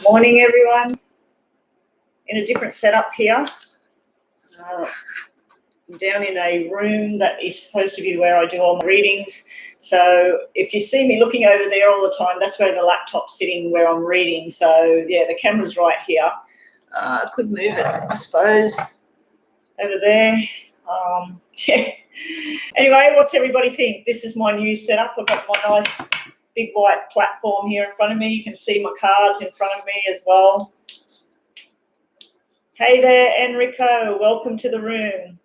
Morning, everyone. In a different setup here. I'm down in a room that is supposed to be where I do all my readings. So if you see me looking over there all the time, that's where the laptop's sitting where I'm reading. So, yeah, the camera's right here. I could move it, I suppose, over there. Yeah. Anyway, what's everybody think? This is my new setup. I've got my nice big white platform here in front of me. You can see my cards in front of me as well. Hey there, Enrico. Welcome to the room.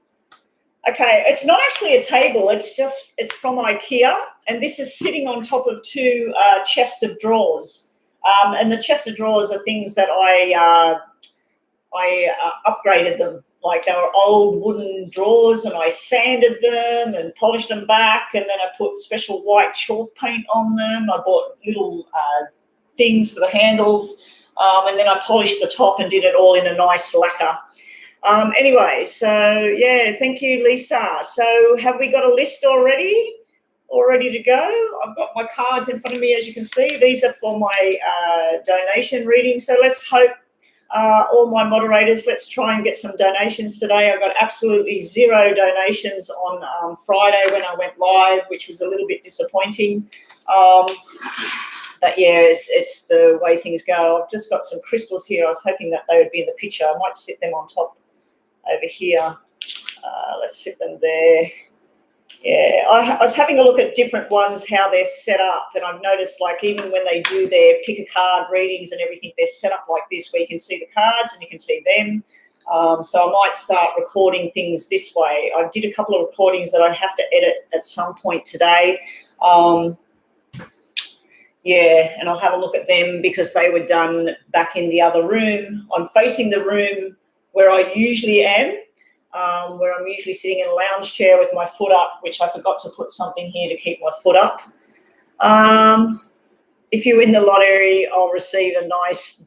Okay, it's not actually a table. It's from IKEA, and this is sitting on top of two chest of drawers. And the chest of drawers are things that I upgraded them. Like they were old wooden drawers, and I sanded them and polished them back, and then I put special white chalk paint on them. I bought little things for the handles, and then I polished the top and did it all in a nice lacquer. Anyway, so yeah, thank you, Lisa. So have we got a list already? All ready to go? I've got my cards in front of me, as you can see. These are for my donation reading. So let's hope all my moderators, let's try and get some donations today. I got absolutely zero donations on Friday when I went live, which was a little bit disappointing. But yeah, it's the way things go. I've just got some crystals here. I was hoping that they would be in the picture. I might sit them on top over here. Let's sit them there. Yeah, I was having a look at different ones, how they're set up, and I've noticed, like, even when they do their pick a card readings and everything, they're set up like this, where you can see the cards and you can see them. So I might start recording things this way. I did a couple of recordings that I have to edit at some point today. Yeah, and I'll have a look at them because they were done back in the other room. I'm facing the room where I usually am. Where I'm usually sitting in a lounge chair with my foot up, which I forgot to put something here to keep my foot up. If you win the lottery, I'll receive a nice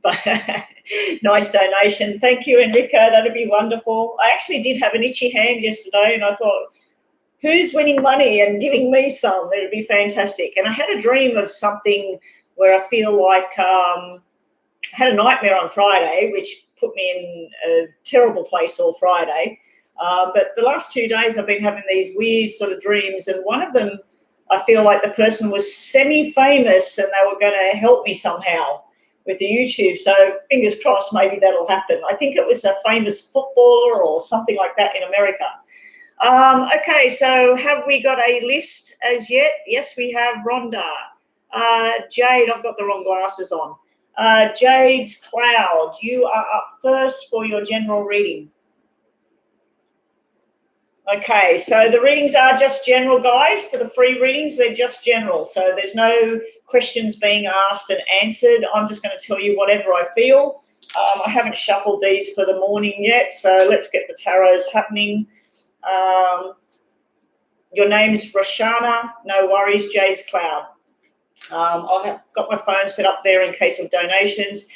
donation. Thank you, Enrico. That'd be wonderful. I actually did have an itchy hand yesterday, and I thought, who's winning money and giving me some? It'd be fantastic. And I had a dream of something where I feel like I had a nightmare on Friday, which put me in a terrible place all Friday. But the last 2 days I've been having these weird sort of dreams, and one of them I feel like the person was semi-famous and they were going to help me somehow with the YouTube. So fingers crossed, maybe that'll happen. I think it was a famous footballer or something like that in America. Okay, so have we got a list as yet? Yes, we have. Rhonda. Jade, I've got the wrong glasses on. Jade's Cloud, you are up first for your general reading. Okay, so the readings are just general, guys. For the free readings, they're just general. So there's no questions being asked and answered. I'm just going to tell you whatever I feel. I haven't shuffled these for the morning yet, so let's get the tarots happening. Your name's Roshana. No worries, Jade's Cloud. I've got my phone set up there in case of donations.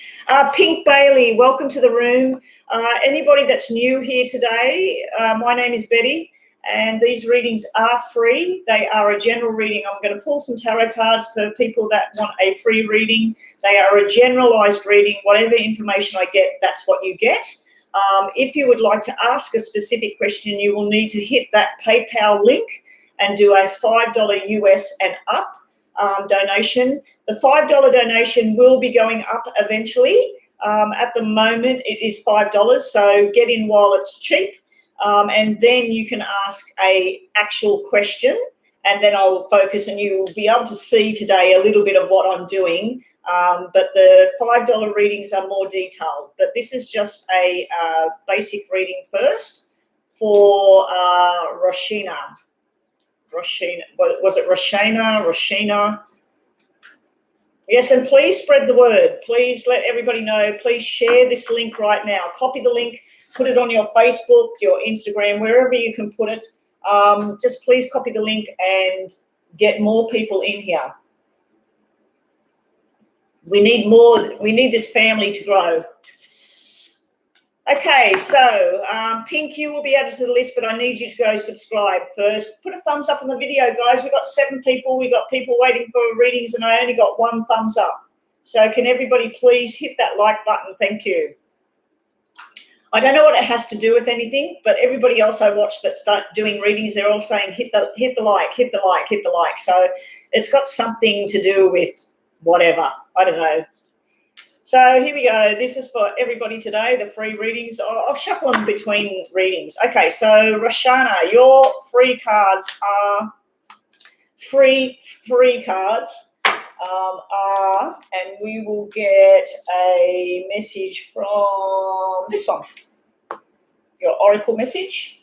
Pink Bailey, welcome to the room. Anybody that's new here today, my name is Betty, and these readings are free. They are a general reading. I'm going to pull some tarot cards for people that want a free reading. They are a generalized reading. Whatever information I get, that's what you get. If you would like to ask a specific question, you will need to hit that PayPal link and do a $5 US and up donation. The $5 donation will be going up eventually. At the moment, it is $5, so get in while it's cheap, and then you can ask a actual question, and then I'll focus, and you will be able to see today a little bit of what I'm doing. But the $5 readings are more detailed. But this is just a basic reading first for Roshina. Was it Roshina? Yes, and please spread the word. Please let everybody know. Please share this link right now. Copy the link, put it on your Facebook, your Instagram, wherever you can put it. Just please copy the link and get more people in here. We need more. We need this family to grow. Okay, so Pink, you will be added to the list, but I need you to go subscribe first. Put a thumbs up on the video, guys. We've got 7 people. We've got people waiting for readings, and I only got 1 thumbs up. So can everybody please hit that like button? Thank you. I don't know what it has to do with anything, but everybody else I watch that start doing readings, they're all saying hit the like, hit the like, hit the like. So it's got something to do with whatever. I don't know. So here we go. This is for everybody today, the free readings. I'll shuffle them between readings. Okay, so Roshana, your free cards are free cards. And we will get a message from this one, your oracle message,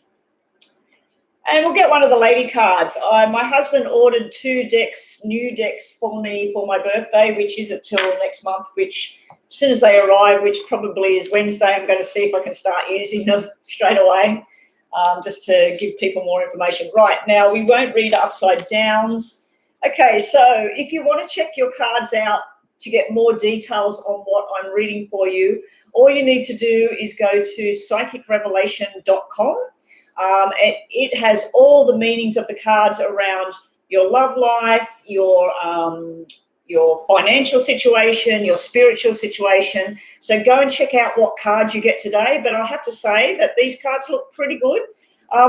and we'll get one of the lady cards. My husband ordered 2 decks, new decks for me for my birthday, which isn't till next month, which as soon as they arrive, which probably is Wednesday, I'm going to see if I can start using them straight away, just to give people more information. Right, now we won't read upside downs. Okay, so if you want to check your cards out to get more details on what I'm reading for you, all you need to do is go to psychicrevelation.com. It has all the meanings of the cards around your love life, your financial situation, your spiritual situation. So go and check out what cards you get today. But I have to say that these cards look pretty good.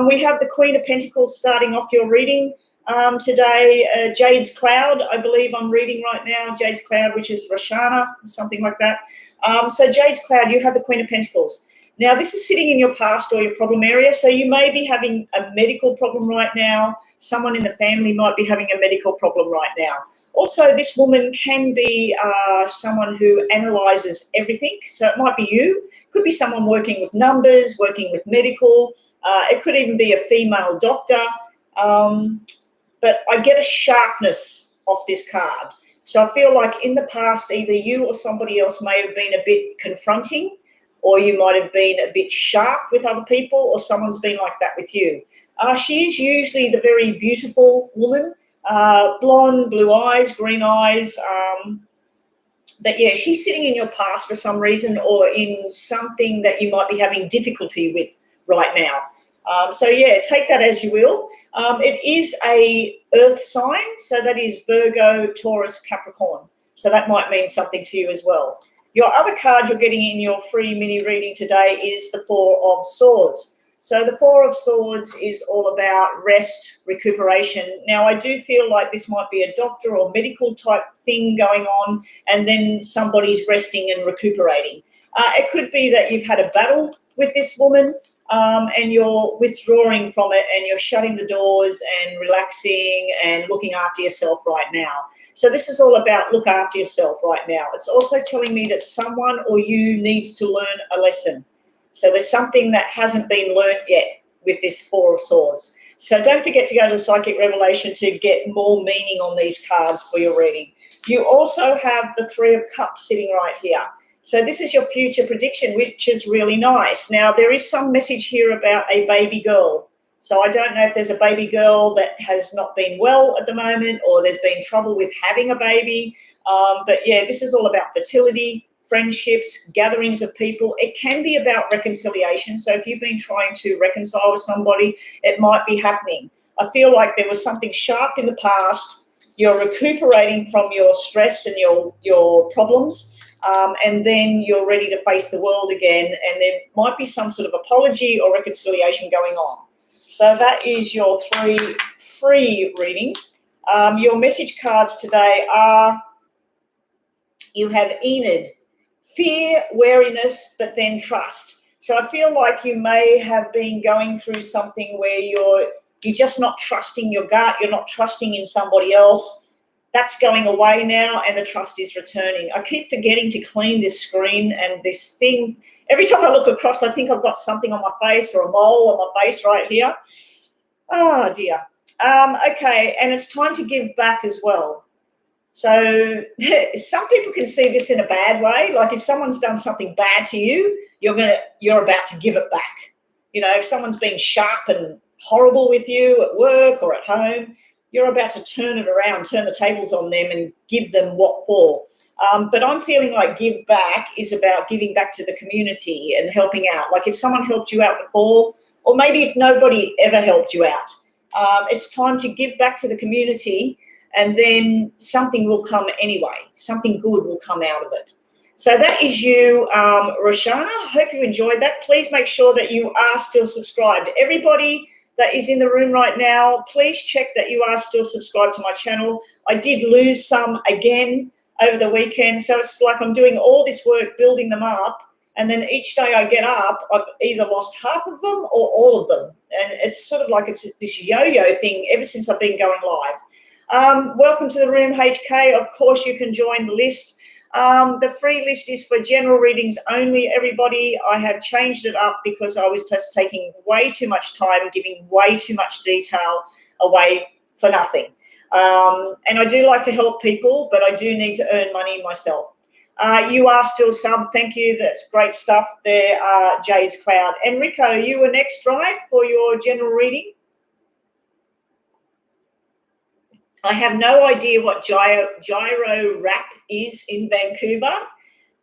We have the Queen of Pentacles starting off your reading. Today, Jade's Cloud, I believe I'm reading right now, Jade's Cloud, which is Roshana, something like that. So Jade's Cloud, you have the Queen of Pentacles. Now, this is sitting in your past or your problem area, so you may be having a medical problem right now. Someone in the family might be having a medical problem right now. Also, this woman can be someone who analyzes everything, so it might be you. Could be someone working with numbers, working with medical. It could even be a female doctor. But I get a sharpness off this card. So I feel like in the past, either you or somebody else may have been a bit confronting, or you might have been a bit sharp with other people, or someone's been like that with you. She is usually the very beautiful woman, blonde, blue eyes, green eyes. But yeah, she's sitting in your past for some reason, or in something that you might be having difficulty with right now. So yeah, take that as you will. It is a earth sign, so that is Virgo, Taurus, Capricorn. So that might mean something to you as well. Your other card you're getting in your free mini reading today is the 4 of Swords. So the 4 of Swords is all about rest, recuperation. Now, I do feel like this might be a doctor or medical type thing going on, and then somebody's resting and recuperating. It could be that you've had a battle with this woman, and you're withdrawing from it, and you're shutting the doors and relaxing and looking after yourself right now. So this is all about look after yourself right now. It's also telling me that someone or you needs to learn a lesson. So there's something that hasn't been learnt yet with this 4 of Swords. So don't forget to go to Psychic Revelation to get more meaning on these cards for your reading. You also have the 3 of Cups sitting right here. So this is your future prediction, which is really nice. Now, there is some message here about a baby girl. So I don't know if there's a baby girl that has not been well at the moment, or there's been trouble with having a baby. But yeah, this is all about fertility, friendships, gatherings of people. It can be about reconciliation. So if you've been trying to reconcile with somebody, it might be happening. I feel like there was something sharp in the past. You're recuperating from your stress and your problems. And then you're ready to face the world again, and there might be some sort of apology or reconciliation going on. So that is your 3 free reading. Your message cards today are, you have Enid, fear, wariness, but then trust. So I feel like you may have been going through something where you're just not trusting your gut, you're not trusting in somebody else. That's going away now, and the trust is returning. I keep forgetting to clean this screen and this thing. Every time I look across, I think I've got something on my face, or a mole on my face right here. Oh, dear. Okay, and it's time to give back as well. So some people can see this in a bad way. Like if someone's done something bad to you, you're about to give it back. You know, if someone's been sharp and horrible with you at work or at home, you're about to turn it around, turn the tables on them and give them what for. But I'm feeling like give back is about giving back to the community and helping out. Like if someone helped you out before, or maybe if nobody ever helped you out, it's time to give back to the community, and then something will come anyway. Something good will come out of it. So that is you, Roshana. Hope you enjoyed that. Please make sure that you are still subscribed. Everybody that is in the room right now, please check that you are still subscribed to my channel. I did lose some again over the weekend, so it's like I'm doing all this work building them up, and then each day I get up, I've either lost half of them or all of them. And it's sort of like it's this yo-yo thing ever since I've been going live. Welcome to the room, HK. Of course, you can join the list. The free list is for general readings only, everybody. I have changed it up because I was just taking way too much time, giving way too much detail away for nothing. And I do like to help people, but I do need to earn money myself. You are still sub. Thank you. That's great stuff there, Jade's Cloud. Enrico, you were next, right, for your general reading? I have no idea what gyro wrap is in Vancouver,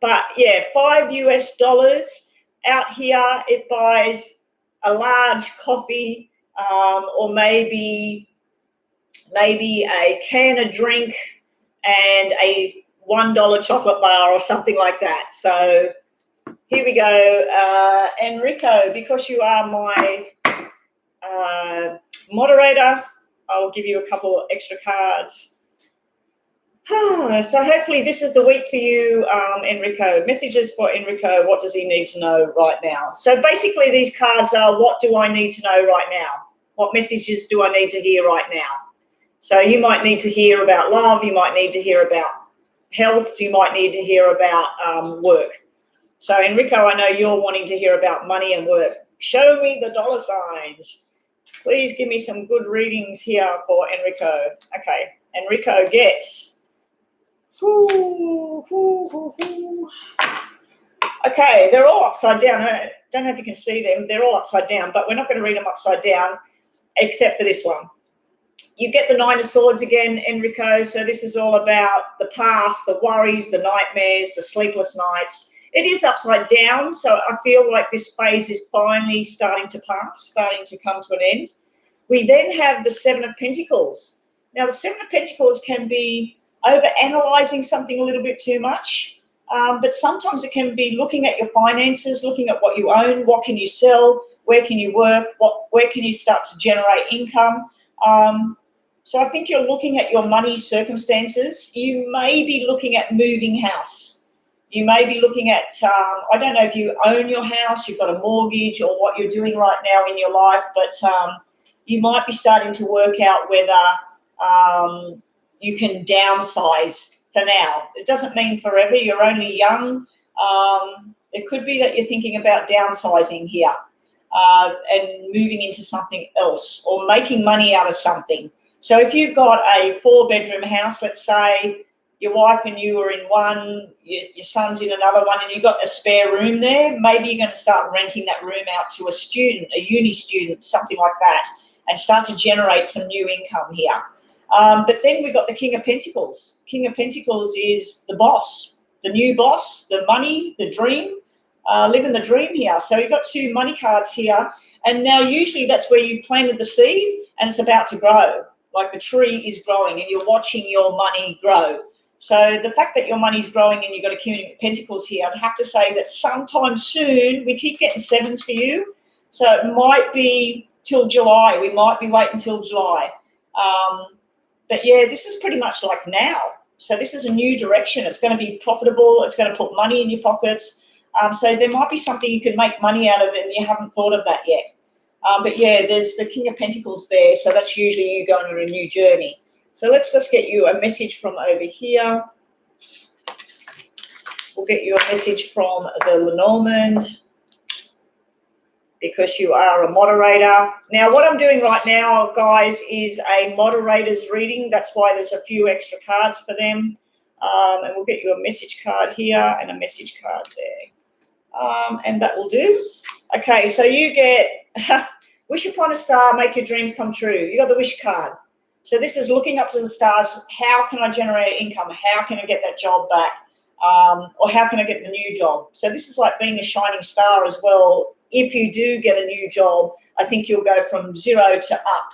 but yeah, $5 US. Out here, it buys a large coffee, or maybe a can of drink and a $1 chocolate bar or something like that. So here we go. Enrico, because you are my moderator, I'll give you a couple of extra cards. So hopefully this is the week for you, Enrico. Messages for Enrico. What does he need to know right now? So basically these cards are, what do I need to know right now? What messages do I need to hear right now? So you might need to hear about love. You might need to hear about health. You might need to hear about work. So Enrico, I know you're wanting to hear about money and work. Show me the dollar signs. Please give me some good readings here for Enrico. Okay, Enrico gets. Okay, they're all upside down. I don't know if you can see them. They're all upside down, but we're not going to read them upside down except for this one. You get the Nine of Swords again, Enrico. So this is all about the past, the worries, the nightmares, the sleepless nights. It is upside down, so I feel like this phase is finally starting to pass, starting to come to an end. We then have the Seven of Pentacles. Now, the Seven of Pentacles can be over-analysing something a little bit too much, but sometimes it can be looking at your finances, looking at what you own, what can you sell, where can you work, where can you start to generate income. So I think you're looking at your money circumstances. You may be looking at moving house. You may be looking at, I don't know if you own your house, you've got a mortgage or what you're doing right now in your life, but you might be starting to work out whether you can downsize for now. It doesn't mean forever. You're only young. It could be that you're thinking about downsizing here and moving into something else or making money out of something. So if you've got a 4-bedroom house, let's say, your wife and you are in one, your son's in another one, and you've got a spare room there, maybe you're going to start renting that room out to a student, a uni student, something like that, and start to generate some new income here. But then we've got the King of Pentacles. King of Pentacles is the boss, the new boss, the money, the dream, living the dream here. So you've got 2 money cards here, and now usually that's where you've planted the seed and it's about to grow, like the tree is growing and you're watching your money grow. So the fact that your money's growing and you've got a King of Pentacles here, I'd have to say that sometime soon, we keep getting 7s for you. So it might be till July. We might be waiting till July. But yeah, this is pretty much like now. So this is a new direction. It's going to be profitable. It's going to put money in your pockets. So there might be something you can make money out of and you haven't thought of that yet. But yeah, there's the King of Pentacles there. So that's usually you going on a new journey. So let's just get you a message from over here. We'll get you a message from the Lenormand because you are a moderator. Now, what I'm doing right now, guys, is a moderator's reading. That's why there's a few extra cards for them. And we'll get you a message card here and a message card there. And that will do. Okay, so you get wish upon a star, make your dreams come true. You got the wish card. So this is looking up to the stars. How can I generate income? How can I get that job back? Or how can I get the new job? So this is like being a shining star as well. If you do get a new job, I think you'll go from 0 to up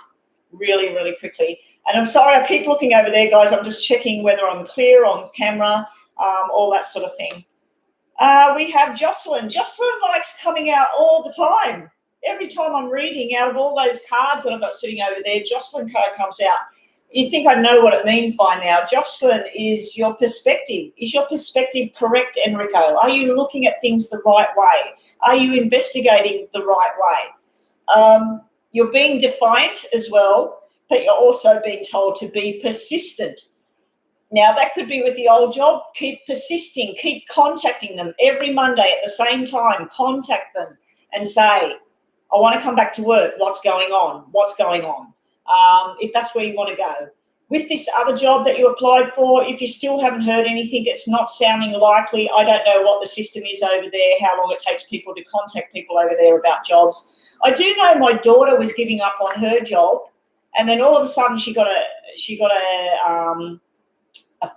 really, really quickly. And I'm sorry, I keep looking over there, guys. I'm just checking whether I'm clear on camera, all that sort of thing. We have Jocelyn. Jocelyn likes coming out all the time. Every time I'm reading, out of all those cards that I've got sitting over there, Jocelyn card comes out. You think I know what it means by now. Jocelyn is your perspective. Is your perspective correct, Enrico? Are you looking at things the right way? Are you investigating the right way? You're being defiant as well, but you're also being told to be persistent. Now, that could be with the old job. Keep persisting. Keep contacting them every Monday at the same time. Contact them and say, I want to come back to work. What's going on? What's going on? If that's where you want to go. With this other job that you applied for, if you still haven't heard anything, it's not sounding likely. I don't know what the system is over there, how long it takes people to contact people over there about jobs. I do know my daughter was giving up on her job, and then all of a sudden she got a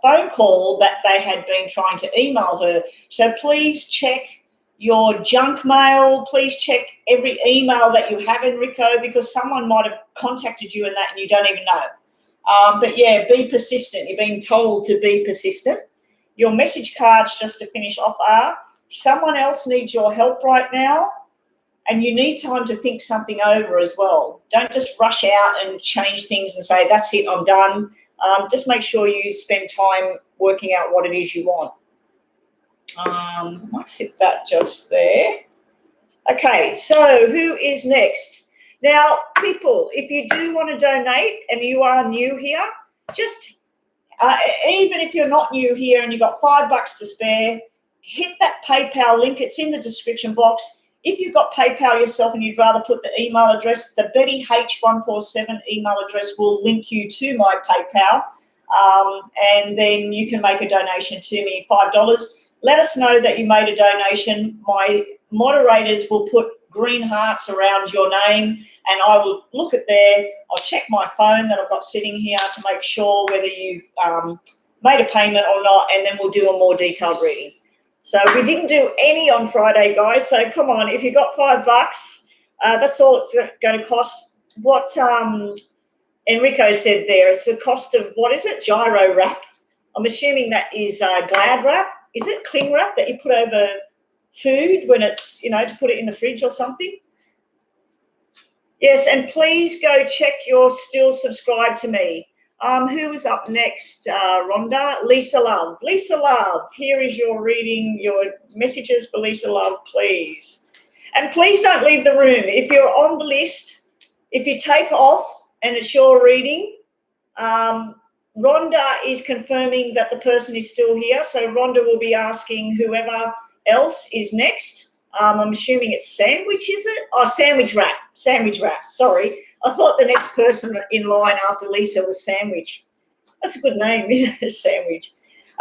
phone call that they had been trying to email her. So please check your junk mail. Please check every email that you have, Enrico, because someone might have contacted you in that and you don't even know. But yeah, be persistent. You're being told to be persistent. Your message cards, just to finish off, are someone else needs your help right now, and you need time to think something over as well. Don't just rush out and change things and say, that's it, I'm done. Just make sure you spend time working out what it is you want. I might sit that just there. Okay, so who is next? Now, people, if you do want to donate and you are new here, just even if you're not new here and you've got $5 to spare, hit that PayPal link. It's in the description box. If you've got PayPal yourself and you'd rather put the email address, the Betty H147 email address will link you to my PayPal, and then you can make a donation to me, $5. Let us know that you made a donation. My moderators will put green hearts around your name, and I will look at there. I'll check my phone that I've got sitting here to make sure whether you've made a payment or not, and then we'll do a more detailed reading. So we didn't do any on Friday, guys. So come on, if you got $5, that's all it's going to cost. What Enrico said there, it's the cost of, what is it, gyro wrap. I'm assuming that is Glad wrap. Is it cling wrap that you put over food when it's, to put it in the fridge or something? Yes, and please go check you're still subscribed to me. Who is up next, Rhonda? Lisa Love. Lisa Love, here is your reading, your messages for Lisa Love, please. And please don't leave the room. If you're on the list, if you take off and it's your reading, Rhonda is confirming that the person is still here. So Rhonda will be asking whoever else is next. I'm assuming it's Sandwich, is it? Oh, Sandwich Wrap. Sandwich Wrap. Sorry. I thought the next person in line after Lisa was Sandwich. That's a good name, isn't it? Sandwich.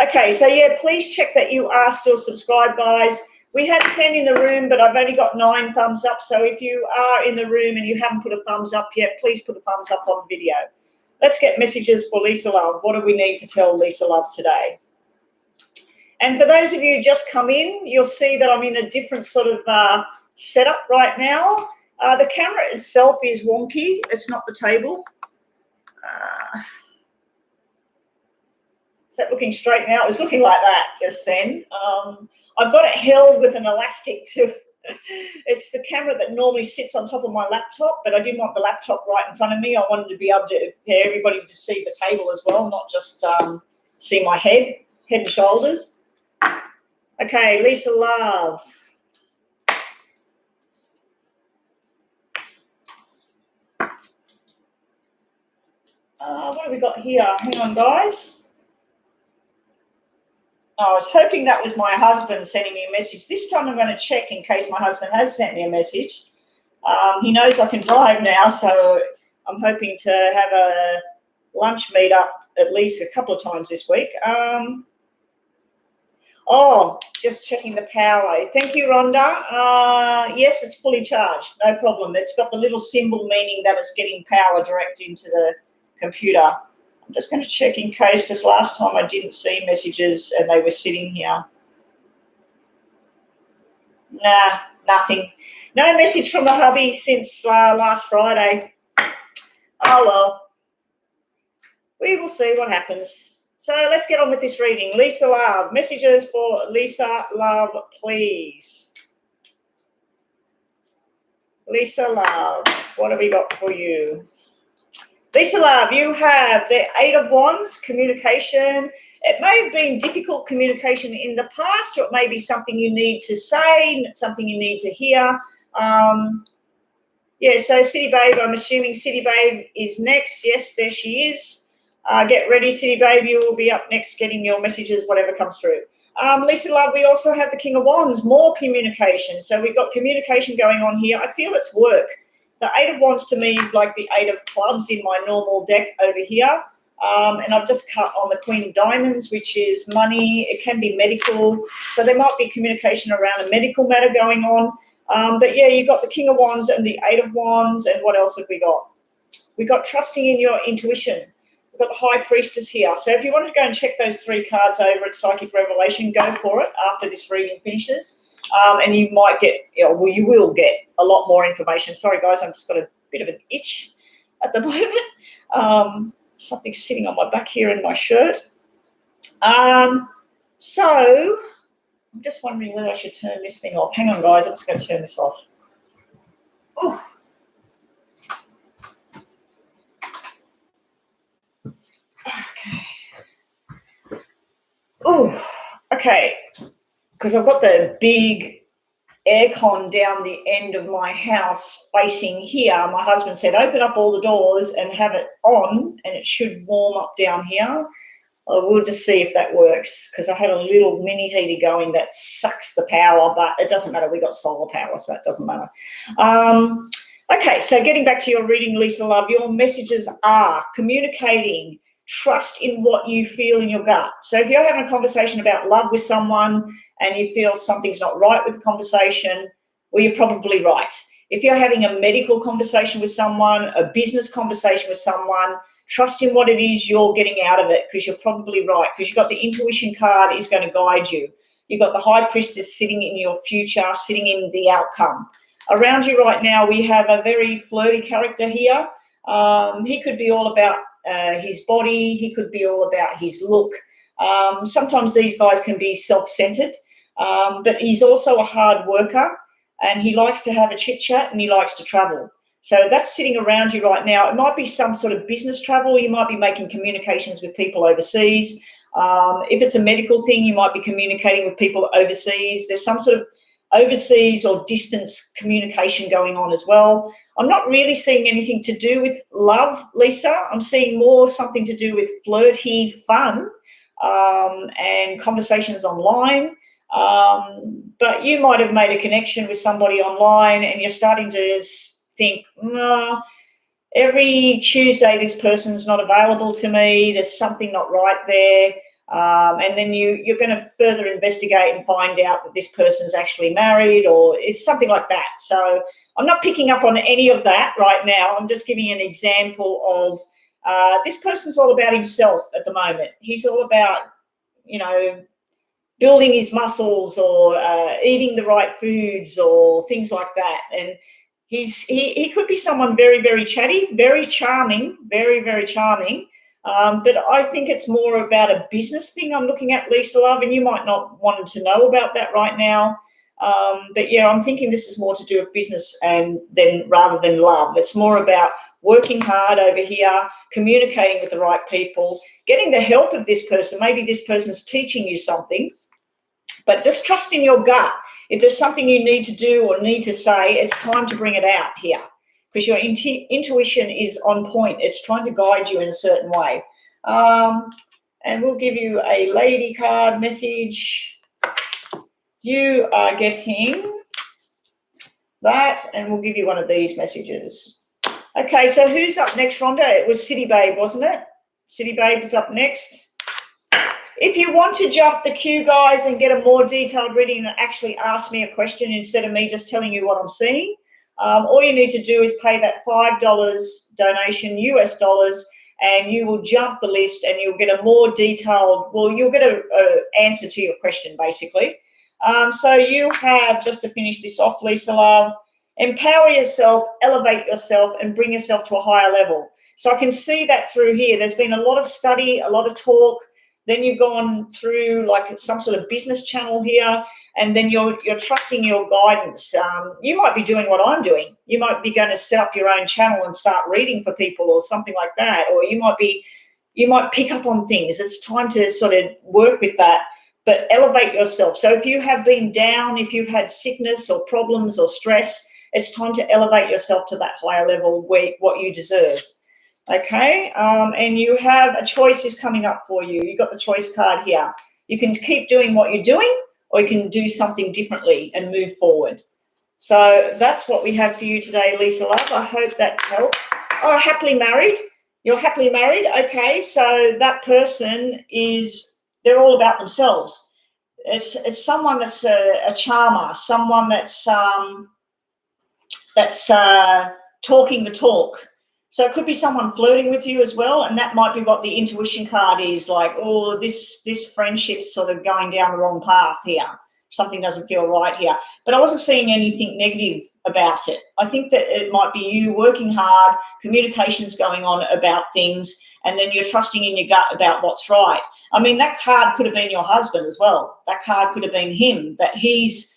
Okay, so yeah, please check that you are still subscribed, guys. We had 10 in the room, but I've only got 9 thumbs up. So if you are in the room and you haven't put a thumbs up yet, please put a thumbs up on the video. Let's get messages for Lisa Love. What do we need to tell Lisa Love today? And for those of you who just come in, you'll see that I'm in a different sort of setup right now. The camera itself is wonky. It's not the table. Is that looking straight now? It was looking like that just then. I've got it held with an elastic too. It's the camera that normally sits on top of my laptop, but I didn't want the laptop right in front of me. I wanted to be able to, everybody to see the table as well, not just see my head and shoulders. Okay, Lisa Love. What have we got here? Hang on, guys. I was hoping that was my husband sending me a message. This time I'm going to check in case my husband has sent me a message. He knows I can drive now, so I'm hoping to have a lunch meet up at least a couple of times this week. Just checking the power. Thank you, Rhonda. Yes, it's fully charged. No problem. It's got the little symbol meaning that it's getting power direct into the computer. I'm just going to check in case, because last time I didn't see messages and they were sitting here. Nah, nothing. No message from the hubby since last Friday. Oh, well. We will see what happens. So let's get on with this reading. Lisa Love, messages for Lisa Love, please. Lisa Love, what have we got for you? Lisa Love, you have the Eight of Wands, communication. It may have been difficult communication in the past, or it may be something you need to say, something you need to hear. Yeah, so City Babe, I'm assuming City Babe is next. Yes, there she is. Get ready, City Babe. You will be up next getting your messages, whatever comes through. Lisa Love, we also have the King of Wands, more communication. So we've got communication going on here. I feel it's work. The Eight of Wands to me is like the Eight of Clubs in my normal deck over here. And I've just cut on the Queen of Diamonds, which is money. It can be medical. So there might be communication around a medical matter going on. But yeah, you've got the King of Wands and the Eight of Wands. And what else have we got? We've got trusting in your intuition. We've got the High Priestess here. So if you wanted to go and check those 3 cards over at Psychic Revelation, go for it after this reading finishes. And you might get, well, you will get a lot more information. Sorry, guys, I've just got a bit of an itch at the moment. Something's sitting on my back here in my shirt. So I'm just wondering whether I should turn this thing off. Hang on, guys. I'm just going to turn this off. Ooh. Okay. Oh, okay. Because I've got the big aircon down the end of my house facing here. My husband said, open up all the doors and have it on, and it should warm up down here. We'll just see if that works, because I had a little mini heater going that sucks the power, but it doesn't matter. We got solar power, so it doesn't matter. Okay, so getting back to your reading, Lisa Love, your messages are communicating, trust in what you feel in your gut. So if you're having a conversation about love with someone and you feel something's not right with the conversation, well, you're probably right. If you're having a medical conversation with someone, a business conversation with someone, trust in what it is you're getting out of it, because you're probably right, because you've got the intuition card is going to guide you. You've got the High Priestess sitting in your future, sitting in the outcome. Around you right now, we have a very flirty character here. He could be all about his body. He could be all about his look. Sometimes these guys can be self-centered, but he's also a hard worker, and he likes to have a chit-chat and he likes to travel. So that's sitting around you right now. It might be some sort of business travel. You might be making communications with people overseas. If it's a medical thing, you might be communicating with people overseas. There's some sort of overseas or distance communication going on as well. I'm not really seeing anything to do with love, Lisa. I'm seeing more something to do with flirty fun and conversations online. But you might have made a connection with somebody online and you're starting to think, no, every Tuesday this person's not available to me. There's something not right there. And then you're going to further investigate and find out that this person's actually married, or it's something like that. So I'm not picking up on any of that right now. I'm just giving you an example of this person's all about himself at the moment. He's all about, building his muscles or eating the right foods or things like that. And he could be someone very, very chatty, very charming, very, very charming. But I think it's more about a business thing I'm looking at, Lisa Love, and you might not want to know about that right now. But yeah, I'm thinking this is more to do with business rather than love. It's more about working hard over here, communicating with the right people, getting the help of this person. Maybe this person's teaching you something, but just trust in your gut. If there's something you need to do or need to say, it's time to bring it out here, because your intuition is on point. It's trying to guide you in a certain way. And we'll give you a lady card message. You are getting that, and we'll give you one of these messages. Okay, so who's up next, Rhonda? It was City Babe, wasn't it? City Babe is up next. If you want to jump the queue, guys, and get a more detailed reading and actually ask me a question instead of me just telling you what I'm seeing, all you need to do is pay that $5 donation, US dollars, and you will jump the list and you'll get a more detailed, you'll get an answer to your question, basically. So you have, just to finish this off, Lisa Love, empower yourself, elevate yourself, and bring yourself to a higher level. So I can see that through here. There's been a lot of study, a lot of talk. Then you've gone through like some sort of business channel here, and then you're trusting your guidance. You might be doing what I'm doing. You might be going to set up your own channel and start reading for people or something like that, or you might pick up on things. It's time to sort of work with that, but elevate yourself. So if you have been down, if you've had sickness or problems or stress, it's time to elevate yourself to that higher level where what you deserve. Okay, and you have a choice is coming up for you. You've got the choice card here. You can keep doing what you're doing, or you can do something differently and move forward. So that's what we have for you today, Lisa Love. I hope that helps. Oh, happily married. You're happily married. Okay, so that person they're all about themselves. It's someone that's a charmer, someone that's talking the talk. So it could be someone flirting with you as well, and that might be what the intuition card is, like, oh, this friendship's sort of going down the wrong path here. Something doesn't feel right here. But I wasn't seeing anything negative about it. I think that it might be you working hard, communications going on about things, and then you're trusting in your gut about what's right. I mean, that card could have been your husband as well. That card could have been him, that he's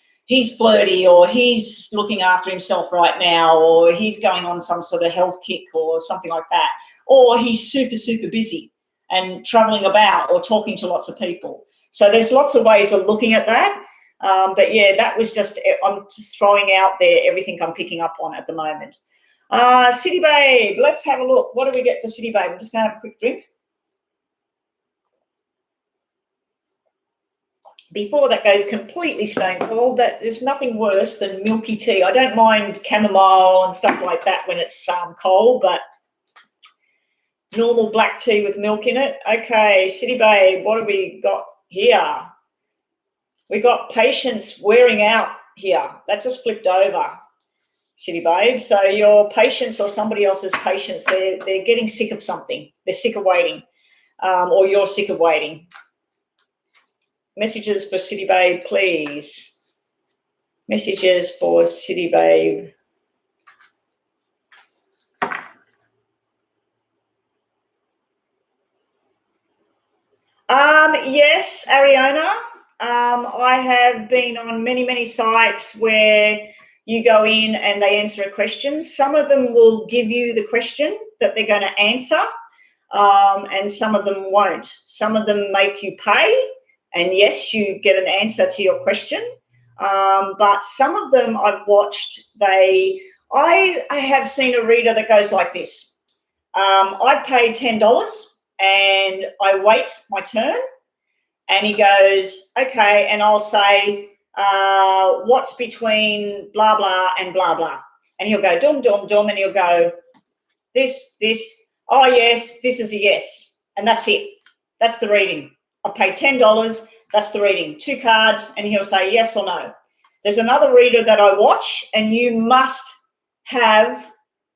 flirty, or he's looking after himself right now, or he's going on some sort of health kick or something like that, or he's super, super busy and traveling about or talking to lots of people. So there's lots of ways of looking at that. But yeah, that was I'm just throwing out there everything I'm picking up on at the moment. City Babe, let's have a look. What do we get for City Babe? I'm just going to have a quick drink. Before that goes completely stone cold, that there's nothing worse than milky tea. I don't mind chamomile and stuff like that when it's cold, but normal black tea with milk in it. Okay, City Babe, what have we got here? We got patience wearing out here. That just flipped over, City Babe. So your patience or somebody else's patience, they're getting sick of something. They're sick of waiting, or you're sick of waiting. Messages for City Babe, please. Messages for City Babe. Yes, Ariana. I have been on many, many sites where you go in and they answer a question. Some of them will give you the question that they're going to answer, and some of them won't. Some of them make you pay, and yes, you get an answer to your question. But some of them I've watched, I have seen a reader that goes like this. I paid $10 and I wait my turn, and he goes, okay, and I'll say, what's between blah, blah, and blah, blah. And he'll go, dum, dum, dum, and he'll go, this, oh, yes, this is a yes. And that's it. That's the reading. I paid $10. That's the reading. 2 cards, and he'll say yes or no. There's another reader that I watch, and you must have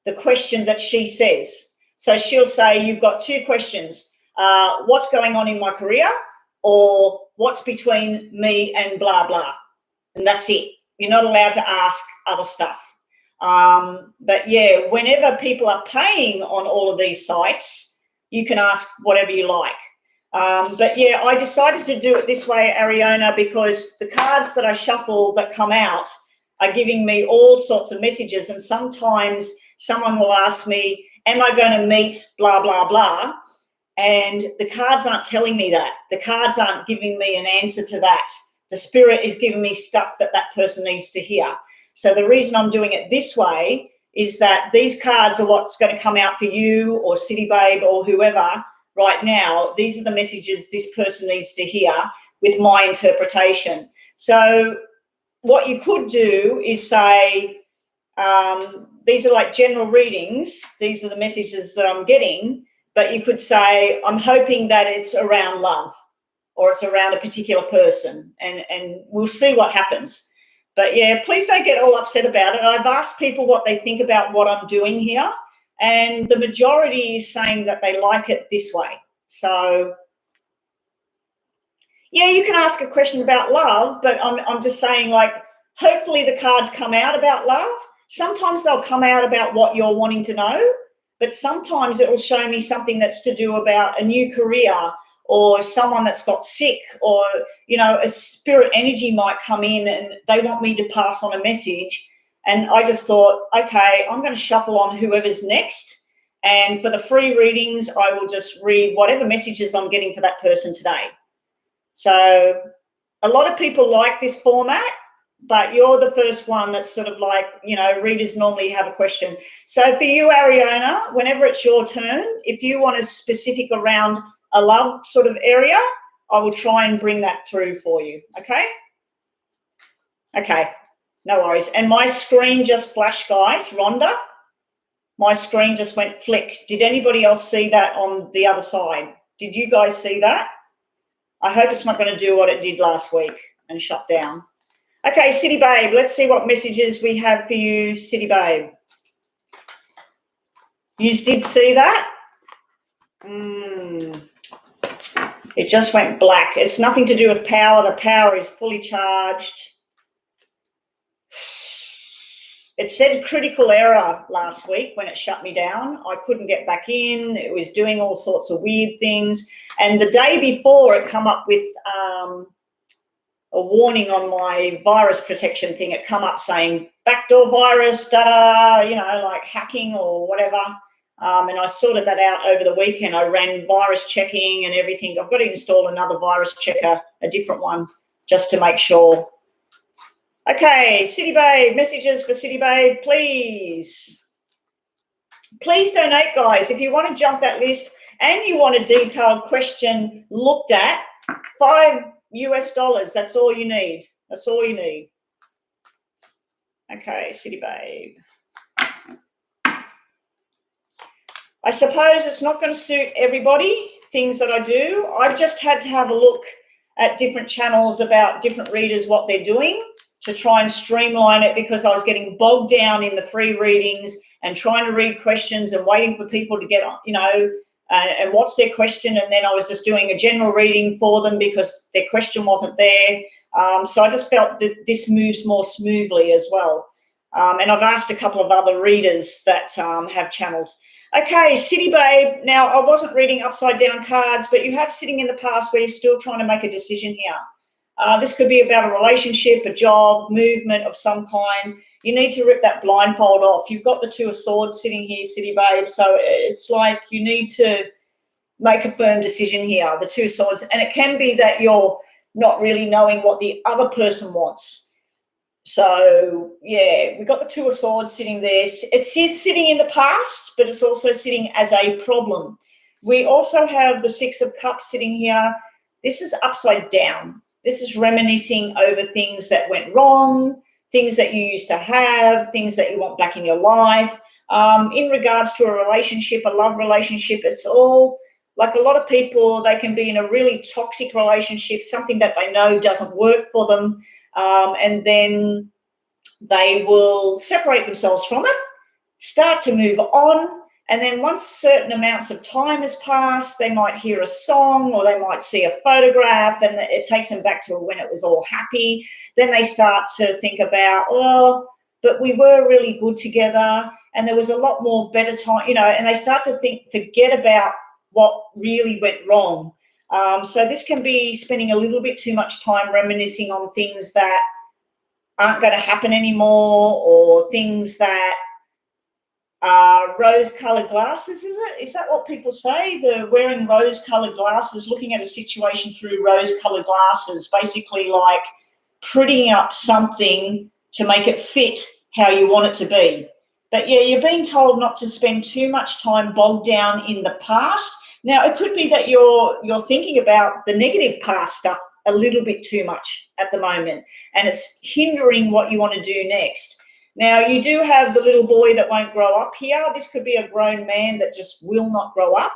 the question that she says. So she'll say, you've got 2 questions. What's going on in my career, or what's between me and blah, blah. And that's it. You're not allowed to ask other stuff. But yeah, whenever people are paying on all of these sites, you can ask whatever you like. But yeah, I decided to do it this way, Ariana, because the cards that I shuffle that come out are giving me all sorts of messages. And sometimes someone will ask me, am I going to meet blah, blah, blah? And the cards aren't telling me that. The cards aren't giving me an answer to that. The spirit is giving me stuff that person needs to hear. So the reason I'm doing it this way is that these cards are what's going to come out for you or City Babe or whoever right now. These are the messages this person needs to hear with my interpretation. So what you could do is say, these are like general readings. These are the messages that I'm getting. But you could say, I'm hoping that it's around love or it's around a particular person, and we'll see what happens. But yeah, please don't get all upset about it. I've asked people what they think about what I'm doing here, and the majority is saying that they like it this way. So yeah, you can ask a question about love, but I'm just saying, like, hopefully the cards come out about love. Sometimes they'll come out about what you're wanting to know, but sometimes it will show me something that's to do about a new career or someone that's got sick, or, you know, a spirit energy might come in and they want me to pass on a message. And I just thought, okay, I'm going to shuffle on whoever's next. And for the free readings, I will just read whatever messages I'm getting for that person today. So a lot of people like this format, but you're the first one that's sort of like, you know, readers normally have a question. So for you, Ariana, whenever it's your turn, if you want a specific around a love sort of area, I will try and bring that through for you, okay? Okay, no worries. And my screen just flashed, guys. Rhonda, my screen just went flick. Did anybody else see that on the other side? Did you guys see that? I hope it's not going to do what it did last week and shut down. Okay, City Babe, let's see what messages we have for you, City Babe. You did see that? It just went black. It's nothing to do with power. The power is fully charged. It said critical error last week when it shut me down. I couldn't get back in. It was doing all sorts of weird things. And the day before, it come up with a warning on my virus protection thing. It come up saying backdoor virus, da-da, you know, like hacking or whatever. And I sorted that out over the weekend. I ran virus checking and everything. I've got to install another virus checker, a different one, just to make sure. Okay, City Babe, messages for City Babe, please. Please donate, guys. If you want to jump that list and you want a detailed question looked at, $5, that's all you need. That's all you need. Okay, City Babe. I suppose it's not going to suit everybody, things that I do. I've just had to have a look at different channels about different readers, what they're doing, to try and streamline it, because I was getting bogged down in the free readings and trying to read questions and waiting for people to get, you know, and what's their question. And then I was just doing a general reading for them because their question wasn't there. So I just felt that this moves more smoothly as well. And I've asked a couple of other readers that have channels. Okay, City Babe. Now, I wasn't reading upside down cards, but you have sitting in the past where you're still trying to make a decision here. This could be about a relationship, a job, movement of some kind. You need to rip that blindfold off. You've got the Two of Swords sitting here, City Babe. So it's like you need to make a firm decision here, the Two of Swords. And it can be that you're not really knowing what the other person wants. So, yeah, we've got the Two of Swords sitting there. It's sitting in the past, but it's also sitting as a problem. We also have the Six of Cups sitting here. This is upside down. This is reminiscing over things that went wrong, things that you used to have, things that you want back in your life. In regards to a relationship, a love relationship, it's all like a lot of people, they can be in a really toxic relationship, something that they know doesn't work for them. And then they will separate themselves from it, start to move on, and then once certain amounts of time has passed, they might hear a song or they might see a photograph and it takes them back to when it was all happy. Then they start to think about, oh, but we were really good together and there was a lot more better time, you know, and they start to forget about what really went wrong. So this can be spending a little bit too much time reminiscing on things that aren't going to happen anymore, or things that are rose-coloured glasses, is it? Is that what people say? They're wearing rose-coloured glasses, looking at a situation through rose-coloured glasses, basically like prettying up something to make it fit how you want it to be. But, yeah, you're being told not to spend too much time bogged down in the past. Now, it could be that you're thinking about the negative past stuff a little bit too much at the moment, and it's hindering what you want to do next. Now, you do have the little boy that won't grow up here. This could be a grown man that just will not grow up.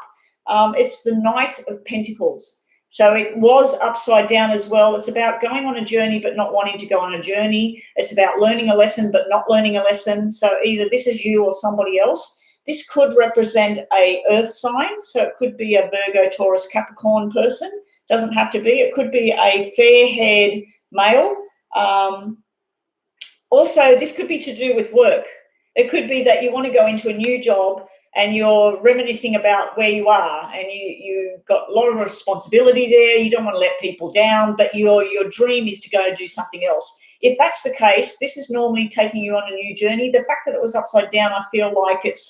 It's the Knight of Pentacles. So it was upside down as well. It's about going on a journey but not wanting to go on a journey. It's about learning a lesson but not learning a lesson. So either this is you or somebody else. This could represent a earth sign. So it could be a Virgo, Taurus, Capricorn person. Doesn't have to be. It could be a fair-haired male. Also, this could be to do with work. It could be that you want to go into a new job, and you're reminiscing about where you are, and you've got a lot of responsibility there. You don't want to let people down, but your dream is to go and do something else. If that's the case, this is normally taking you on a new journey. The fact that it was upside down, I feel like it's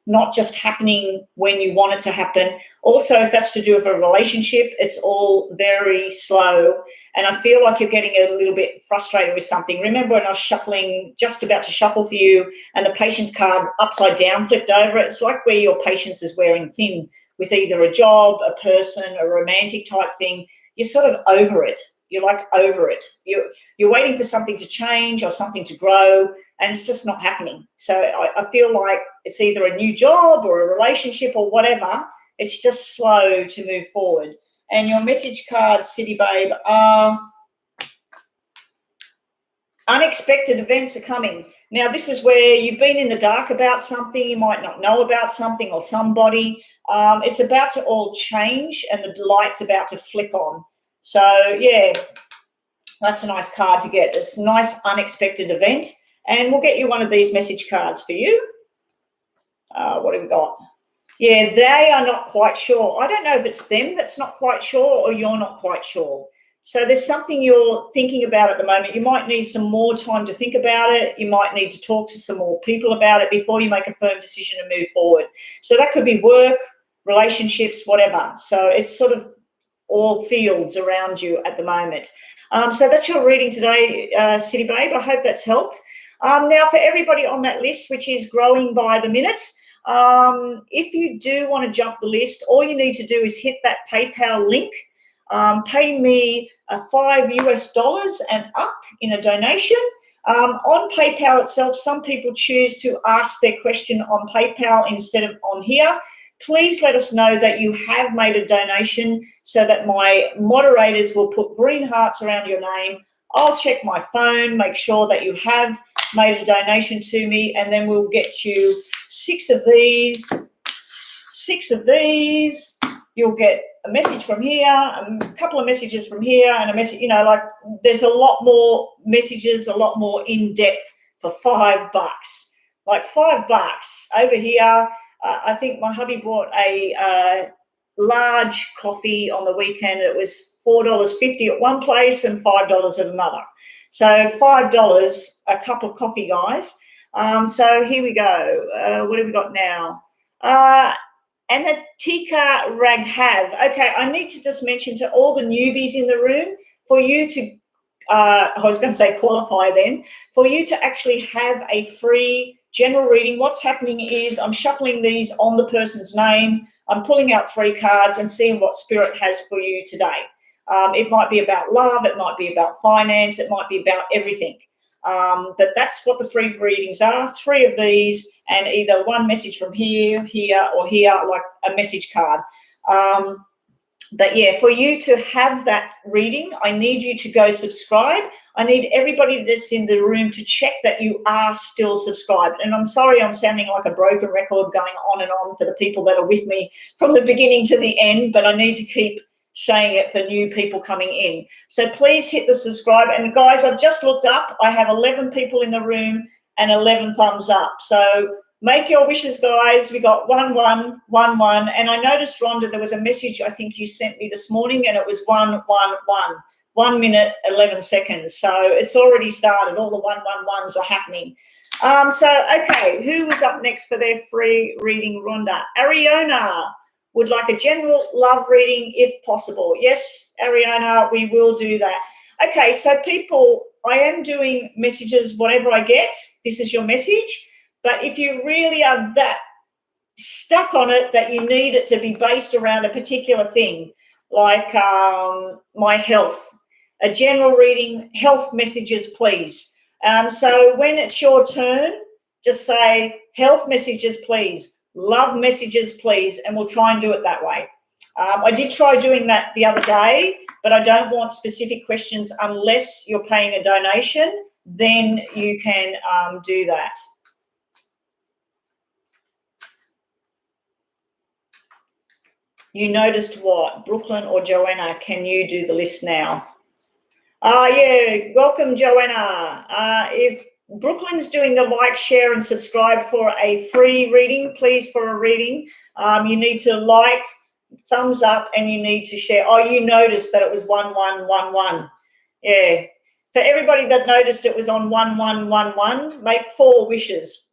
not just happening when you want it to happen. Also, if that's to do with a relationship, it's all very slow. And I feel like you're getting a little bit frustrated with something. Remember when I was shuffling, just about to shuffle for you, and the patient card upside down flipped over? It's like where your patience is wearing thin with either a job, a person, a romantic type thing. You're sort of over it. You're like over it. You're waiting for something to change or something to grow, and it's just not happening. So I feel like it's either a new job or a relationship or whatever. It's just slow to move forward. And your message cards, City Babe, are unexpected events are coming. Now, this is where you've been in the dark about something. You might not know about something or somebody. It's about to all change, and the light's about to flick on. So, yeah, that's a nice card to get. It's a nice unexpected event. And we'll get you one of these message cards for you. What have we got? Yeah, they are not quite sure. I don't know if it's them that's not quite sure or you're not quite sure. So there's something you're thinking about at the moment. You might need some more time to think about it. You might need to talk to some more people about it before you make a firm decision to move forward. So that could be work, relationships, whatever. So it's sort of all fields around you at the moment. So that's your reading today, City Babe. I hope that's helped. Now, for everybody on that list, which is growing by the minute, if you do want to jump the list, all you need to do is hit that PayPal link. Pay me $5 and up in a donation. On PayPal itself, some people choose to ask their question on PayPal instead of on here. Please let us know that you have made a donation so that my moderators will put green hearts around your name. I'll check my phone, make sure that you have made a donation to me, and then we'll get you 6 of these. You'll get a message from here, a couple of messages from here, and a message, like there's a lot more messages, a lot more in-depth for $5. Like $5 over here. I think my hubby bought a large coffee on the weekend. It was $4.50 at one place and $5 at another. So $5 a cup of coffee, guys. So here we go. What have we got now? And the Tika Raghav. Okay, I need to just mention to all the newbies in the room, for you to, I was going to say qualify then, for you to actually have a free general reading. What's happening is I'm shuffling these on the person's name. I'm pulling out 3 cards and seeing what Spirit has for you today. It might be about love. It might be about finance. It might be about everything. But that's what the free readings are. 3 of these, and either one message from here, or here, like a message card. But yeah, for you to have that reading, I need you to go subscribe. I need everybody that's in the room to check that you are still subscribed. And I'm sorry I'm sounding like a broken record going on and on for the people that are with me from the beginning to the end, but I need to keep saying it for new people coming in. So please hit the subscribe. And guys, I've just looked up. I have 11 people in the room and 11 thumbs up. So make your wishes, guys. We got 1, 1, 1, 1. And I noticed, Rhonda, there was a message I think you sent me this morning, and it was 1, 1, 1. 1 minute, 11 seconds. So it's already started. All the 1, 1, 1s are happening. So, okay, who was up next for their free reading, Rhonda? Ariana would like a general love reading if possible. Yes, Ariana, we will do that. Okay, so people, I am doing messages, whatever I get. This is your message. But if you really are that stuck on it that you need it to be based around a particular thing, like my health, a general reading, health messages, please. So when it's your turn, just say health messages, please. Love messages, please, and we'll try and do it that way. I did try doing that the other day, but I don't want specific questions unless you're paying a donation. Then you can do that. You noticed what? Brooklyn or Joanna, can you do the list now? Yeah, welcome, Joanna. If Brooklyn's doing the like, share, and subscribe for a free reading. Please, for a reading, you need to like, thumbs up, and you need to share. Oh, you noticed that it was 1111. Yeah. For everybody that noticed it was on 1111, make 4 wishes.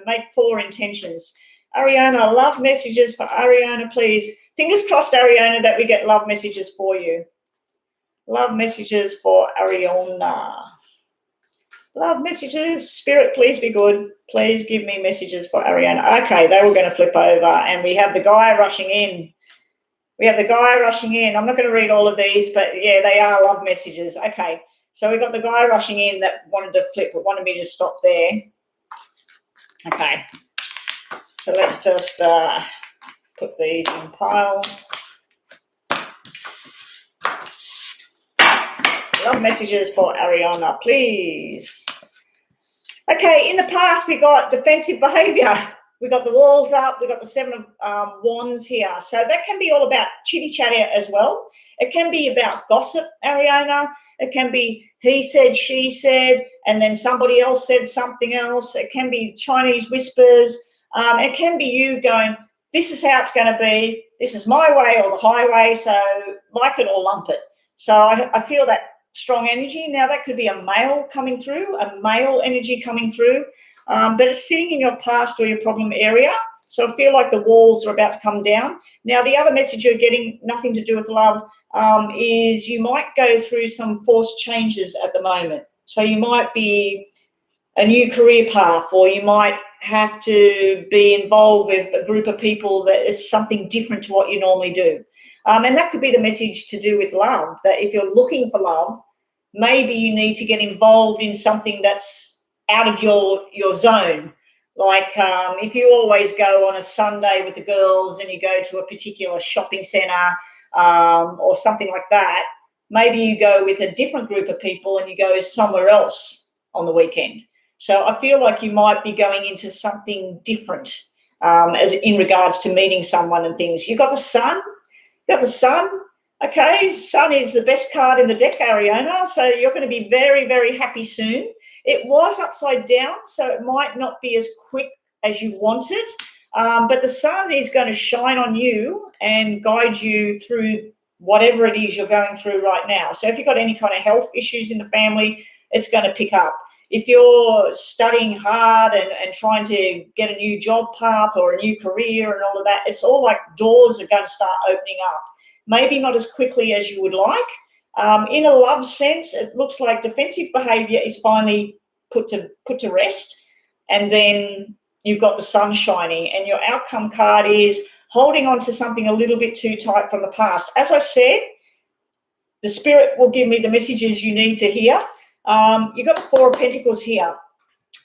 Make 4 intentions. Ariana, love messages for Ariana, please. Fingers crossed, Ariana, that we get love messages for you. Love messages for Ariana. Love messages. Spirit, please be good. Please give me messages for Ariana. Okay, they were going to flip over, and we have the guy rushing in. I'm not going to read all of these, but yeah, they are love messages. Okay, so we've got the guy rushing in that wanted to flip, but wanted me to stop there. Okay, so let's just put these in piles. Love messages for Ariana, please. Okay, in the past, we got defensive behavior. We got the walls up. We got the 7 of wands here. So that can be all about chitty-chatty as well. It can be about gossip, Ariana. It can be he said, she said, and then somebody else said something else. It can be Chinese whispers. It can be you going, this is how it's going to be. This is my way or the highway. So like it or lump it. So I feel that strong energy. Now, that could be a male coming through, a male energy coming through. But it's sitting in your past or your problem area. So I feel like the walls are about to come down. Now, the other message you're getting, nothing to do with love, is you might go through some forced changes at the moment. So you might be a new career path, or you might have to be involved with a group of people that is something different to what you normally do. And that could be the message to do with love, that if you're looking for love, maybe you need to get involved in something that's out of your zone. Like if you always go on a Sunday with the girls and you go to a particular shopping centre or something like that, maybe you go with a different group of people and you go somewhere else on the weekend. So I feel like you might be going into something different as in regards to meeting someone and things. You've got the sun. You've got the sun. Okay, sun is the best card in the deck, Ariana. So you're going to be very, very happy soon. It was upside down, so it might not be as quick as you wanted, but the sun is going to shine on you and guide you through whatever it is you're going through right now. So if you've got any kind of health issues in the family, it's going to pick up. If you're studying hard and trying to get a new job path or a new career and all of that, it's all like doors are going to start opening up. Maybe not as quickly as you would like. In a love sense, it looks like defensive behavior is finally put to rest, and then you've got the sun shining, and your outcome card is holding on to something a little bit too tight from the past. As I said, the spirit will give me the messages you need to hear. You've got the 4 of Pentacles here.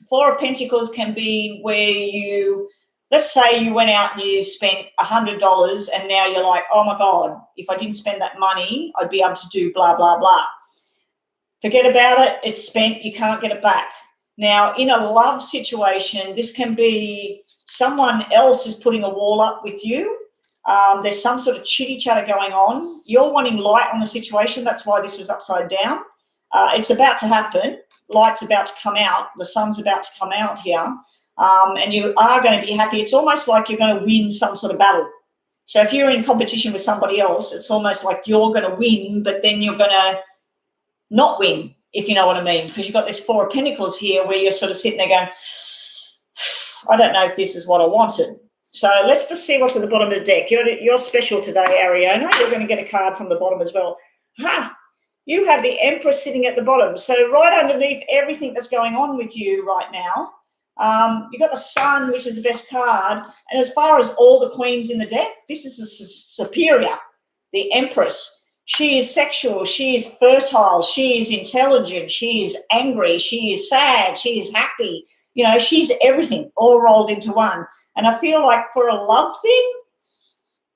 4 of Pentacles can be where you, let's say you went out and you spent $100 and now you're like, oh my God, if I didn't spend that money, I'd be able to do blah, blah, blah. Forget about it. It's spent. You can't get it back. Now, in a love situation, this can be someone else is putting a wall up with you. There's some sort of chitty chatter going on. You're wanting light on the situation. That's why this was upside down. It's about to happen. Light's about to come out. The sun's about to come out here. And you are going to be happy. It's almost like you're going to win some sort of battle. So if you're in competition with somebody else, it's almost like you're going to win, but then you're going to not win, if you know what I mean, because you've got this 4 of Pentacles here where you're sort of sitting there going, I don't know if this is what I wanted. So let's just see what's at the bottom of the deck. You're special today, Ariana. You're going to get a card from the bottom as well. You have the Empress sitting at the bottom. So right underneath everything that's going on with you right now, you've got the Sun, which is the best card. And as far as all the queens in the deck, this is the superior, the Empress. She is sexual, she is fertile, she is intelligent, she is angry, she is sad, she is happy. You know, she's everything all rolled into one. And I feel like for a love thing,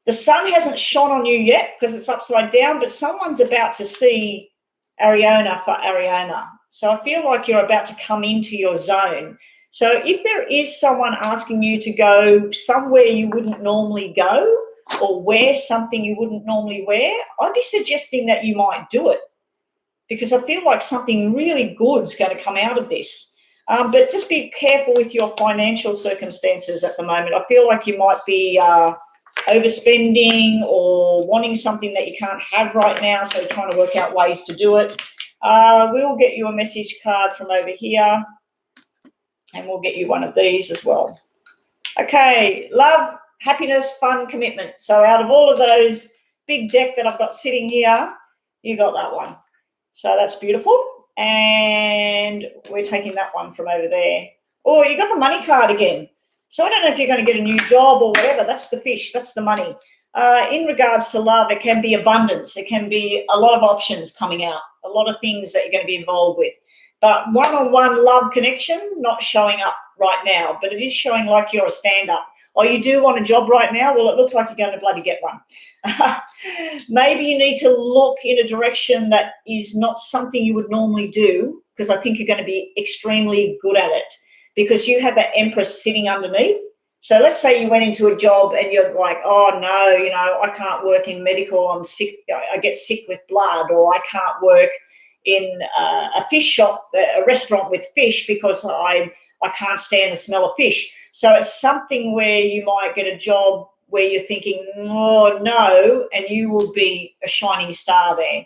the sun hasn't shone on you yet because it's upside down, but someone's about to see Ariana for Ariana. So I feel like you're about to come into your zone. So if there is someone asking you to go somewhere you wouldn't normally go, or wear something you wouldn't normally wear, I'd be suggesting that you might do it. because I feel like something really good's going to come out of this. But just be careful with your financial circumstances at the moment. I feel like you might be overspending or wanting something that you can't have right now, so trying to work out ways to do it. We'll get you a message card from over here, and we'll get you one of these as well. Okay, love, happiness, fun, commitment. So out of all of those big deck that I've got sitting here, you got that one. So that's beautiful. And we're taking that one from over there. Oh, you got the money card again. So I don't know if you're going to get a new job or whatever. That's the fish. That's the money. In regards to love, it can be abundance. It can be a lot of options coming out, a lot of things that you're going to be involved with. But one-on-one love connection, not showing up right now, but it is showing like you're a stand-up. Oh, you do want a job right now? Well, it looks like you're going to bloody get one. Maybe you need to look in a direction that is not something you would normally do, because I think you're going to be extremely good at it, because you have that Empress sitting underneath. So let's say you went into a job and you're like, oh, no, you know, I can't work in medical. I'm sick. I get sick with blood, or I can't work in a fish shop, a restaurant with fish, because I can't stand the smell of fish. So it's something where you might get a job where you're thinking, oh, no, and you will be a shining star there.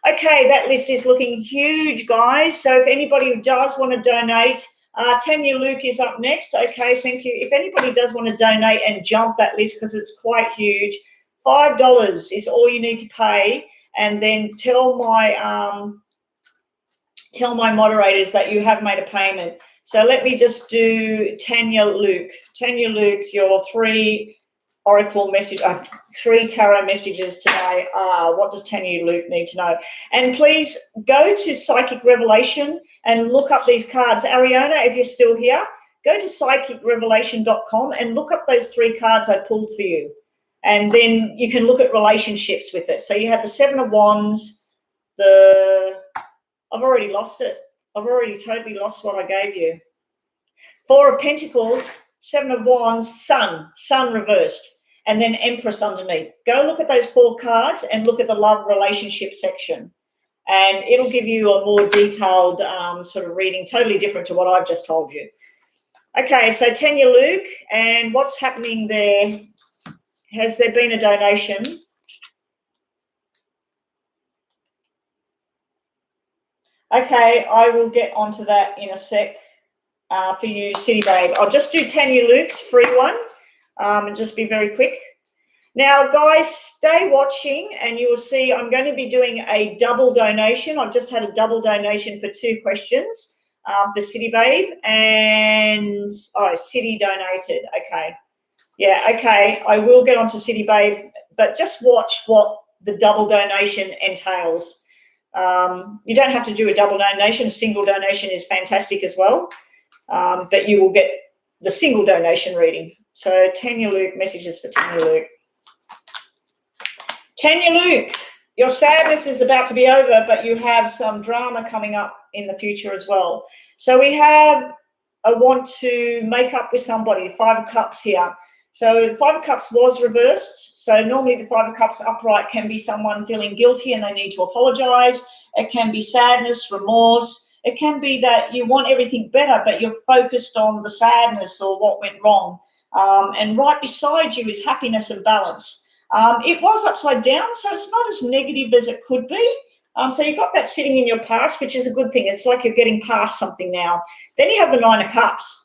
Okay, that list is looking huge, guys. So if anybody does want to donate, Tanya Luke is up next. Okay, thank you. If anybody does want to donate and jump that list, because it's quite huge, $5 is all you need to pay, and then tell my moderators that you have made a payment. So let me just do Tanya Luke. Tanya Luke, your 3 oracle message, 3 tarot messages today. What does Tanya Luke need to know? And please go to Psychic Revelation and look up these cards. Ariana, if you're still here, go to psychicrevelation.com and look up those 3 cards I pulled for you. And then you can look at relationships with it. So you have the 7 of Wands, I've already lost it. I've already totally lost what I gave you. 4 of Pentacles, 7 of Wands, Sun reversed, and then Empress underneath. Go look at those 4 cards and look at the love relationship section, and it'll give you a more detailed sort of reading, totally different to what I've just told you. Okay, so Tanya Luke, and what's happening there? Has there been a donation? Okay, I will get onto that in a sec for you, City Babe. I'll just do Tanya Luke's free one and just be very quick. Now, guys, stay watching and you will see I'm going to be doing a double donation. I've just had a double donation for 2 questions for City Babe, and, City donated. Okay. Yeah, okay, I will get onto City Babe, but just watch what the double donation entails. You don't have to do a double donation. A single donation is fantastic as well, but you will get the single donation reading. So Tanya Luke, messages for Tanya Luke. Tanya Luke, your sadness is about to be over, but you have some drama coming up in the future as well. So we have a want to make up with somebody, the 5 of Cups here. So the 5 of Cups was reversed. So normally the 5 of Cups upright can be someone feeling guilty and they need to apologize. It can be sadness, remorse. It can be that you want everything better, but you're focused on the sadness or what went wrong. And right beside you is happiness and balance. It was upside down, so it's not as negative as it could be. So you've got that sitting in your past, which is a good thing. It's like you're getting past something now. Then you have the 9 of Cups.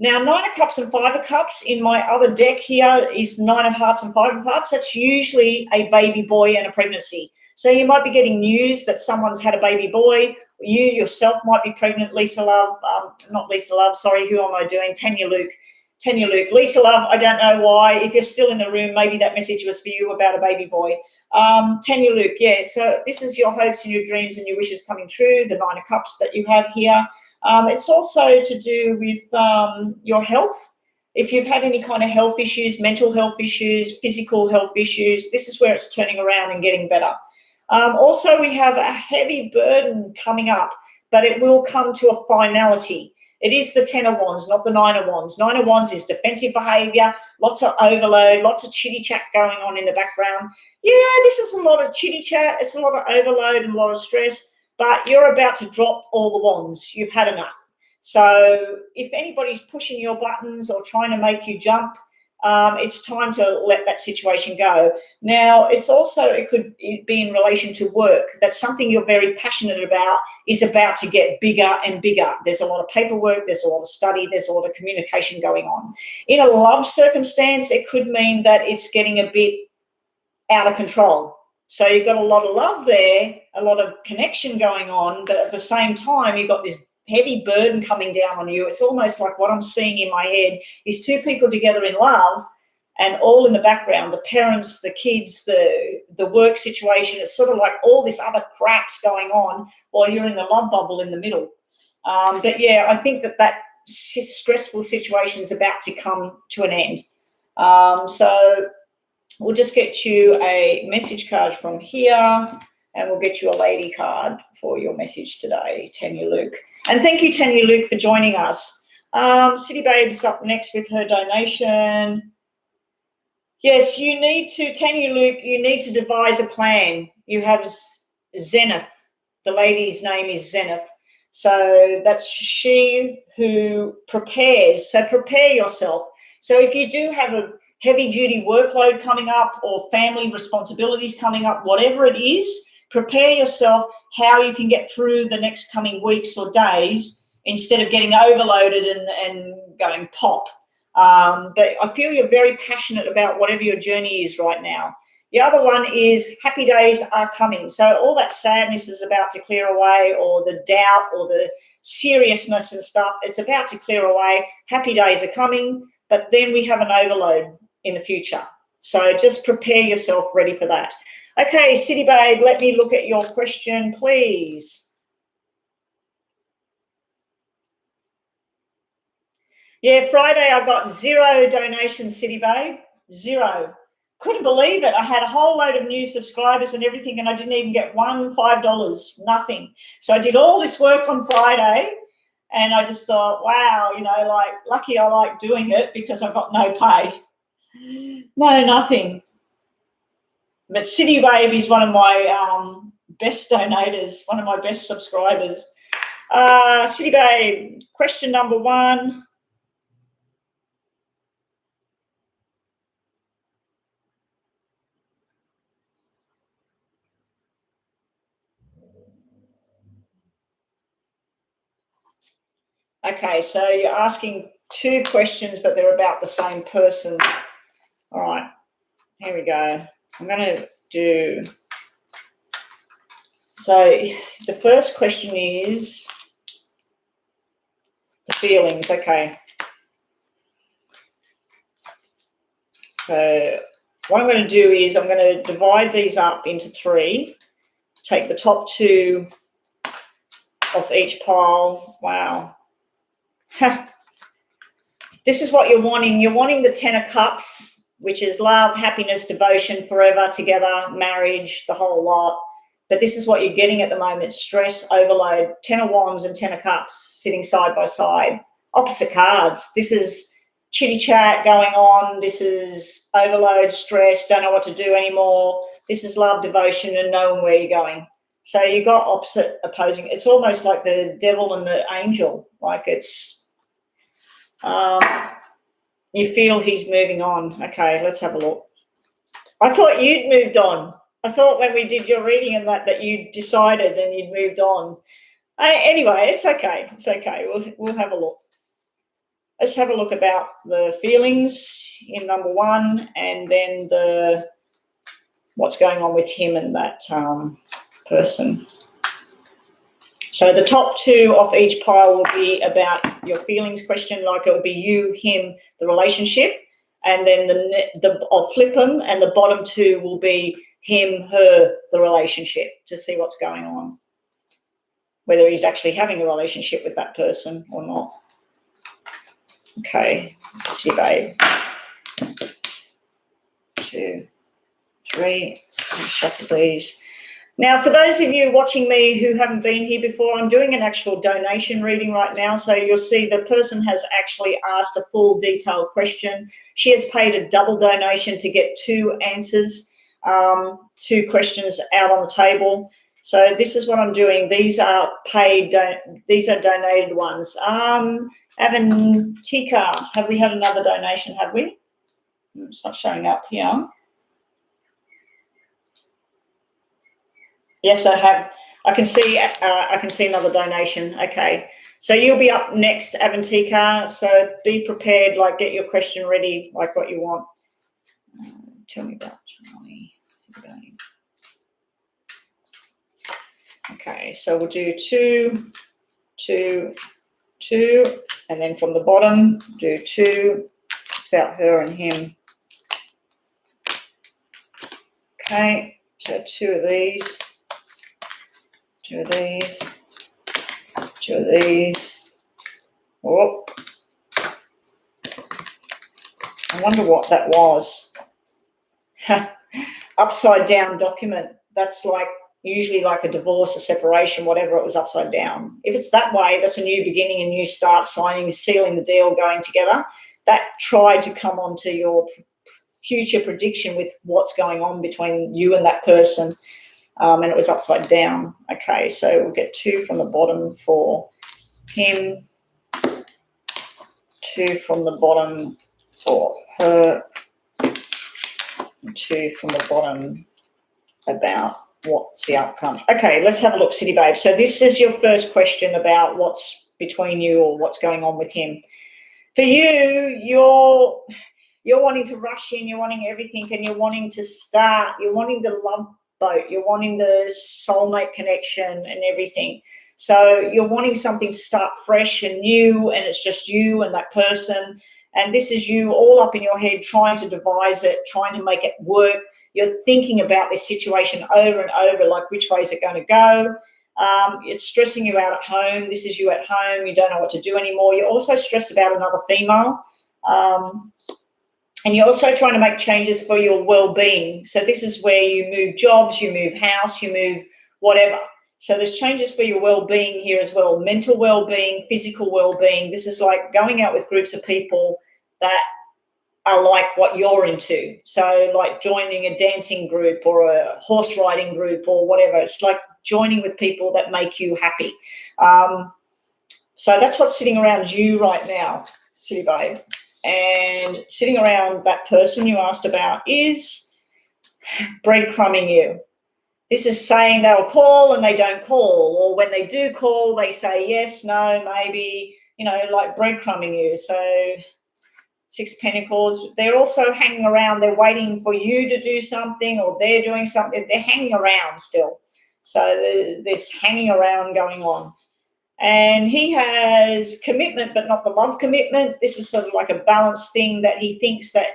Now, 9 of Cups and 5 of Cups in my other deck here is 9 of Hearts and 5 of Hearts. That's usually a baby boy and a pregnancy. So you might be getting news that someone's had a baby boy. You yourself might be pregnant. Lisa Love, not Lisa Love, sorry, who am I doing? Tanya Luke. Tanya Luke. Lisa Love, I don't know why. If you're still in the room, maybe that message was for you about a baby boy. Tanya Luke, yeah. So this is your hopes and your dreams and your wishes coming true, the 9 of Cups that you have here. It's also to do with your health. If you've had any kind of health issues, mental health issues, physical health issues, this is where it's turning around and getting better. Also, we have a heavy burden coming up, but it will come to a finality. It is the 10 of Wands, not the 9 of Wands. 9 of Wands is defensive behaviour, lots of overload, lots of chitty chat going on in the background. Yeah, this is a lot of chitty chat. It's a lot of overload and a lot of stress. but you're about to drop all the wands. You've had enough. So if anybody's pushing your buttons or trying to make you jump, it's time to let that situation go. Now, it could be in relation to work. That's something you're very passionate about, is about to get bigger and bigger. There's a lot of paperwork, there's a lot of study, there's a lot of communication going on. In a love circumstance, it could mean that it's getting a bit out of control. So you've got a lot of love there, a lot of connection going on, but at the same time, you've got this heavy burden coming down on you. It's almost like what I'm seeing in my head is two people together in love, and all in the background, the parents, the kids, the work situation. It's sort of like all this other crap's going on while you're in the love bubble in the middle. But yeah, I think that stressful situation is about to come to an end. So we'll just get you a message card from here, and we'll get you a lady card for your message today, Tanya Luke. And thank you, Tanya Luke, for joining us. City Babe's up next with her donation. Yes, Tanya Luke, you need to devise a plan. You have Zenith. The lady's name is Zenith. So that's she who prepares. So prepare yourself. So if you do have a heavy-duty workload coming up or family responsibilities coming up, whatever it is, prepare yourself how you can get through the next coming weeks or days instead of getting overloaded and going pop. But I feel you're very passionate about whatever your journey is right now. The other one is happy days are coming. So all that sadness is about to clear away, or the doubt or the seriousness and stuff, it's about to clear away. Happy days are coming, but then we have an overload in the future. So just prepare yourself ready for that. Okay, City Babe, let me look at your question, please. Yeah, Friday I got 0 donations, City Babe, 0. Couldn't believe it. I had a whole load of new subscribers and everything, and I didn't even get $5, nothing. So I did all this work on Friday, and I just thought, wow, like lucky I like doing it because I got no pay. No, nothing. But City Babe is one of my best donators, one of my best subscribers. City Babe, question number 1. Okay, so you're asking 2 questions, but they're about the same person. All right, here we go. I'm going to do... So the first question is the feelings. Okay. So what I'm going to do is I'm going to divide these up into 3. Take the top 2 off each pile. Wow. This is what you're wanting. You're wanting the 10 of Cups, which is love, happiness, devotion, forever, together, marriage, the whole lot. But this is what you're getting at the moment: stress, overload. 10 of Wands and 10 of Cups sitting side by side. Opposite cards. This is chitty chat going on. This is overload, stress, don't know what to do anymore. This is love, devotion, and knowing where you're going. So you got opposite, opposing. It's almost like the devil and the angel. Like it's, you feel he's moving on. Okay, let's have a look. I thought you'd moved on. I thought when we did your reading and that you decided and you'd moved on. Anyway, it's okay. It's okay. We'll have a look. Let's have a look about the feelings in number 1, and then what's going on with him and that person. So the top 2 off each pile will be about your feelings question, like it will be you, him, the relationship, and then I'll flip them, and the bottom 2 will be him, her, the relationship, to see what's going on, whether he's actually having a relationship with that person or not. Okay, let's see, babe. 2, 3, shuffle these. Now, for those of you watching me who haven't been here before, I'm doing an actual donation reading right now. So you'll see the person has actually asked a full detailed question. She has paid a double donation to get 2 answers, 2 questions out on the table. So this is what I'm doing. These are paid, these are donated ones. Avantika, have we had another donation, have we? It's not showing up here. Yes, I have. I can see another donation. Okay. So you'll be up next, Avantika. So be prepared, like get your question ready, like what you want. Tell me about Charlie. Okay, so we'll do 2, 2, 2, and then from the bottom, do 2. It's about her and him. Okay, so 2 of these, 2 of these, 2 of these. Oh, I wonder what that was. Upside down document. That's like usually like a divorce, a separation, whatever, it was upside down. If it's that way, that's a new beginning, a new start, signing, sealing the deal, going together. That tried to come onto your future prediction with what's going on between you and that person, and it was upside down. Okay, so we'll get 2 from the bottom for him, 2 from the bottom for her, and 2 from the bottom about what's the outcome. Okay, let's have a look, City Babe. So this is your first question about what's between you or what's going on with him. For you, you're wanting to rush in, you're wanting everything, and you're wanting to start, you're wanting the love boat, you're wanting the soulmate connection and everything. So you're wanting something to start fresh and new, and it's just you and that person. And this is you all up in your head trying to devise it, trying to make it work. You're thinking about this situation over and over, like which way is it going to go? It's stressing you out at home. This is you at home. You don't know what to do anymore. You're also stressed about another female. And you're also trying to make changes for your well-being. So this is where you move jobs, you move house, you move whatever. So there's changes for your well-being here as well, mental well-being, physical well-being. This is like going out with groups of people that are like what you're into. So like joining a dancing group or a horse riding group or whatever. It's like joining with people that make you happy. So that's what's sitting around you right now, City Babe. And sitting around that person you asked about is breadcrumbing you. This is saying they'll call and they don't call, or when they do call, they say yes, no, maybe, like breadcrumbing you. So 6 Pentacles, they're also hanging around. They're waiting for you to do something, or they're doing something. They're hanging around still. So there's hanging around going on. And he has commitment, but not the love commitment. This is sort of like a balanced thing that he thinks that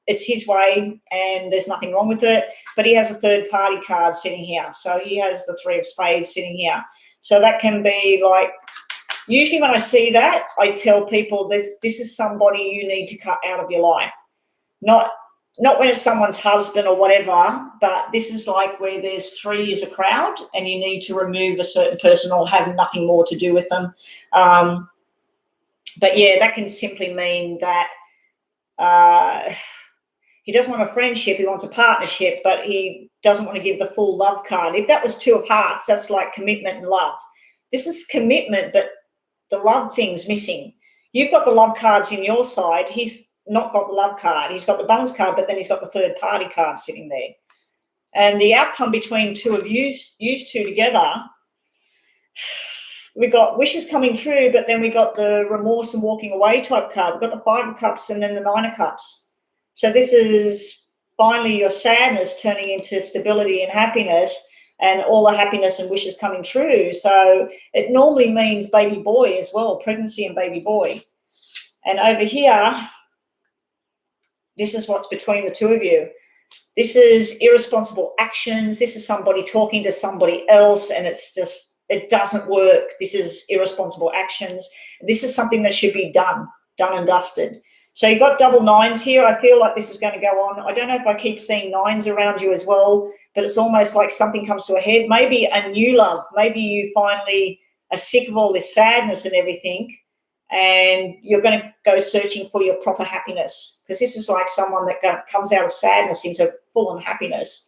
it's his way and there's nothing wrong with it. But he has a third party card sitting here. So he has the 3 of Spades sitting here. So that can be like, usually when I see that, I tell people this is somebody you need to cut out of your life. Not when it's someone's husband or whatever, but this is like where there's 3 is a crowd and you need to remove a certain person or have nothing more to do with them. But yeah, that can simply mean that he doesn't want a friendship, he wants a partnership, but he doesn't want to give the full love card. If that was 2 of Hearts, that's like commitment and love. This is commitment, but the love thing's missing. You've got the love cards in your side. He's not got the love card. He's got the balance card, but then he's got the third party card sitting there. And the outcome between 2 of you two together, we got wishes coming true, but then we got the remorse and walking away type card. We've got the 5 of Cups and then the 9 of Cups. So this is finally your sadness turning into stability and happiness, and all the happiness and wishes coming true. So it normally means baby boy as well, pregnancy and baby boy. And over here, this is what's between the 2 of you. This is irresponsible actions. This is somebody talking to somebody else, and it doesn't work. This is irresponsible actions. This is something that should be done and dusted. So you've got double 9s here. I feel like this is going to go on. I don't know if I keep seeing 9s around you as well, but it's almost like something comes to a head. Maybe a new love. Maybe you finally are sick of all this sadness and everything, and you're going to go searching for your proper happiness, because this is like someone that comes out of sadness into full-on happiness.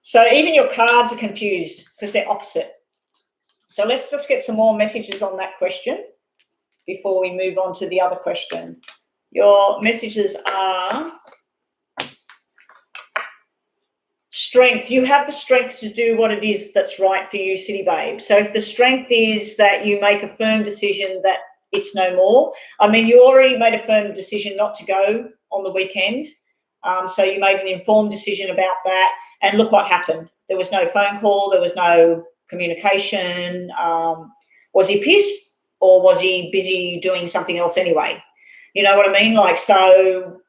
So even your cards are confused because they're opposite. So let's just get some more messages on that question before we move on to the other question. Your messages are strength. You have the strength to do what it is that's right for you, City Babe. So if the strength is that you make a firm decision that it's no more, I mean, you already made a firm decision not to go on the weekend. So you made an informed decision about that. And look what happened. There was no phone call. There was no communication. Was he pissed or was he busy doing something else anyway? You know what I mean? Like, so,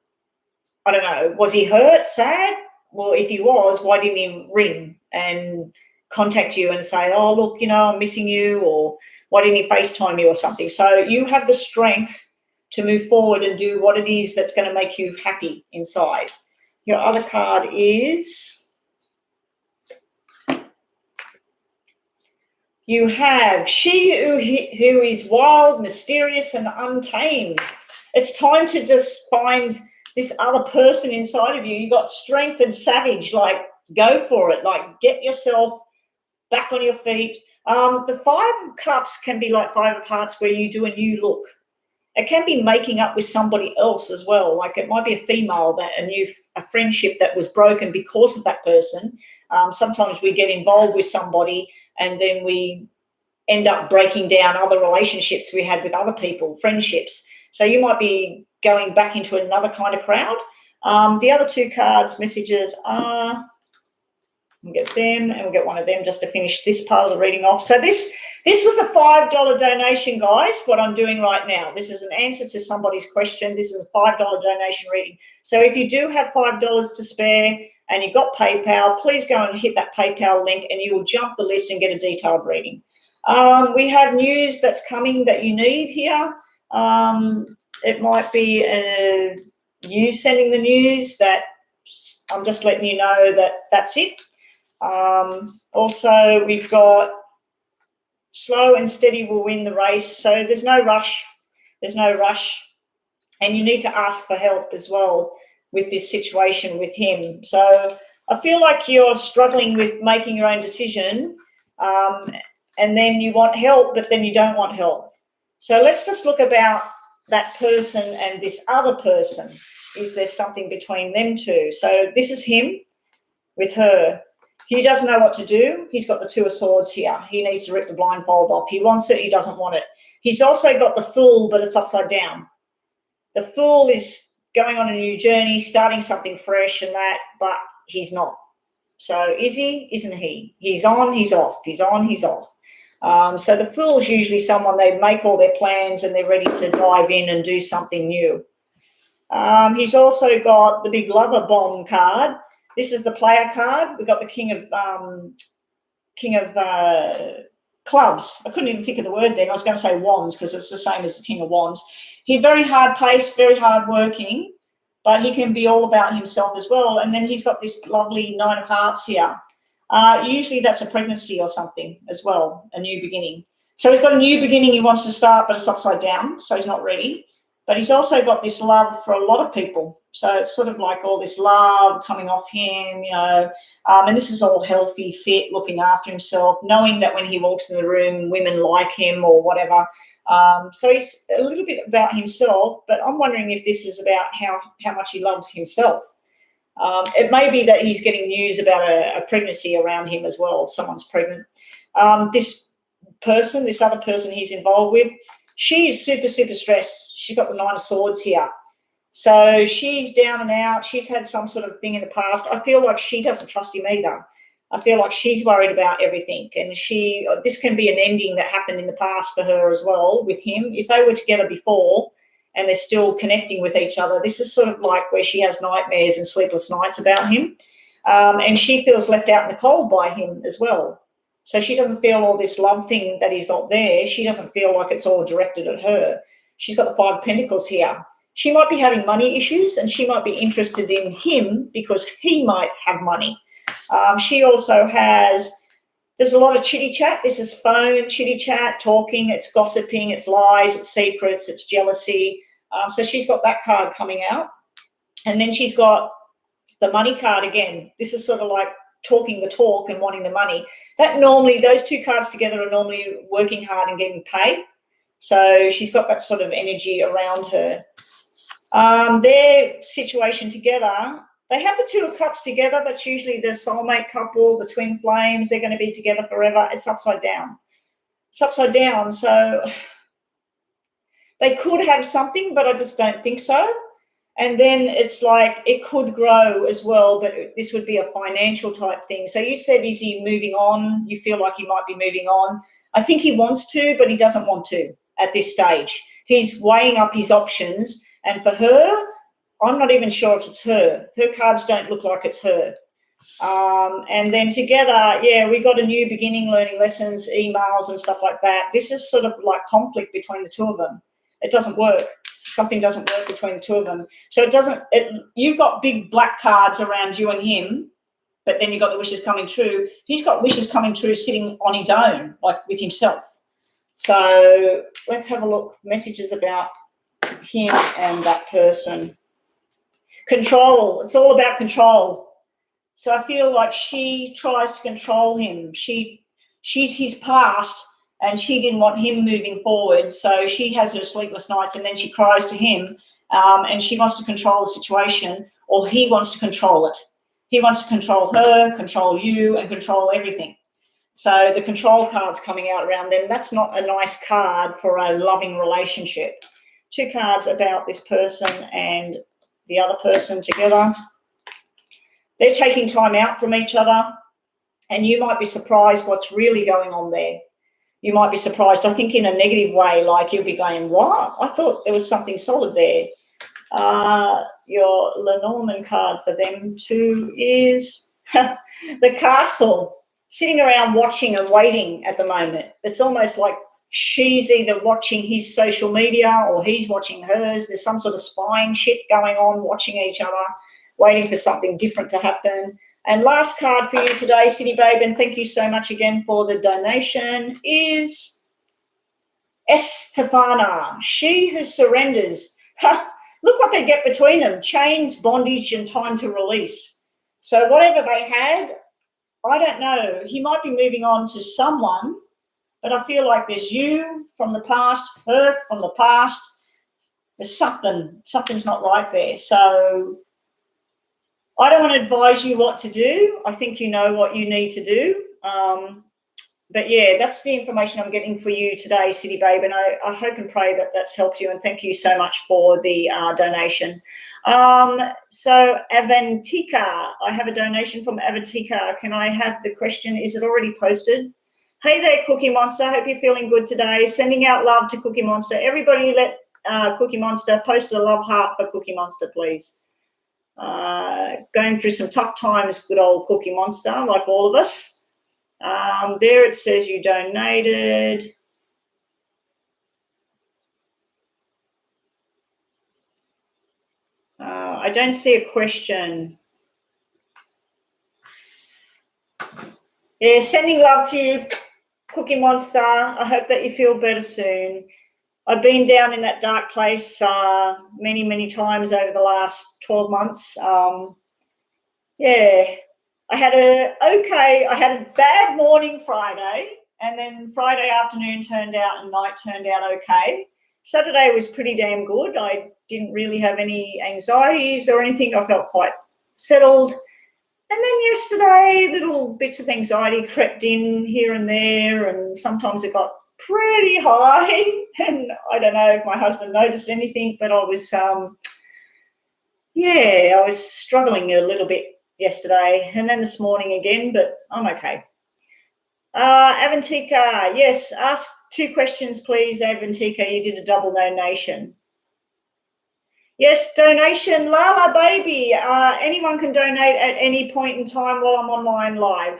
I don't know. Was he hurt, sad? Well, if he was, why didn't he ring and contact you and say, oh, look, you know, I'm missing you, or why didn't he FaceTime you or something? So you have the strength to move forward and do what it is that's going to make you happy inside. Your other card is you have she who is wild, mysterious, and untamed. It's time to just find this other person inside of you. You got strength and savage, like go for it, like get yourself back on your feet. The Five of Cups can be like Five of Hearts where you do a new look. It can be making up with somebody else as well. Like it might be a female, that a friendship that was broken because of that person. Sometimes we get involved with somebody and then we end up breaking down other relationships we had with other people, friendships. So you might be going back into another kind of crowd. The other two cards, messages are, we'll get them and we'll get one of them just to finish this part of the reading off. So this was a $5 donation, guys, what I'm doing right now. This is an answer to somebody's question. This is a $5 donation reading. So if you do have $5 to spare and you've got PayPal, please go and hit that PayPal link and you will jump the list and get a detailed reading. We have news that's coming that you need here. It might be you sending the news that I'm just letting you know that that's it. Also, we've got slow and steady will win the race. So there's no rush. There's no rush. And you need to ask for help as well with this situation with him. So I feel like you're struggling with making your own decision, and then you want help, but then you don't want help. So let's just look about that person and this other person. Is there something between them two? So this is him with her. He doesn't know what to do. He's got the Two of Swords here. He needs to rip the blindfold off. He wants it. He doesn't want it. He's also got the Fool, but it's upside down. The Fool is going on a new journey, starting something fresh and that, but he's not. So is he? Isn't he? He's on, he's off. He's on, he's off. So the Fool's usually someone, they make all their plans and they're ready to dive in and do something new. He's also got the big Lover Bomb card. This is the player card. We've got the King of Clubs. I couldn't even think of the word then. I was going to say Wands because it's the same as the King of Wands. He's very hard-paced, very hard-working, but he can be all about himself as well. And then he's got this lovely Nine of Hearts here. Usually that's a pregnancy or something as well, a new beginning. So he's got a new beginning he wants to start, but it's upside down, so he's not ready. But he's also got this love for a lot of people. So it's sort of like all this love coming off him, you know, and this is all healthy, fit, looking after himself, knowing that when he walks in the room, women like him or whatever. So he's a little bit about himself, but I'm wondering if this is about how much he loves himself. It may be that he's getting news about a pregnancy around him as well. Someone's pregnant. This other person he's involved with, she's super, super stressed. She's got the Nine of Swords here. So she's down and out. She's had some sort of thing in the past. I feel like she doesn't trust him either. I feel like she's worried about everything. And this can be an ending that happened in the past for her as well with him. If they were together before and they're still connecting with each other, this is sort of like where she has nightmares and sleepless nights about him. And she feels left out in the cold by him as well. So she doesn't feel all this love thing that he's got there. She doesn't feel like it's all directed at her. She's got the Five of Pentacles here. She might be having money issues and she might be interested in him because he might have money. She also there's a lot of chitty chat. This is phone, chitty chat, talking, it's gossiping, it's lies, it's secrets, it's jealousy. So she's got that card coming out. And then she's got the Money card again. This is sort of like talking the talk and wanting the money. That normally, those two cards together are normally working hard and getting paid. So she's got that sort of energy around her. Their situation together, they have the Two of Cups together. That's usually the soulmate couple, the twin flames. They're going to be together forever. It's upside down. It's upside down. So they could have something, but I just don't think so. And then it's like it could grow as well, but this would be a financial type thing. So you said, is he moving on? You feel like he might be moving on. I think he wants to, but he doesn't want to at this stage. He's weighing up his options. And for her, I'm not even sure if it's her. Her cards don't look like it's her. And then together, yeah, we got a new beginning, learning lessons, emails and stuff like that. This is sort of like conflict between the two of them. It doesn't work. Something doesn't work between the two of them. So you've got big black cards around you and him, but then you've got the wishes coming true. He's got wishes coming true sitting on his own, like with himself. So let's have a look. Messages about him and that person. Control. It's all about control. So I feel like she tries to control him. She's his past, and she didn't want him moving forward. So she has her sleepless nights, and then she cries to him, and she wants to control the situation, or he wants to control it. He wants to control her, control you, and control everything. So the control card's coming out around them. That's not a nice card for a loving relationship. Two cards about this person and the other person together. They're taking time out from each other, and you might be surprised what's really going on there. You might be surprised, I think, in a negative way, like you'll be going, what? I thought there was something solid there. Your Lenormand card for them too is the Castle, sitting around watching and waiting at the moment. It's almost like she's either watching his social media or he's watching hers. There's some sort of spying shit going on, watching each other, waiting for something different to happen. And last card for you today, City Babe, and thank you so much again for the donation, is Estefana, she who surrenders. Look what they get between them, chains, bondage, and time to release. So whatever they had, I don't know. He might be moving on to someone, but I feel like there's you from the past, her from the past. There's something's not right there. So I don't want to advise you what to do. I think you know what you need to do. But yeah, that's the information I'm getting for you today, City Babe, and I hope and pray that that's helped you, and thank you so much for the donation. So Avantika, I have a donation from Avantika. Can I have the question? Is it already posted? Hey there, Cookie Monster. Hope you're feeling good today. Sending out love to Cookie Monster. Everybody let Cookie Monster post a love heart for Cookie Monster, please. Going through some tough times, good old Cookie Monster, like all of us. There it says you donated. I don't see a question. Yeah, sending love to you, Cookie Monster. I hope that you feel better soon. I've been down in that dark place many, many times over the last 12 months. Yeah, I had a bad morning Friday, and then Friday afternoon turned out and night turned out okay. Saturday was pretty damn good. I didn't really have any anxieties or anything. I felt quite settled. And then yesterday, little bits of anxiety crept in here and there, and sometimes it got pretty high. And I don't know if my husband noticed anything, but I was, I was struggling a little bit yesterday, and then this morning again, but I'm okay. Avantika, yes, ask 2 questions, please, Avantika. You did a double donation. Yes, donation, Lala Baby. Anyone can donate at any point in time while I'm online live.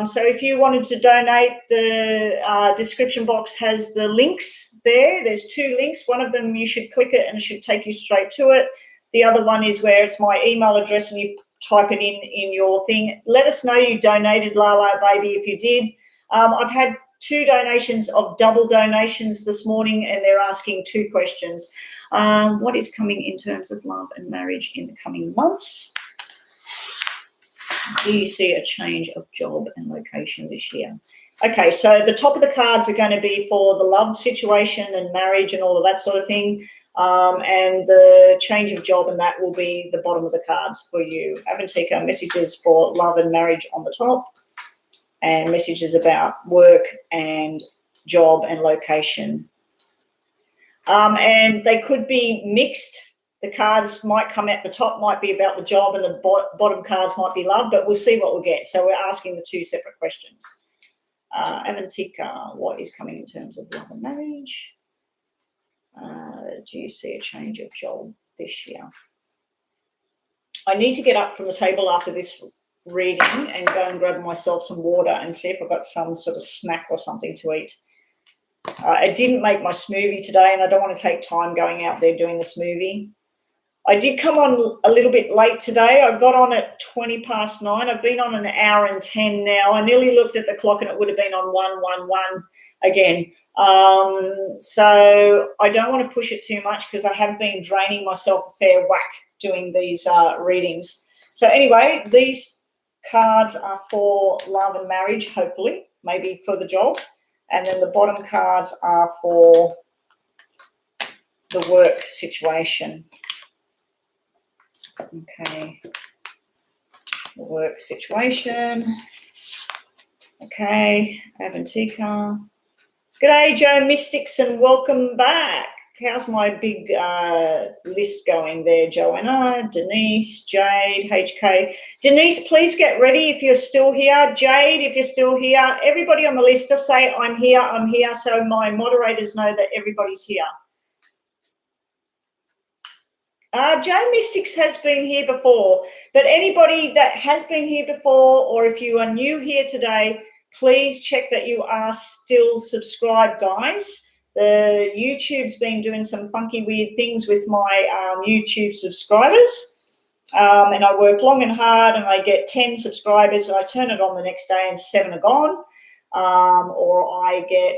So if you wanted to donate, the description box has the links there. There's 2 links. One of them, you should click it and it should take you straight to it. The other one is where it's my email address and you type it in your thing. Let us know you donated, Lala Baby, if you did. I've had 2 donations of double donations this morning, and they're asking 2 questions. What is coming in terms of love and marriage in the coming months? Do you see a change of job and location this year? Okay, so the top of the cards are going to be for the love situation and marriage and all of that sort of thing. And the change of job and that will be the bottom of the cards for you. Avantika, messages for love and marriage on the top, and messages about work and job and location. And they could be mixed. The cards might come at the top, might be about the job, and the bottom cards might be love, but we'll see what we'll get. So we're asking the two separate questions. Avantika, what is coming in terms of love and marriage? Do you see a change of job this year? I need to get up from the table after this reading and go and grab myself some water and see if I've got some sort of snack or something to eat. I didn't make my smoothie today, and I don't want to take time going out there doing the smoothie. I did come on a little bit late today. I got on at 9:20. I've been on an hour and 10 now. I nearly looked at the clock and it would have been on 1:11 again. So I don't want to push it too much because I have been draining myself a fair whack doing these readings. So anyway, these cards are for love and marriage, hopefully, maybe for the job. And then the bottom cards are for the work situation. Okay, the work situation. Okay, Avantika. G'day, Joe Mystics, and welcome back. How's my big list going there, Joanna, Denise, Jade, HK. Denise, please get ready if you're still here. Jade, if you're still here. Everybody on the list, just say, I'm here, so my moderators know that everybody's here. Joe Mystics has been here before, but anybody that has been here before, or if you are new here today, please check that you are still subscribed, guys. The YouTube's been doing some funky, weird things with my YouTube subscribers, and I work long and hard, and I get 10 subscribers, and I turn it on the next day, and 7 are gone, or I get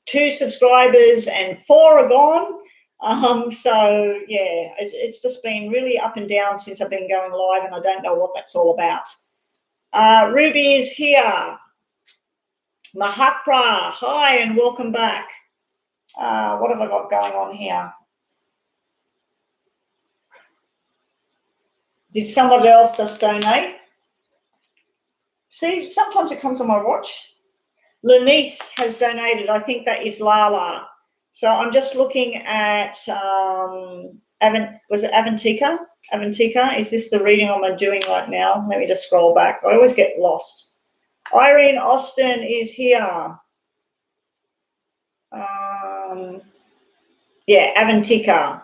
2 subscribers, and 4 are gone. So yeah, it's just been really up and down since I've been going live, and I don't know what that's all about. Ruby is here. Mahapra, hi and welcome back. What have I got going on here? Did somebody else just donate? See, sometimes it comes on my watch. Lenice has donated. I think that is Lala. So I'm just looking at, was it Avantika? Avantika, is this the reading I'm doing right now? Let me just scroll back. I always get lost. Irene Austin is here. Yeah, Avantika.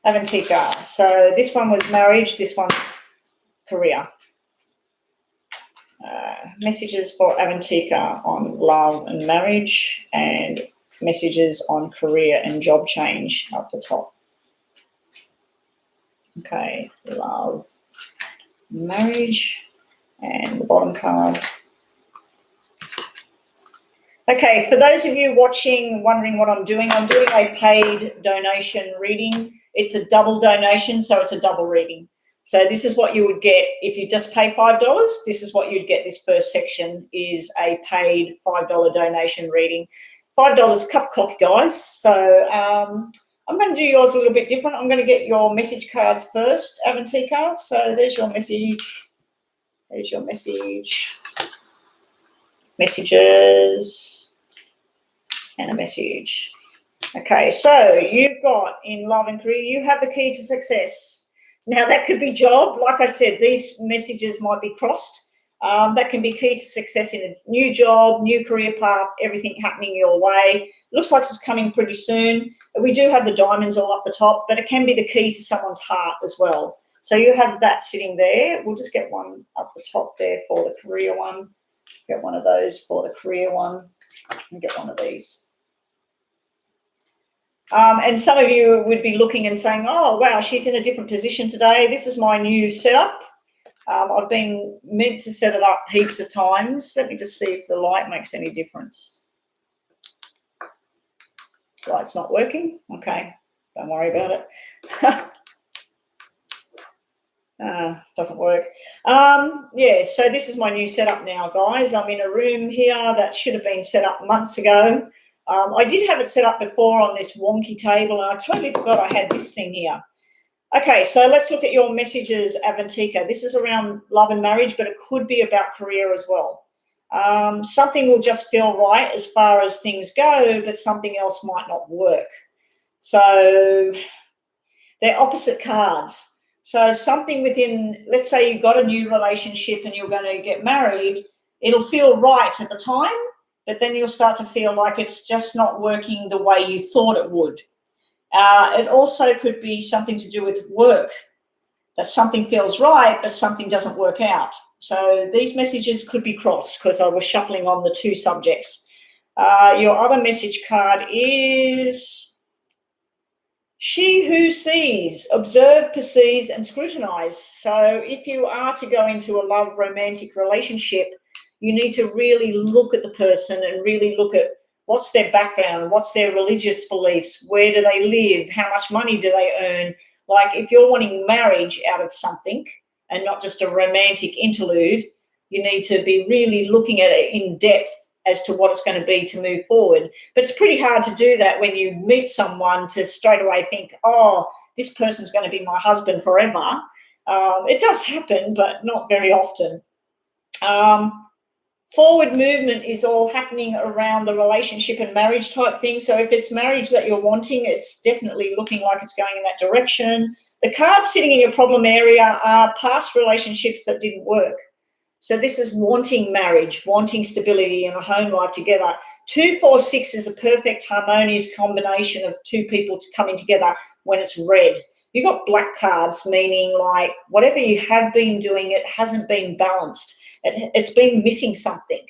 Avantika. So this one was marriage, this one's career. Messages for Avantika on love and marriage, and messages on career and job change up the top. Okay, love, marriage, and the bottom cards. Okay, for those of you watching, wondering what I'm doing a paid donation reading. It's a double donation, so it's a double reading. So this is what you would get if you just pay $5. This is what you'd get. This first section is a paid $5 donation reading. $5 a cup of coffee, guys. So I'm going to do yours a little bit different. I'm going to get your message cards first, Avantika. So there's your message. There's your message. Messages. And a message. Okay, so you've got in love and career, you have the key to success. Now, that could be job. Like I said, these messages might be crossed. That can be key to success in a new job, new career path, everything happening your way. Looks like it's coming pretty soon. We do have the diamonds all up the top, but it can be the key to someone's heart as well. So you have that sitting there. We'll just get one up the top there for the career one. Get one of those for the career one, and get one of these. And some of you would be looking and saying, oh, wow, she's in a different position today. This is my new setup. I've been meant to set it up heaps of times. Let me just see if the light makes any difference. Light's not working? Okay, don't worry about it. Doesn't work. Yeah, so this is my new setup now, guys. I'm in a room here that should have been set up months ago. I did have it set up before on this wonky table, and I totally forgot I had this thing here. Okay, so let's look at your messages, Avantika. This is around love and marriage, but it could be about career as well. Something will just feel right as far as things go, but something else might not work. So they're opposite cards. So something within, let's say you've got a new relationship and you're going to get married, it'll feel right at the time, but then you'll start to feel like it's just not working the way you thought it would. It also could be something to do with work, that something feels right, but something doesn't work out. So these messages could be crossed because I was shuffling on the two subjects. Your other message card is she who sees, observe, perceives, and scrutinize. So if you are to go into a love romantic relationship, you need to really look at the person and really look at what's their background, what's their religious beliefs, where do they live, how much money do they earn. Like if you're wanting marriage out of something and not just a romantic interlude, you need to be really looking at it in depth as to what it's going to be to move forward. But it's pretty hard to do that when you meet someone to straight away think, oh, this person's going to be my husband forever. It does happen, but not very often. Forward movement is all happening around the relationship and marriage type thing. So if it's marriage that you're wanting, it's definitely looking like it's going in that direction. The cards sitting in your problem area are past relationships that didn't work. So this is wanting marriage, wanting stability and a home life together. 2, 4, 6 is a perfect harmonious combination of two people coming together when it's red. You've got black cards, meaning like whatever you have been doing, it hasn't been balanced. It's been missing something.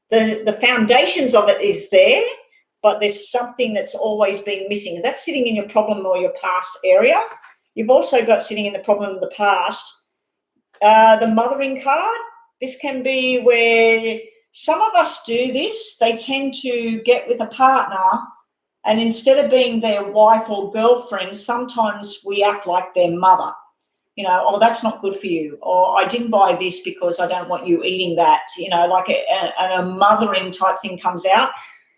The foundations of it is there, but there's something that's always been missing. That's sitting in your problem or your past area. You've also got sitting in the problem of the past, the mothering card. This can be where some of us do this. They tend to get with a partner, and instead of being their wife or girlfriend, sometimes we act like their mother. You know, oh, that's not good for you. Or I didn't buy this because I don't want you eating that. You know, like a mothering type thing comes out.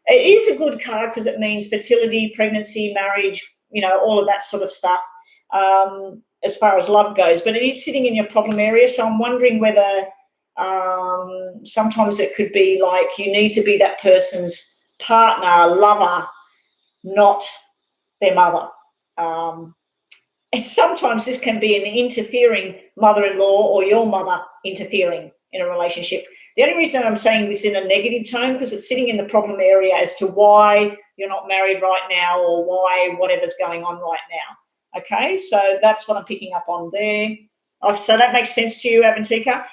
It is a good card because it means fertility, pregnancy, marriage, you know, all of that sort of stuff as far as love goes. But it is sitting in your problem area. So I'm wondering whether sometimes it could be like you need to be that person's partner, lover, not their mother. And sometimes this can be an interfering mother-in-law or your mother interfering in a relationship. The only reason I'm saying this in a negative tone because it's sitting in the problem area as to why you're not married right now or why whatever's going on right now. Okay, so that's what I'm picking up on there. Oh, so that makes sense to you, Avantika?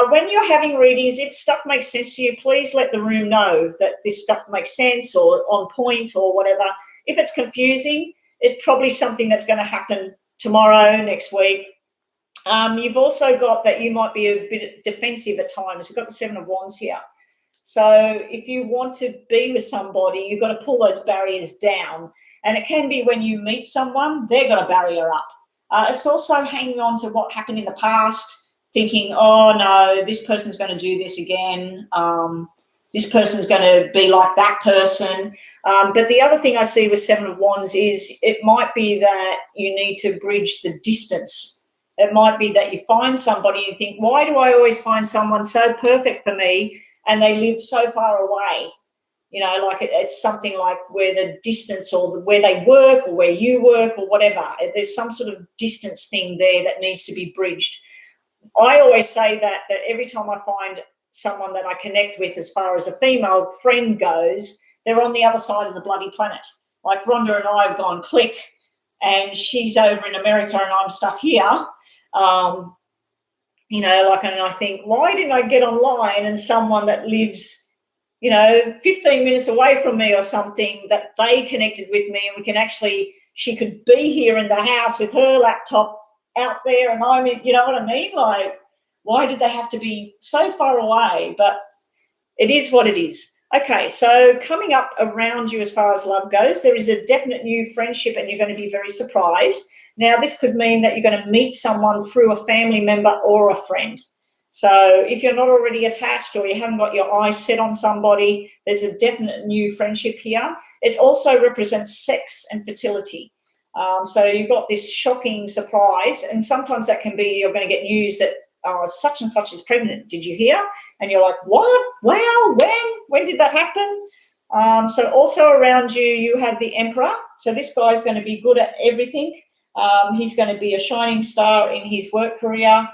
When you're having readings, if stuff makes sense to you, please let the room know that this stuff makes sense or on point or whatever. If it's confusing, it's probably something that's going to happen tomorrow, next week. You've also got that you might be a bit defensive at times. We've got the 7 of Wands here. So if you want to be with somebody, you've got to pull those barriers down. And it can be when you meet someone, they've got a barrier up. It's also hanging on to what happened in the past, thinking, oh, no, this person's going to do this again. This person's going to be like that person. But the other thing I see with 7 of Wands is it might be that you need to bridge the distance. It might be that you find somebody and you think, why do I always find someone so perfect for me and they live so far away? You know, like it's something like where the distance or where they work or where you work or whatever. There's some sort of distance thing there that needs to be bridged. I always say that every time I find someone that I connect with as far as a female friend goes, they're on the other side of the bloody planet. Like Rhonda and I have gone click and she's over in America and I'm stuck here. You know, like, and I think, why didn't I get online and someone that lives, you know, 15 minutes away from me or something, that they connected with me and we can actually, she could be here in the house with her laptop out there and I'm in, you know what I mean? Like, why did they have to be so far away? But it is what it is. Okay, so coming up around you as far as love goes, there is a definite new friendship and you're going to be very surprised. Now, this could mean that you're going to meet someone through a family member or a friend. So if you're not already attached or you haven't got your eyes set on somebody, there's a definite new friendship here. It also represents sex and fertility. So you've got this shocking surprise, and sometimes that can be you're going to get news that such and such is pregnant. Did you hear? And you're like, what? Wow, when did that happen? So also around you, you have the Emperor. So this guy's going to be good at everything. He's going to be a shining star in his work career.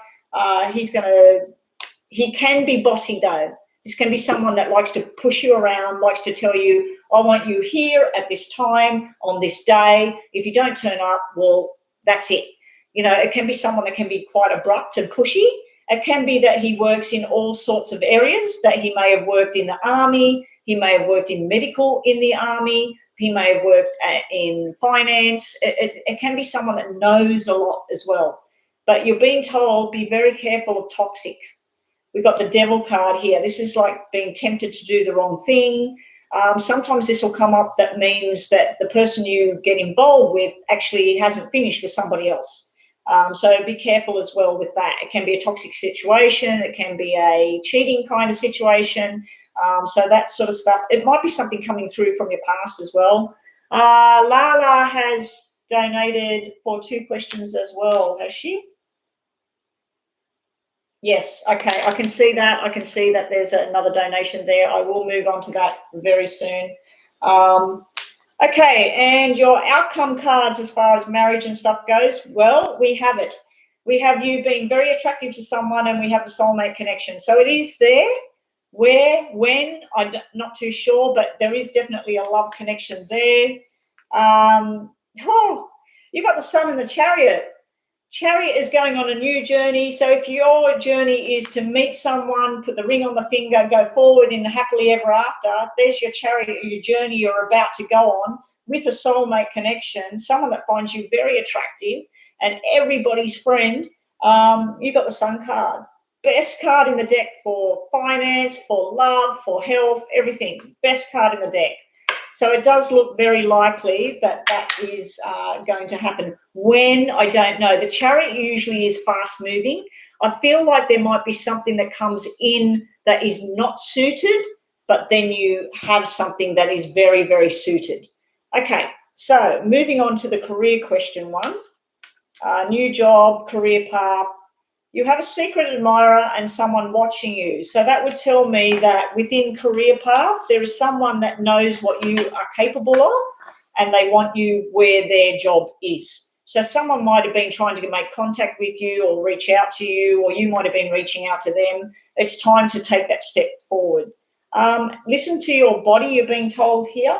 He can be bossy though. This can be someone that likes to push you around, likes to tell you, I want you here at this time on this day. If you don't turn up, well, that's it. You know, it can be someone that can be quite abrupt and pushy. It can be that he works in all sorts of areas, that he may have worked in the army, he may have worked in medical in the army, he may have worked in finance. It can be someone that knows a lot as well. But you're being told, be very careful of toxic. We've got the Devil card here. This is like being tempted to do the wrong thing. Sometimes this will come up that means that the person you get involved with actually hasn't finished with somebody else. So be careful as well with that. It can be a toxic situation. It can be a cheating kind of situation. So that sort of stuff. It might be something coming through from your past as well. Lala has donated for 2 questions as well, has she? Yes, okay, I can see that. I can see that there's another donation there. I will move on to that very soon. Okay, and your outcome cards as far as marriage and stuff goes, well, we have it. We have you being very attractive to someone, and we have the soulmate connection. So it is there. Where, when, I'm not too sure, but there is definitely a love connection there. You've got the Sun and the Chariot. Chariot is going on a new journey. So if your journey is to meet someone, put the ring on the finger, go forward in the happily ever after, there's your chariot, your journey you're about to go on with a soulmate connection, someone that finds you very attractive and everybody's friend. You've got the Sun card. Best card in the deck for finance, for love, for health, everything. Best card in the deck. So it does look very likely that that is going to happen. When, I don't know. The Chariot usually is fast moving. I feel like there might be something that comes in that is not suited, but then you have something that is very, very suited. Okay, so moving on to the career question one. New job, career path. You have a secret admirer and someone watching you. So that would tell me that within career path, there is someone that knows what you are capable of and they want you where their job is. So someone might have been trying to make contact with you or reach out to you, or you might have been reaching out to them. It's time to take that step forward. Listen to your body, you're being told here.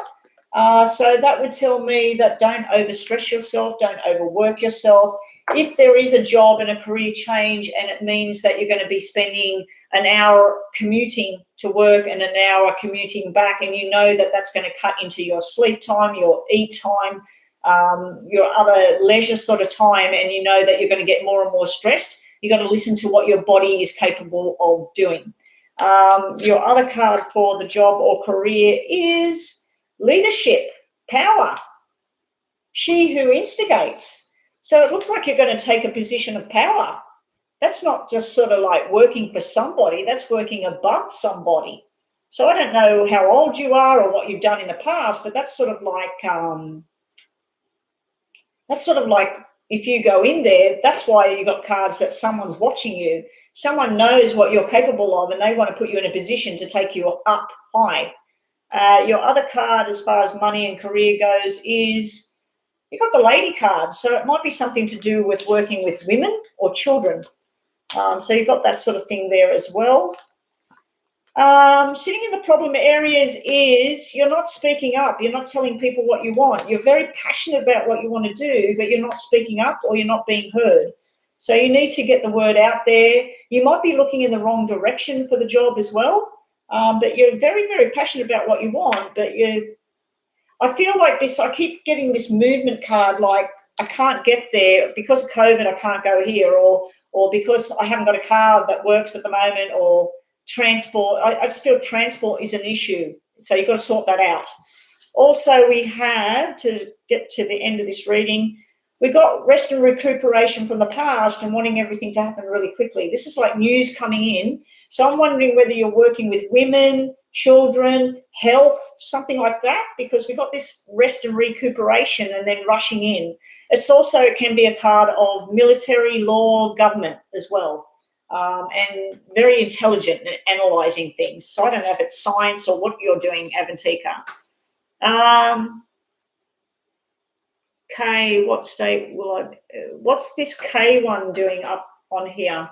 So that would tell me that don't overstress yourself, don't overwork yourself. If there is a job and a career change and it means that you're going to be spending an hour commuting to work and an hour commuting back, and you know that that's going to cut into your sleep time, your eat time, your other leisure sort of time, and you know that you're going to get more and more stressed, you've got to listen to what your body is capable of doing. Your other card for the job or career is leadership, power. She who instigates. So it looks like you're going to take a position of power. That's not just sort of like working for somebody, that's working above somebody. So I don't know how old you are or what you've done in the past, but that's sort of like if you go in there, that's why you got cards that someone's watching you. Someone knows what you're capable of and they want to put you in a position to take you up high. Your other card as far as money and career goes is you've got the Lady card, so it might be something to do with working with women or children. So you've got that sort of thing there as well. Sitting in the problem areas is you're not speaking up. You're not telling people what you want. You're very passionate about what you want to do, but you're not speaking up or you're not being heard. So you need to get the word out there. You might be looking in the wrong direction for the job as well, but you're very, very passionate about what you want, but I feel like this, I keep getting this movement card, like I can't get there because of COVID, I can't go here, or because I haven't got a car that works at the moment, or transport. I just feel transport is an issue. So you've got to sort that out. Also, we have, to get to the end of this reading, We got rest and recuperation from the past and wanting everything to happen really quickly. This is like news coming in. So I'm wondering whether you're working with women, children, health, something like that, because we've got this rest and recuperation and then rushing in. It's also, it can be a card of military, law, government as well, and very intelligent at analysing things. So I don't know if it's science or what you're doing, Avantika. K, what state will I, what's this K one doing up on here?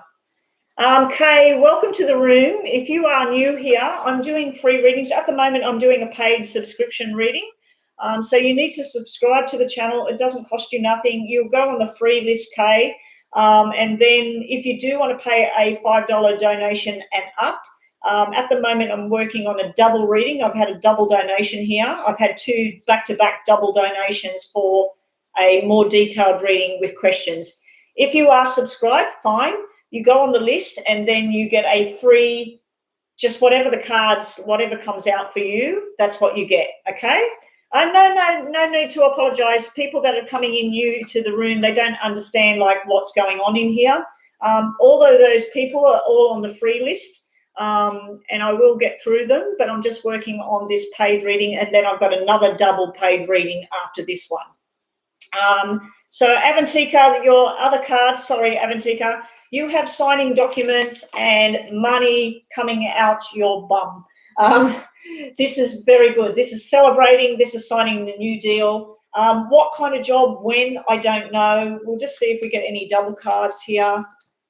Kay, welcome to the room. If you are new here, I'm doing free readings. At the moment, I'm doing a paid subscription reading. So you need to subscribe to the channel. It doesn't cost you nothing. You'll go on the free list, Kay. And then if you do want to pay a $5 donation and up, at the moment, I'm working on a double reading. I've had a double donation here. I've had 2 back-to-back double donations for a more detailed reading with questions. If you are subscribed, fine. You go on the list and then you get a free, just whatever the cards, whatever comes out for you, that's what you get, okay? No need to apologise. People that are coming in new to the room, they don't understand like what's going on in here. Although those people are all on the free list, and I will get through them, but I'm just working on this paid reading, and then I've got another double paid reading after this one. So Avantika, your other cards, sorry, Avantika, you have signing documents and money coming out your bum. This is very good. This is celebrating. This is signing the new deal. What kind of job, when, I don't know. We'll just see if we get any double cards here.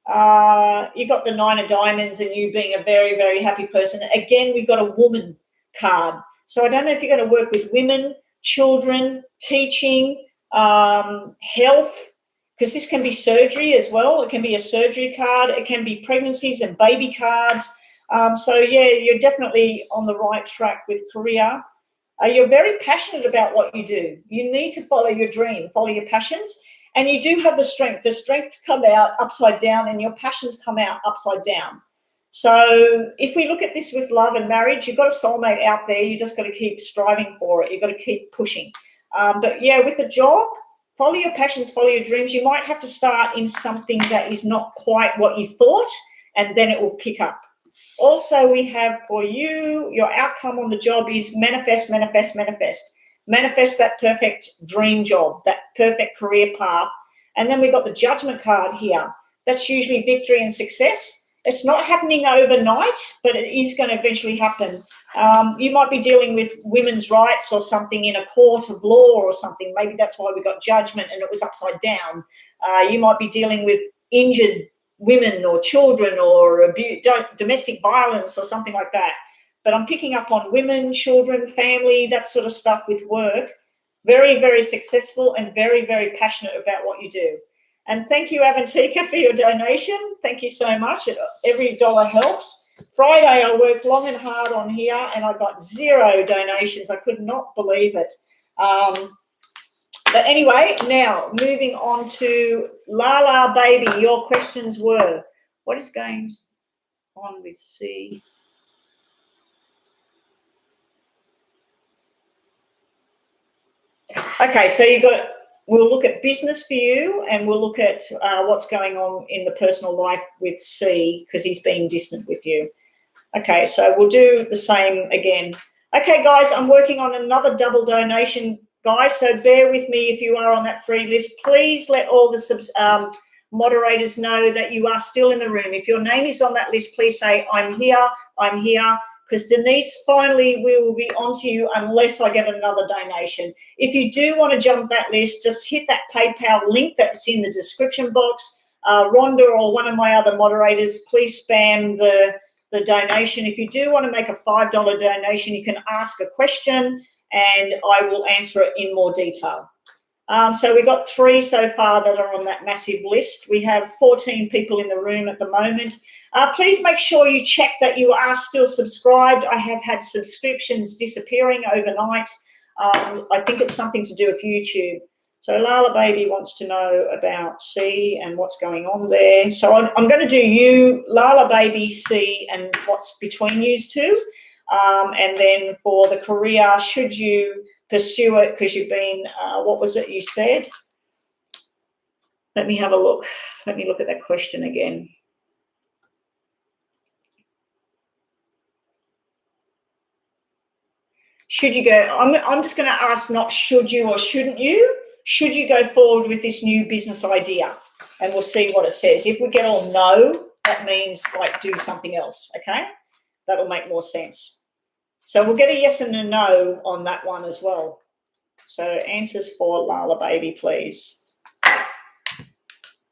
You got the 9 of diamonds and you being a very, very happy person. Again, we got a woman card. So I don't know if you're going to work with women, children, teaching, health, because this can be surgery as well. It can be a surgery card. It can be pregnancies and baby cards. So, yeah, you're definitely on the right track with career. You're very passionate about what you do. You need to follow your dream, follow your passions, and you do have the strength. The strength come out upside down and your passions come out upside down. So if we look at this with love and marriage, you've got a soulmate out there. You just got to keep striving for it. You've got to keep pushing. But, yeah, with the job, follow your passions, follow your dreams. You might have to start in something that is not quite what you thought, and then it will pick up. Also, we have for you, your outcome on the job is manifest, manifest, manifest. Manifest that perfect dream job, that perfect career path. And then we've got the judgment card here. That's usually victory and success. It's not happening overnight, but it is going to eventually happen. You might be dealing with women's rights or something in a court of law or something. Maybe that's why we got judgment and it was upside down. You might be dealing with injured women or children or domestic violence or something like that. But I'm picking up on women, children, family, that sort of stuff with work. Very, very successful and very, very passionate about what you do. And thank you, Avantika, for your donation. Thank you so much. Every dollar helps. Friday, I worked long and hard on here, and I got 0 donations. I could not believe it. But anyway, now moving on to Lala Baby. Your questions were, what is going on with C? Okay, so we'll look at business for you, and we'll look at what's going on in the personal life with C, because he's being distant with you. Okay, so we'll do the same again. Okay, guys, I'm working on another double donation, guys, so bear with me if you are on that free list. Please let all the moderators know that you are still in the room. If your name is on that list, please say, I'm here, because Denise, finally, we will be on to you unless I get another donation. If you do want to jump that list, just hit that PayPal link that's in the description box. Rhonda or one of my other moderators, please spam the donation. If you do want to make a $5 donation, you can ask a question and I will answer it in more detail. So we've got 3 so far that are on that massive list. We have 14 people in the room at the moment. Please make sure you check that you are still subscribed. I have had subscriptions disappearing overnight. I think it's something to do with YouTube. So Lala Baby wants to know about C and what's going on there. So I'm going to do you, Lala Baby, C, and what's between you two. And then for the career, should you pursue it because you've been, what was it you said? Let me have a look. Let me look at that question again. Should you go? I'm just going to ask not should you or shouldn't you. Should you go forward with this new business idea? And we'll see what it says. If we get all no, that means like do something else, okay? That'll make more sense. So we'll get a yes and a no on that one as well. So answers for Lala Baby, please.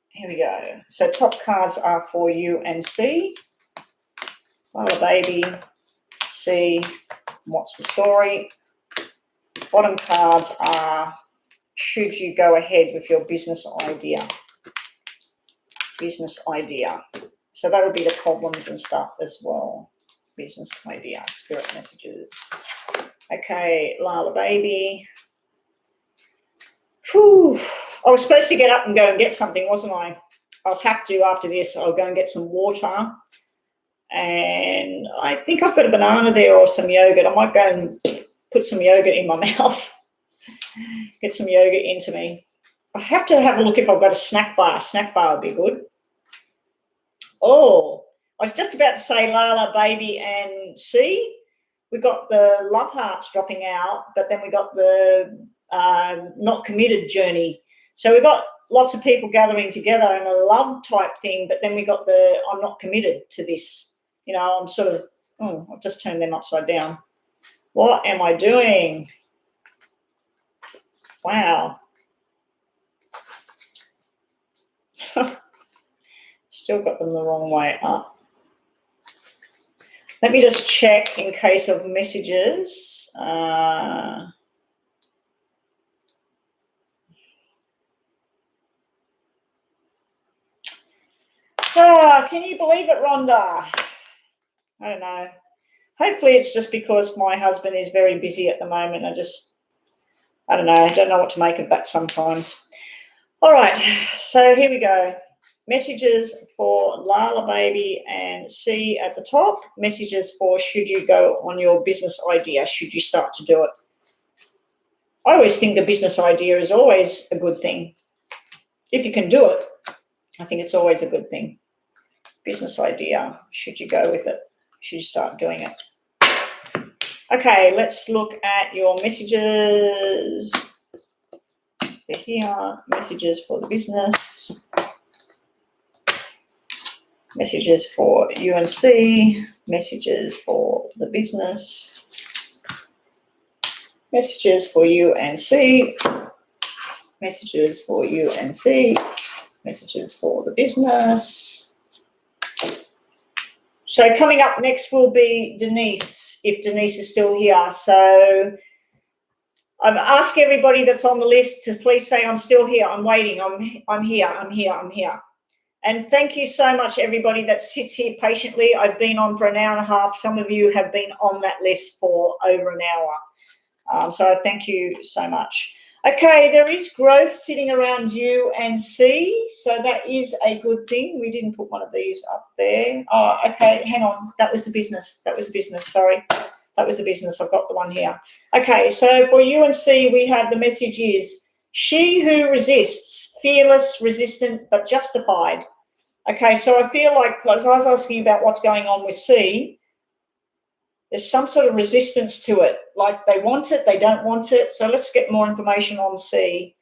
Here we go. So top cards are for you and C. Lala Baby, C, what's the story? Bottom cards are should you go ahead with your business idea? Business idea. So that would be the problems and stuff as well. Business idea, spirit messages. Okay, Lala Baby. Whew. I was supposed to get up and go and get something, wasn't I? I'll have to after this. I'll go and get some water. And I think I've got a banana there or some yogurt. I might go and put some yogurt in my mouth. Get some yogurt into me. I have to have a look if I've got a snack bar. Snack bar would be good. Oh, I was just about to say Lala Baby and C. We got the love hearts dropping out, but then we got the not committed journey. So we got lots of people gathering together in a love type thing, but then we got the I'm not committed to this. You know, I'm sort of, I've just turned them upside down. What am I doing? Wow. Still got them the wrong way up. Let me just check in case of messages. Can you believe it, Rhonda? I don't know. Hopefully it's just because my husband is very busy at the moment. I don't know. I don't know what to make of that sometimes. All right. So here we go. Messages for Lala Baby and C at the top. Messages for should you go on your business idea? Should you start to do it? I always think a business idea is always a good thing. If you can do it, I think it's always a good thing. Business idea. Should you go with it? Should you start doing it? Okay, let's look at your messages. They're here. Messages for the business. Messages for UNC. Messages for the business. Messages for UNC. Messages for UNC. Messages for the business. So coming up next will be Denise, if Denise is still here. So I'm asking everybody that's on the list to please say I'm still here, I'm waiting, I'm here. And thank you so much, everybody that sits here patiently. I've been on for an hour and a half. Some of you have been on that list for over an hour. So thank you so much. Okay, there is growth sitting around U and C, so that is a good thing. We didn't put one of these up there. Oh, okay, hang on. That was the business. Sorry. That was the business. I've got the one here. Okay, so for U and C, we have the message is, she who resists, fearless, resistant, but justified. Okay, so I feel like, as I was asking about what's going on with C, there's some sort of resistance to it. Like they want it, they don't want it. So let's get more information on C.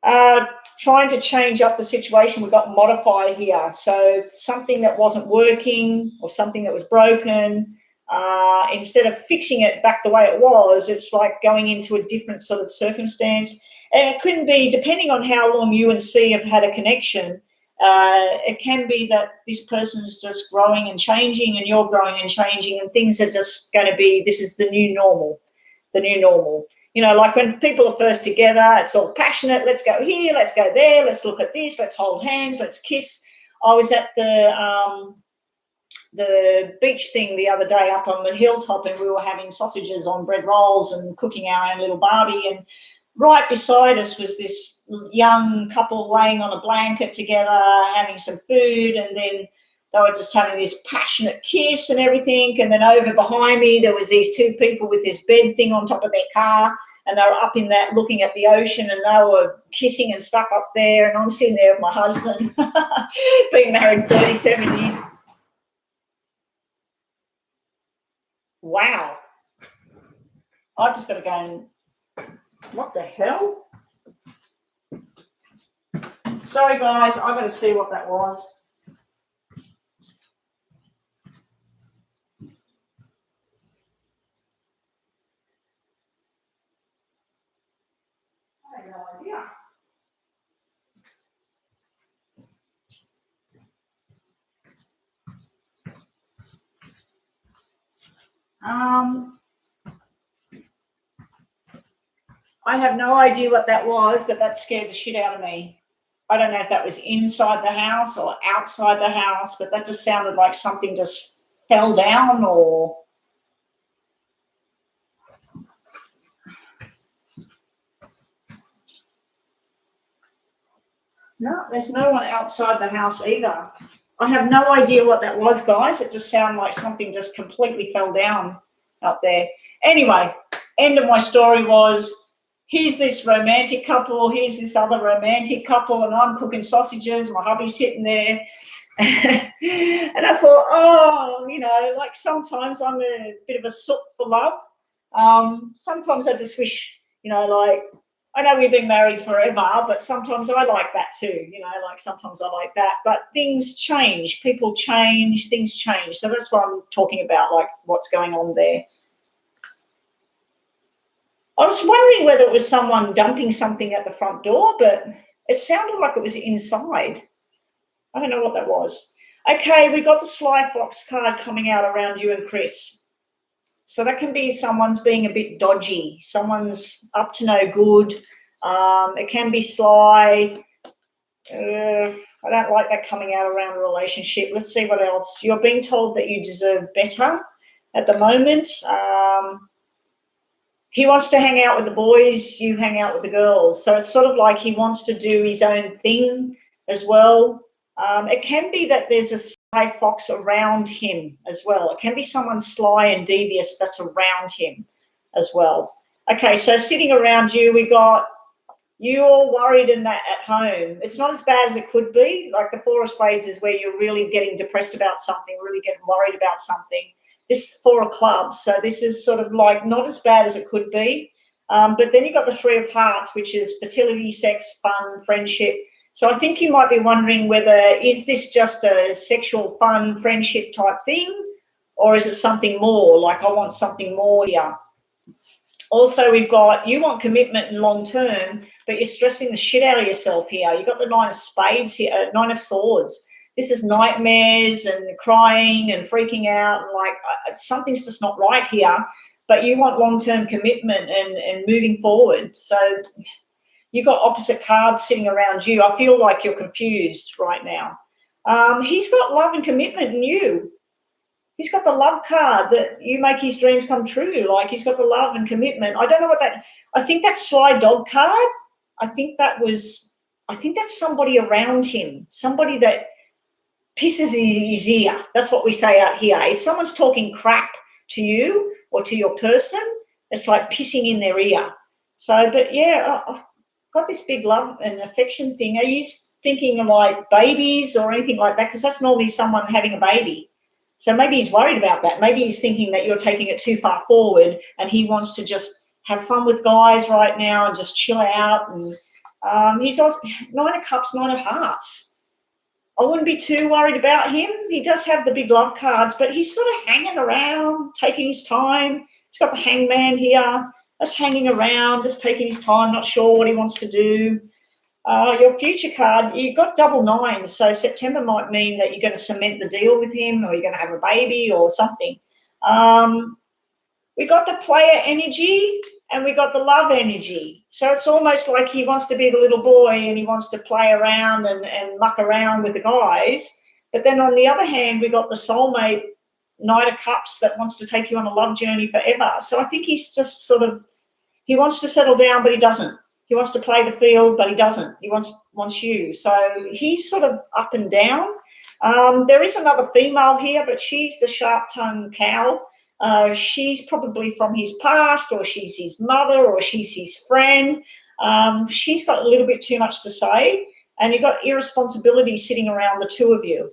Trying to change up the situation, we've got modify here. So something that wasn't working or something that was broken, instead of fixing it back the way it was, it's like going into a different sort of circumstance. And it couldn't be, depending on how long you and C have had a connection, it can be that this person's just growing and changing and you're growing and changing and things are just going to be, this is the new normal. You know, like when people are first together, it's all passionate. Let's go here, let's go there, let's look at this, let's hold hands, let's kiss. I was at the beach thing the other day up on the hilltop and we were having sausages on bread rolls and cooking our own little Barbie, and right beside us was this young couple laying on a blanket together, having some food, and then they were just having this passionate kiss and everything. And then over behind me, there was these two people with this bed thing on top of their car, and they were up in that looking at the ocean, and they were kissing and stuff up there, and I'm sitting there with my husband, being married 37 years. Wow. I've just got to go and, what the hell? Sorry, guys, I've got to see what that was. I have no idea. I have no idea what that was, but that scared the shit out of me. I don't know if that was inside the house or outside the house, but that just sounded like something just fell down or... No, there's no one outside the house either. I have no idea what that was, guys. It just sounded like something just completely fell down out there. Anyway, end of my story was, here's this romantic couple, here's this other romantic couple, and I'm cooking sausages, my hubby's sitting there. And I thought, oh, you know, like sometimes I'm a bit of a sook for love. Sometimes I just wish, you know, like, I know we've been married forever, but sometimes I like that too, you know, like sometimes I like that. But things change, people change, things change. So that's what I'm talking about, like what's going on there. I was wondering whether it was someone dumping something at the front door, but it sounded like it was inside. I don't know what that was. Okay, we got the Sly Fox card coming out around you and Chris. So that can be someone's being a bit dodgy. Someone's up to no good. It can be sly. I don't like that coming out around a relationship. Let's see what else. You're being told that you deserve better at the moment. He wants to hang out with the boys, you hang out with the girls. So it's sort of like he wants to do his own thing as well. It can be that there's a sly fox around him as well. It can be someone sly and devious that's around him as well. Okay, so sitting around you, we got you all worried in that at home. It's not as bad as it could be. Like the Four of Spades is where you're really getting depressed about something, really getting worried about something. This Four of Clubs, so this is sort of like not as bad as it could be. But then you've got the Three of Hearts, which is fertility, sex, fun, friendship. So I think you might be wondering whether, is this just a sexual, fun, friendship type thing, or is it something more, like I want something more here? Also, we've got, you want commitment and long term, but you're stressing the shit out of yourself here. You've got the Nine of Spades here, Nine of Swords. This is nightmares and crying and freaking out, and like something's just not right here, but you want long-term commitment and moving forward. So you've got opposite cards sitting around you. I feel like you're confused right now. He's got love and commitment in you. He's got the love card that you make his dreams come true. Like he's got the love and commitment. I don't know what that, I think that sly dog card, I think that's somebody around him, somebody that pisses in his ear. That's what we say out here. If someone's talking crap to you or to your person, it's like pissing in their ear. So, but yeah, I've got this big love and affection thing. Are you thinking of like babies or anything like that? Because that's normally someone having a baby. So maybe he's worried about that. Maybe he's thinking that you're taking it too far forward and he wants to just have fun with guys right now and just chill out. And he's also Nine of Cups, Nine of Hearts. I wouldn't be too worried about him. He does have the big love cards, but he's sort of hanging around, taking his time. He's got the Hangman here, just hanging around, just taking his time, not sure what he wants to do. Your future card, you've got double nines, so September might mean that you're going to cement the deal with him or you're going to have a baby or something. We got the player energy and we got the love energy. So it's almost like he wants to be the little boy and he wants to play around and muck around with the guys. But then on the other hand, we got the soulmate Knight of Cups that wants to take you on a love journey forever. So I think he's just sort of, he wants to settle down, but he doesn't. He wants to play the field, but he doesn't. He wants you. So he's sort of up and down. There is another female here, but she's the sharp-tongued cow. She's probably from his past, or she's his mother, or she's his friend. She's got a little bit too much to say, and you've got irresponsibility sitting around the two of you.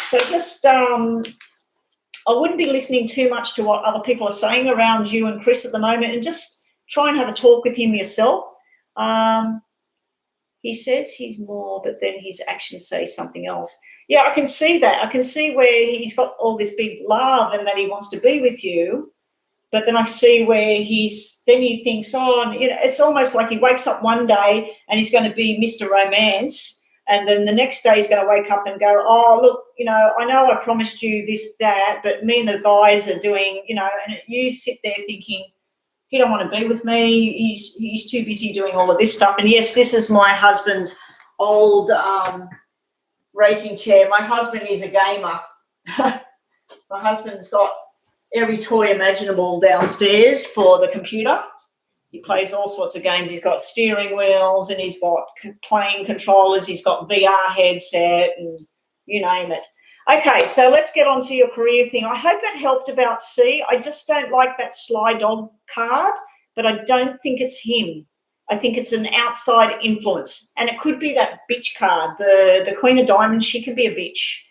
So just, I wouldn't be listening too much to what other people are saying around you and Chris at the moment, and just try and have a talk with him yourself. He says he's more, but then his actions say something else. Yeah, I can see that. I can see where he's got all this big love and that he wants to be with you. But then I see where then he thinks, oh, it's almost like he wakes up one day and he's going to be Mr. Romance. And then the next day he's going to wake up and go, oh, look, I know I promised you this, that, but me and the guys are doing, and you sit there thinking, he don't want to be with me. He's too busy doing all of this stuff. And yes, this is my husband's old racing chair. My husband is a gamer. My husband's got every toy imaginable downstairs for the computer. He plays all sorts of games. He's got steering wheels and he's got plane controllers. He's got VR headset and you name it. Okay, so let's get on to your career thing. I hope that helped about C. I just don't like that sly dog card, but I don't think it's him. I think it's an outside influence. And it could be that bitch card, the Queen of Diamonds. She can be a bitch.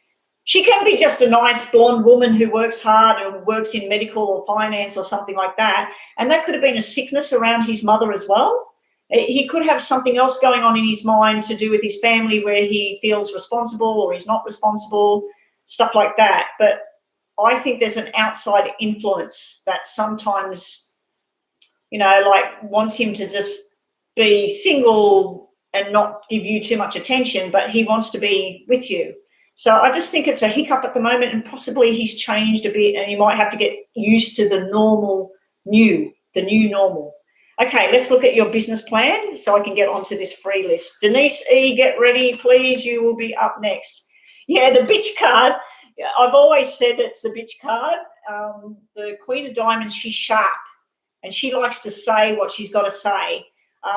She can be just a nice blonde woman who works hard and works in medical or finance or something like that. And that could have been a sickness around his mother as well. He could have something else going on in his mind to do with his family where he feels responsible or he's not responsible, stuff like that. But I think there's an outside influence that sometimes, wants him to just be single and not give you too much attention, but he wants to be with you. So I just think it's a hiccup at the moment, and possibly he's changed a bit and you might have to get used to the new normal. Okay, let's look at your business plan so I can get onto this free list. Denise E., get ready, please. You will be up next. Yeah, the bitch card. I've always said it's the bitch card. The Queen of Diamonds, she's sharp and she likes to say what she's got to say.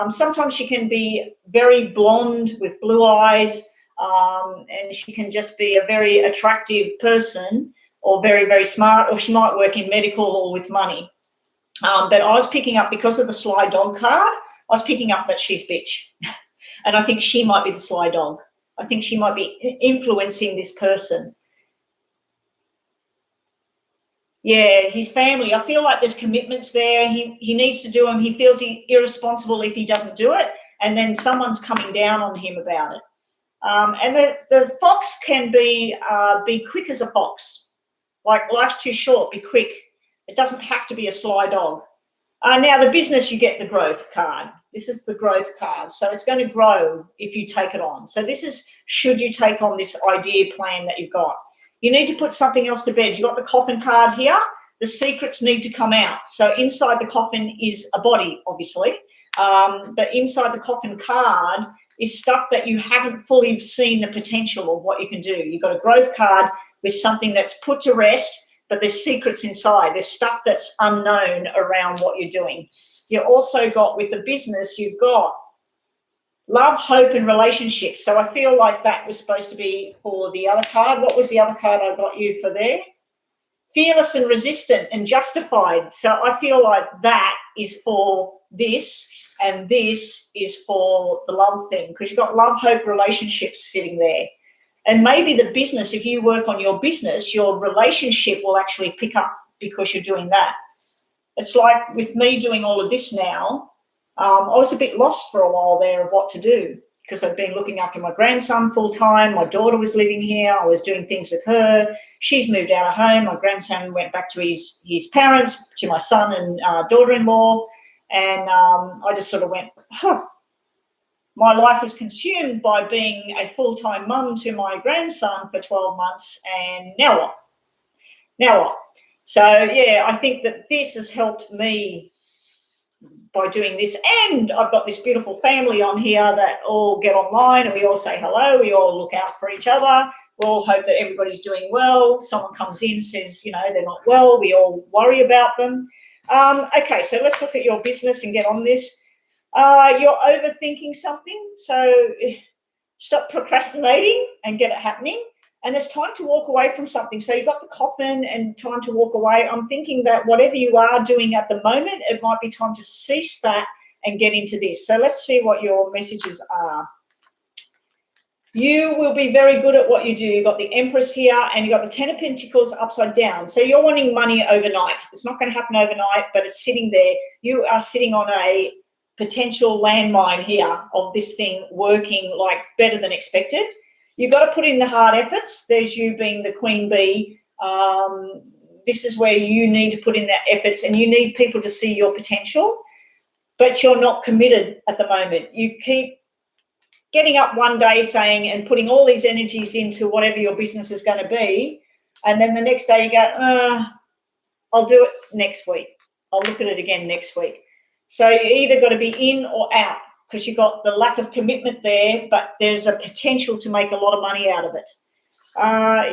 Sometimes she can be very blonde with blue eyes, and she can just be a very attractive person or very, very smart, or she might work in medical or with money. But I was picking up, because of the sly dog card, I was picking up that she's bitch. And I think she might be the sly dog. I think she might be influencing this person. Yeah, his family. I feel like there's commitments there. He needs to do them. He feels irresponsible if he doesn't do it. And then someone's coming down on him about it. And the fox can be quick as a fox. Like, life's too short, be quick. It doesn't have to be a sly dog. Now, the business, you get the growth card. This is the growth card. So it's going to grow if you take it on. So this is, should you take on this idea plan that you've got. You need to put something else to bed. You've got the coffin card here. The secrets need to come out. So inside the coffin is a body, obviously. But inside the coffin card is stuff that you haven't fully seen the potential of what you can do. You've got a growth card with something that's put to rest, but there's secrets inside. There's stuff that's unknown around what you're doing. You also got, with the business, you've got love, hope, and relationships. So I feel like that was supposed to be for the other card. What was the other card I got you for there? Fearless and resistant and justified. So I feel like that is for this, and this is for the love thing, because you've got love, hope, relationships sitting there. And maybe the business, if you work on your business, your relationship will actually pick up because you're doing that. It's like with me doing all of this now, I was a bit lost for a while there of what to do, because I've been looking after my grandson full time. My daughter was living here. I was doing things with her. She's moved out of home. My grandson went back to his parents, to my son and daughter-in-law. And I just sort of went, my life was consumed by being a full-time mum to my grandson for 12 months. And now what? Now what? So, yeah, I think that this has helped me by doing this. And I've got this beautiful family on here that all get online and we all say hello. We all look out for each other. We all hope that everybody's doing well. Someone comes in, says, they're not well. We all worry about them. Okay, so let's look at your business and get on this. You're overthinking something. So stop procrastinating and get it happening. and there's time to walk away from something. So you've got the coffin and time to walk away. I'm thinking that whatever you are doing at the moment, it might be time to cease that and get into this. So let's see what your messages are. You will be very good at what you do. You've got the Empress here and you've got the Ten of Pentacles upside down. So you're wanting money overnight. It's not going to happen overnight, but it's sitting there. You are sitting on a potential landmine here of this thing working like better than expected. You've got to put in the hard efforts. There's you being the queen bee. This is where you need to put in that efforts, and you need people to see your potential, but you're not committed at the moment. You keep getting up one day saying and putting all these energies into whatever your business is going to be, and then the next day you go, I'll do it next week. I'll look at it again next week. So you either got to be in or out, because you've got the lack of commitment there, but there's a potential to make a lot of money out of it.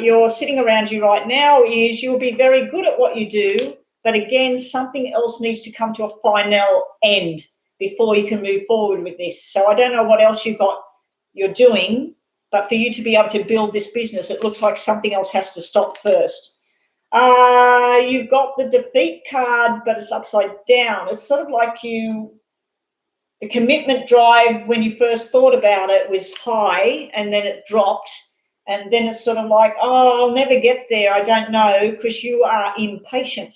You're sitting around you right now is you'll be very good at what you do, but again, something else needs to come to a final end before you can move forward with this. So I don't know what else you're doing, but for you to be able to build this business, it looks like something else has to stop first. You've got the defeat card, but it's upside down. It's sort of like the commitment drive when you first thought about it was high, and then it dropped, and then it's sort of like, oh, I'll never get there. I don't know, because you are impatient.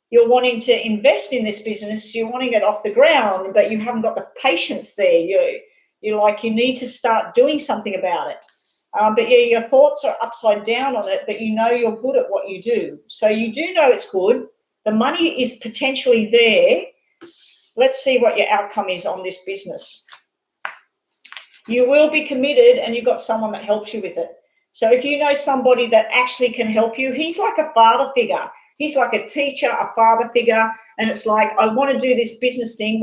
You're wanting to invest in this business. You're wanting it off the ground, but you haven't got the patience there. You're like, you need to start doing something about it. But yeah, your thoughts are upside down on it, but you know you're good at what you do. So you do know it's good. The money is potentially there. Let's see what your outcome is on this business. You will be committed, and you've got someone that helps you with it. So if you know somebody that actually can help you, he's like a father figure. He's like a teacher, a father figure, and it's like, I want to do this business thing.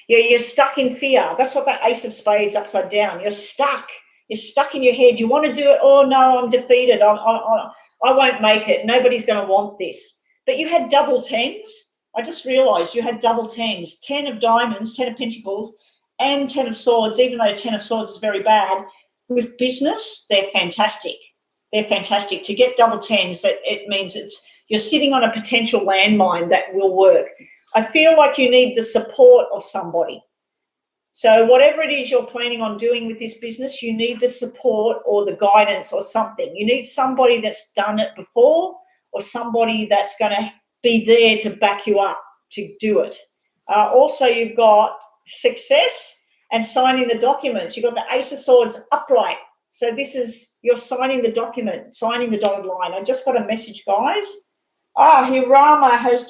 You're stuck in fear. That's what that Ace of Spades upside down. You're stuck. You're stuck in your head. You want to do it. Oh, no, I'm defeated. I won't make it. Nobody's going to want this. But you had double tens. I just realised you had double tens. 10 of diamonds, 10 of pentacles, and 10 of swords, even though 10 of swords is very bad. With business, they're fantastic. They're fantastic. To get double tens, that it means you're sitting on a potential landmine that will work. I feel like you need the support of somebody. So whatever it is you're planning on doing with this business, you need the support or the guidance or something. You need somebody that's done it before, or somebody that's going to be there to back you up to do it. Also, you've got success and signing the documents. You've got the Ace of Swords upright. So this is, you're signing the document, signing the dotted line. I just got a message, guys. Hirama has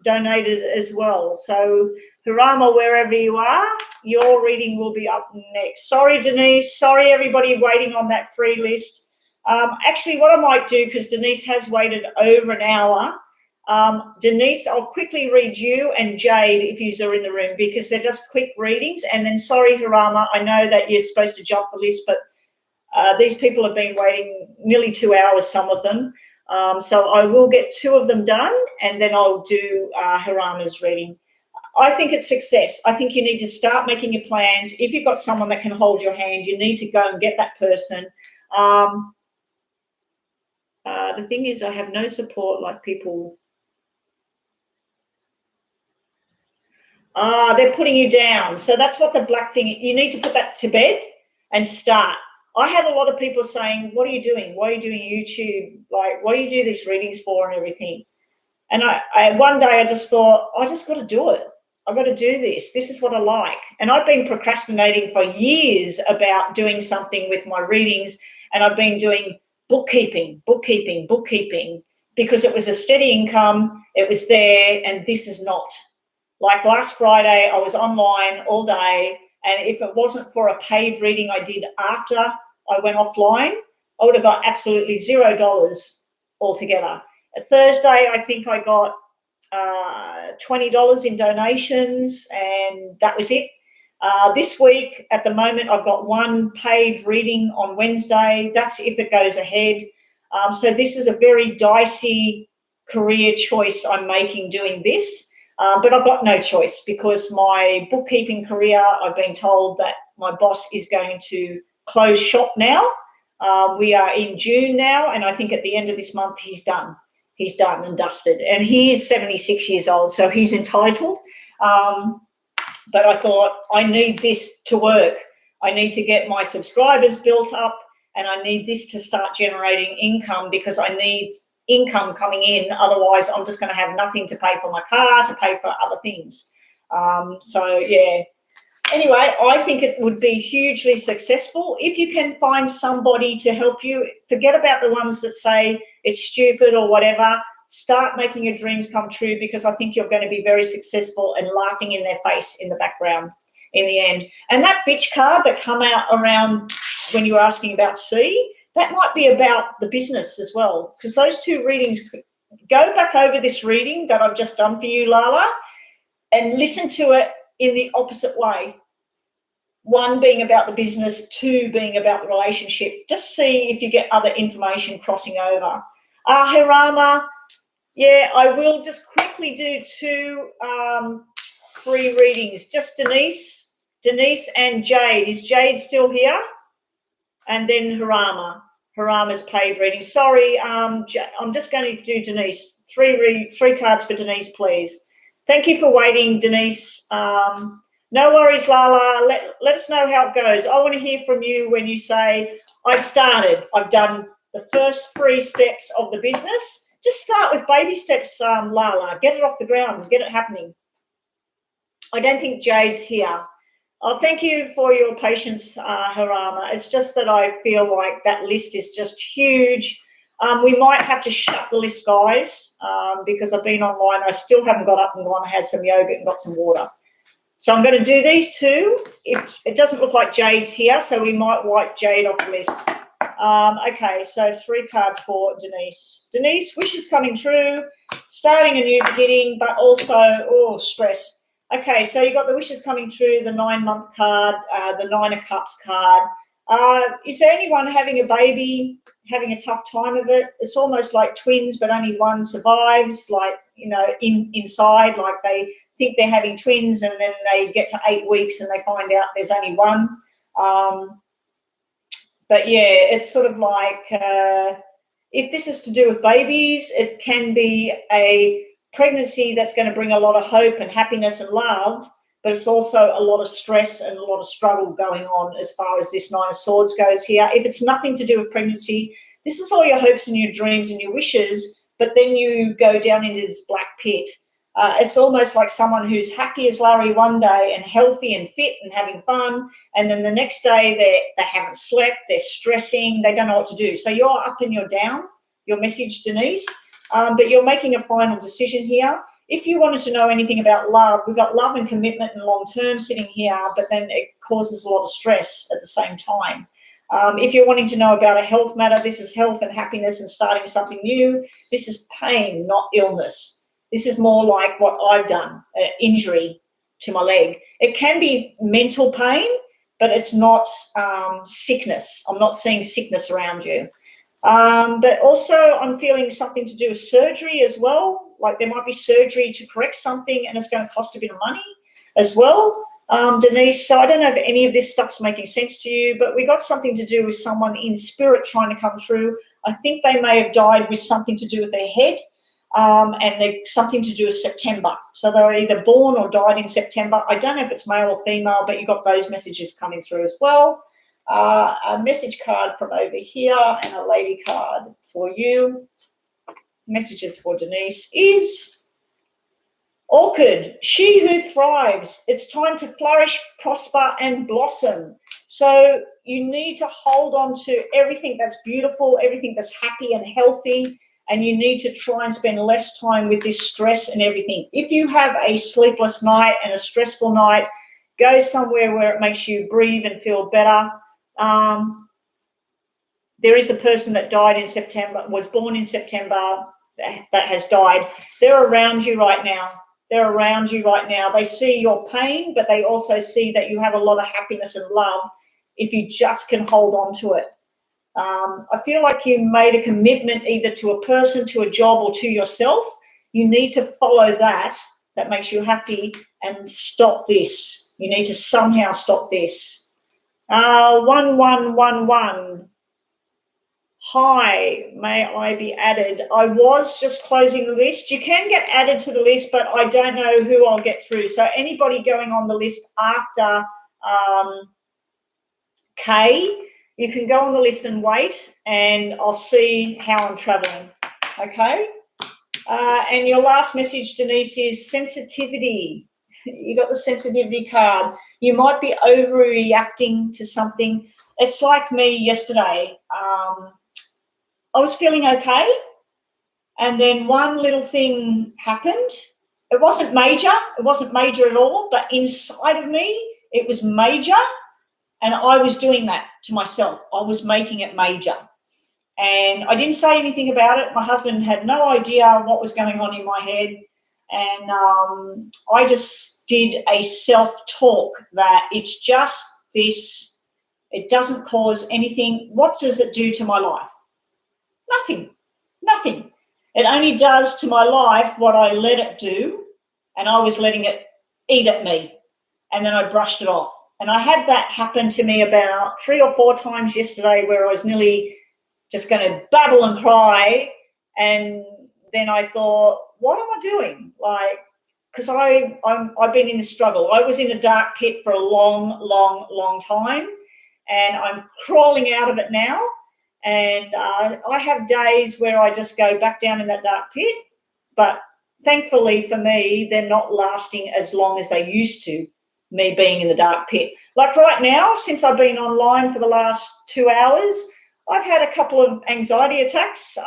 donated as well. So Hirama, wherever you are, your reading will be up next. Sorry, Denise. Sorry, everybody waiting on that free list. Actually, what I might do, because Denise has waited over an hour, Denise, I'll quickly read you and Jade if you are in the room, because they're just quick readings. And then, sorry, Hirama, I know that you're supposed to jump the list, but these people have been waiting nearly 2 hours, some of them. So I will get 2 of them done, and then I'll do Hirama's reading. I think it's success. I think you need to start making your plans. If you've got someone that can hold your hand, you need to go and get that person. The thing is, I have no support like people. They're putting you down. So that's what the black thing, you need to put that to bed and start. I had a lot of people saying, what are you doing? Why are you doing YouTube? Like, what do you do these readings for and everything? And I one day I just thought, I just got to do it. I've got to do this. This is what I like. And I've been procrastinating for years about doing something with my readings, and I've been doing bookkeeping, because it was a steady income. It was there, and this is not. Like last Friday, I was online all day, and if it wasn't for a paid reading I did after I went offline, I would have got absolutely $0 altogether. Thursday, I think I got $20 in donations, and that was it. This week, at the moment, I've got 1 paid reading on Wednesday. That's if it goes ahead. So this is a very dicey career choice I'm making doing this. But I've got no choice, because my bookkeeping career, I've been told that my boss is going to close shop now. We are in June now, and I think at the end of this month he's done. He's done and dusted. And he is 76 years old, so he's entitled. But I thought, I need this to work. I need to get my subscribers built up, and I need this to start generating income, because I need income coming in. Otherwise, I'm just going to have nothing to pay for my car, to pay for other things. So, yeah. Anyway, I think it would be hugely successful if you can find somebody to help you. Forget about the ones that say it's stupid or whatever. Start making your dreams come true, because I think you're going to be very successful and laughing in their face in the background in the end. And that bitch card that come out around when you were asking about C, that might be about the business as well, because those two readings, go back over this reading that I've just done for you, Lala, and listen to it in the opposite way. 1 being about the business, 2 being about the relationship. Just see if you get other information crossing over. Hirama, yeah, I will just quickly do 2 free readings. Just Denise and Jade. Is Jade still here? And then Hirama's paid reading. Sorry, I'm just going to do Denise. 3 cards for Denise, please. Thank you for waiting, Denise. No worries, Lala. Let us know how it goes. I want to hear from you when you say, I've started. I've done the first 3 steps of the business. Just start with baby steps, Lala. Get it off the ground. Get it happening. I don't think Jade's here. Oh, thank you for your patience, Hirama. It's just that I feel like that list is just huge. We might have to shut the list, guys, because I've been online. I still haven't got up and gone and had some yogurt and got some water. So I'm going to do these 2. It doesn't look like Jade's here, so we might wipe Jade off the list. Okay, so 3 cards for Denise. Denise, wishes coming true, starting a new beginning, but also, stress. Okay, so you got the wishes coming true, the 9-month card, the 9 of Cups card. Is there anyone having a baby, having a tough time of it? It's almost like twins, but only one survives, like, inside, like they think they're having twins, and then they get to 8 weeks and they find out there's only one. But yeah, it's sort of like, if this is to do with babies, it can be a pregnancy that's going to bring a lot of hope and happiness and love, but it's also a lot of stress and a lot of struggle going on as far as this 9 of Swords goes here. If it's nothing to do with pregnancy, this is all your hopes and your dreams and your wishes, but then you go down into this black pit. It's almost like someone who's happy as Larry one day and healthy and fit and having fun, and then the next day they haven't slept, they're stressing, they don't know what to do. So you're up and you're down, your message, Denise, but you're making a final decision here. If you wanted to know anything about love, we've got love and commitment and long-term sitting here, but then it causes a lot of stress at the same time. If you're wanting to know about a health matter, this is health and happiness and starting something new. This is pain, not illness. This is more like what I've done, injury to my leg. It can be mental pain, but it's not sickness. I'm not seeing sickness around you. But also I'm feeling something to do with surgery as well. Like there might be surgery to correct something and it's going to cost a bit of money as well, Denise. So I don't know if any of this stuff's making sense to you, but we got something to do with someone in spirit trying to come through. I think they may have died with something to do with their head. And they're something to do with September. So they were either born or died in September. I don't know if it's male or female, but you've got those messages coming through as well. A message card from over here and a lady card for you. Messages for Denise is Orchid, she who thrives. It's time to flourish, prosper, and blossom. So you need to hold on to everything that's beautiful, everything that's happy and healthy, and you need to try and spend less time with this stress and everything. If you have a sleepless night and a stressful night, go somewhere where it makes you breathe and feel better. There is a person that died in September, was born in September, that has died. They're around you right now. They're around you right now. They see your pain, but they also see that you have a lot of happiness and love if you just can hold on to it. I feel like you made a commitment either to a person, to a job, or to yourself. You need to follow that makes you happy and stop this. You need to somehow stop this. 1111. Hi, may I be added? I was just closing the list. You can get added to the list, but I don't know who I'll get through. So anybody going on the list after K, you can go on the list and wait, and I'll see how I'm traveling. Okay? And your last message, Denise, is sensitivity. You got the sensitivity card. You might be overreacting to something. It's like me yesterday. I was feeling okay, and then one little thing happened. It wasn't major. It wasn't major at all, but inside of me, it was major, and I was doing that to myself. I was making it major. And I didn't say anything about it. My husband had no idea what was going on in my head. And I just did a self-talk that it's just this. It doesn't cause anything. What does it do to my life? Nothing. It only does to my life what I let it do, and I was letting it eat at me, and then I brushed it off. And I had that happen to me about 3 or 4 times yesterday, where I was nearly just going to babble and cry, and then I thought, what am I doing? Like, because I've been in this struggle. I was in a dark pit for a long time, and I'm crawling out of it now. And I have days where I just go back down in that dark pit, but thankfully for me, they're not lasting as long as they used to, me being in the dark pit. Like right now, since I've been online for the last 2 hours, I've had a couple of anxiety attacks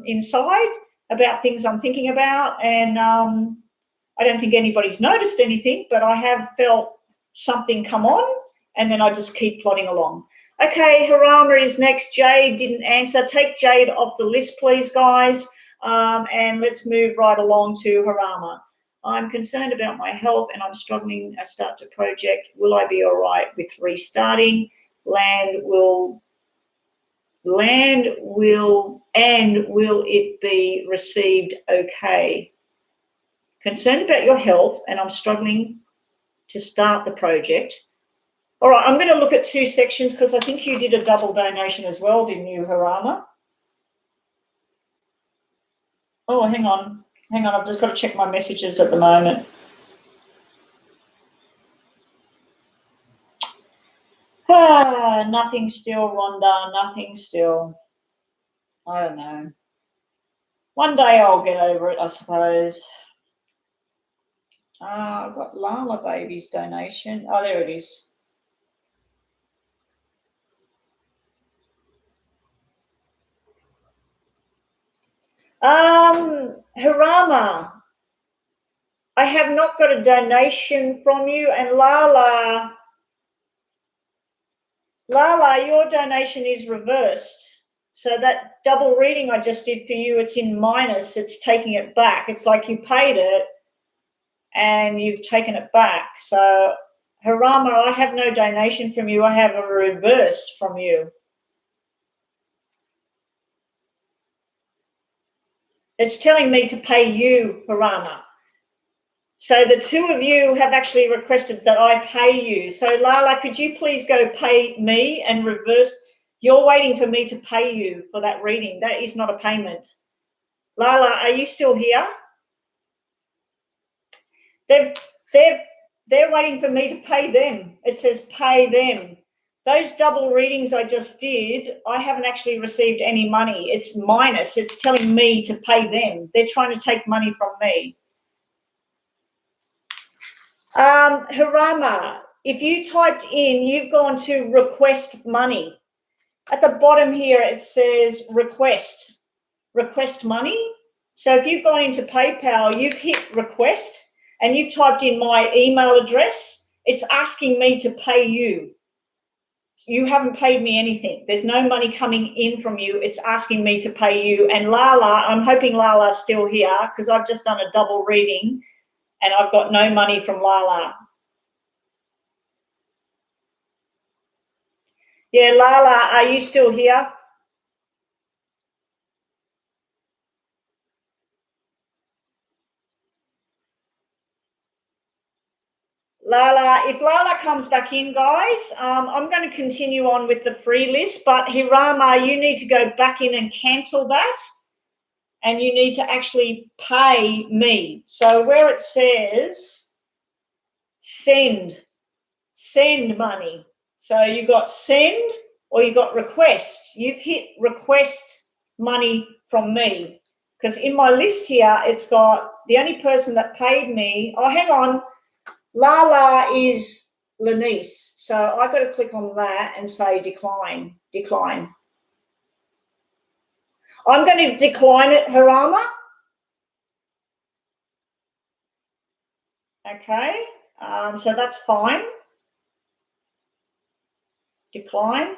inside about things I'm thinking about, and I don't think anybody's noticed anything, but I have felt something come on, and then I just keep plodding along. Okay, Harama is next. Jade didn't answer. Take Jade off the list, please, guys, and let's move right along to Harama. I'm concerned about my health, and I'm struggling to start a project. Will I be all right with restarting? Will it be received okay? Concerned about your health, and I'm struggling to start the project. All right, I'm going to look at 2 sections because I think you did a double donation as well, didn't you, Harama? Oh, hang on. I've just got to check my messages at the moment. Nothing still, Rhonda. Nothing still. I don't know. One day I'll get over it, I suppose. I've got Lala Baby's donation. Oh, there it is. Harama, I have not got a donation from you, and Lala, your donation is reversed. So that double reading I just did for you, it's in minus. It's taking it back. It's like you paid it and you've taken it back. So, Harama, I have no donation from you. I have a reverse from you. It's telling me to pay you, Harama. So the 2 of you have actually requested that I pay you. So Lala, could you please go pay me and reverse? You're waiting for me to pay you for that reading. That is not a payment. Lala, are you still here? They're waiting for me to pay them. It says pay them. Those double readings I just did, I haven't actually received any money. It's minus. It's telling me to pay them. They're trying to take money from me. Harama, if you typed in, you've gone to request money. At the bottom here, it says request money. So if you've gone into PayPal, you've hit request and you've typed in my email address, it's asking me to pay you. You haven't paid me anything. There's no money coming in from you. It's asking me to pay you. And Lala, I'm hoping Lala's still here because I've just done a double reading and I've got no money from Lala. Yeah, Lala, are you still here? Lala, if Lala comes back in, guys, I'm going to continue on with the free list, but Hirama, you need to go back in and cancel that, and you need to actually pay me. So where it says send money. So you got send or you got request. You've hit request money from me, because in my list here, it's got the only person that paid me. Oh, hang on. Lala is Lanice. So I've got to click on that and say decline. I'm going to decline it, Harama. Okay. So that's fine. Decline.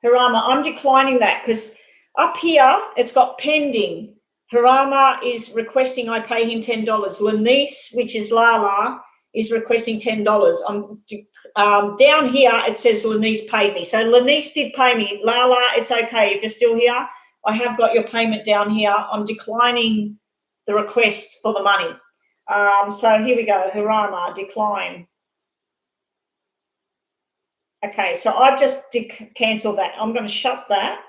Harama, I'm declining that because up here it's got pending. Harama is requesting I pay him $10. Lanice, which is Lala, is requesting $10. I'm down here it says Lanice paid me. So Lanice did pay me. Lala, it's okay if you're still here. I have got your payment down here. I'm declining the request for the money. So here we go. Harama, decline. Okay, so I've just cancelled that. I'm going to shut that.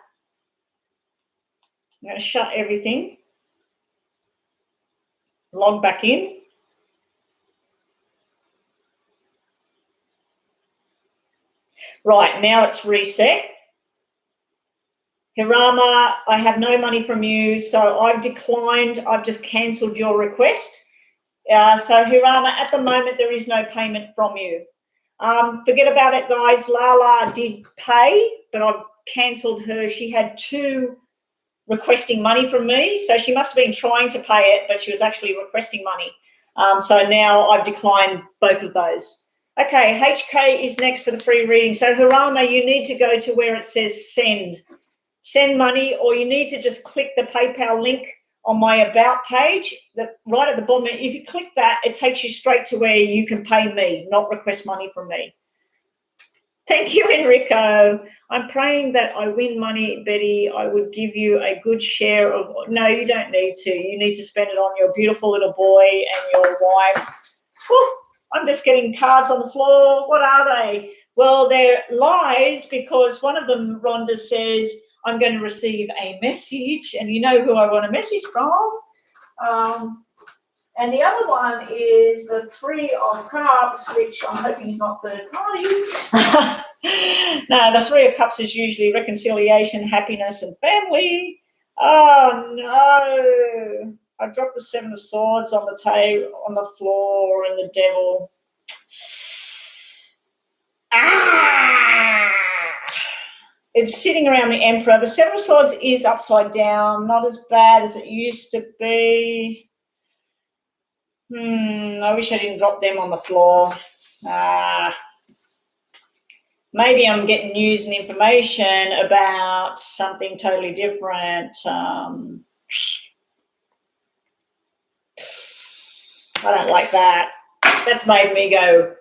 I'm going to shut everything. Log back in. Right, now it's reset. Hirama, I have no money from you, so I've declined. I've just cancelled your request. So Hirama, at the moment, there is no payment from you. Forget about it, guys. Lala did pay, but I've cancelled her. She had 2 requesting money from me, so she must have been trying to pay it, but she was actually requesting money. So now I've declined both of those. Okay, HK is next for the free reading. So Harama, you need to go to where it says send money, or you need to just click the PayPal link on my About page, right at the bottom. If you click that, it takes you straight to where you can pay me, not request money from me. Thank you, Enrico. I'm praying that I win money, Betty. I would give you a good share of... No, you don't need to. You need to spend it on your beautiful little boy and your wife. Whew, I'm just getting cards on the floor. What are they? Well, they're lies, because one of them, Rhonda, says, I'm going to receive a message, and you know who I want a message from. And the other one is the 3 of Cups, which I'm hoping is not third party. No, the 3 of Cups is usually reconciliation, happiness, and family. Oh, no. I dropped the 7 of Swords on the table, on the floor, and the Devil. It's sitting around the Emperor. The 7 of Swords is upside down, not as bad as it used to be. I wish I didn't drop them on the floor. Maybe I'm getting news and information about something totally different. I don't like that. That's made me go,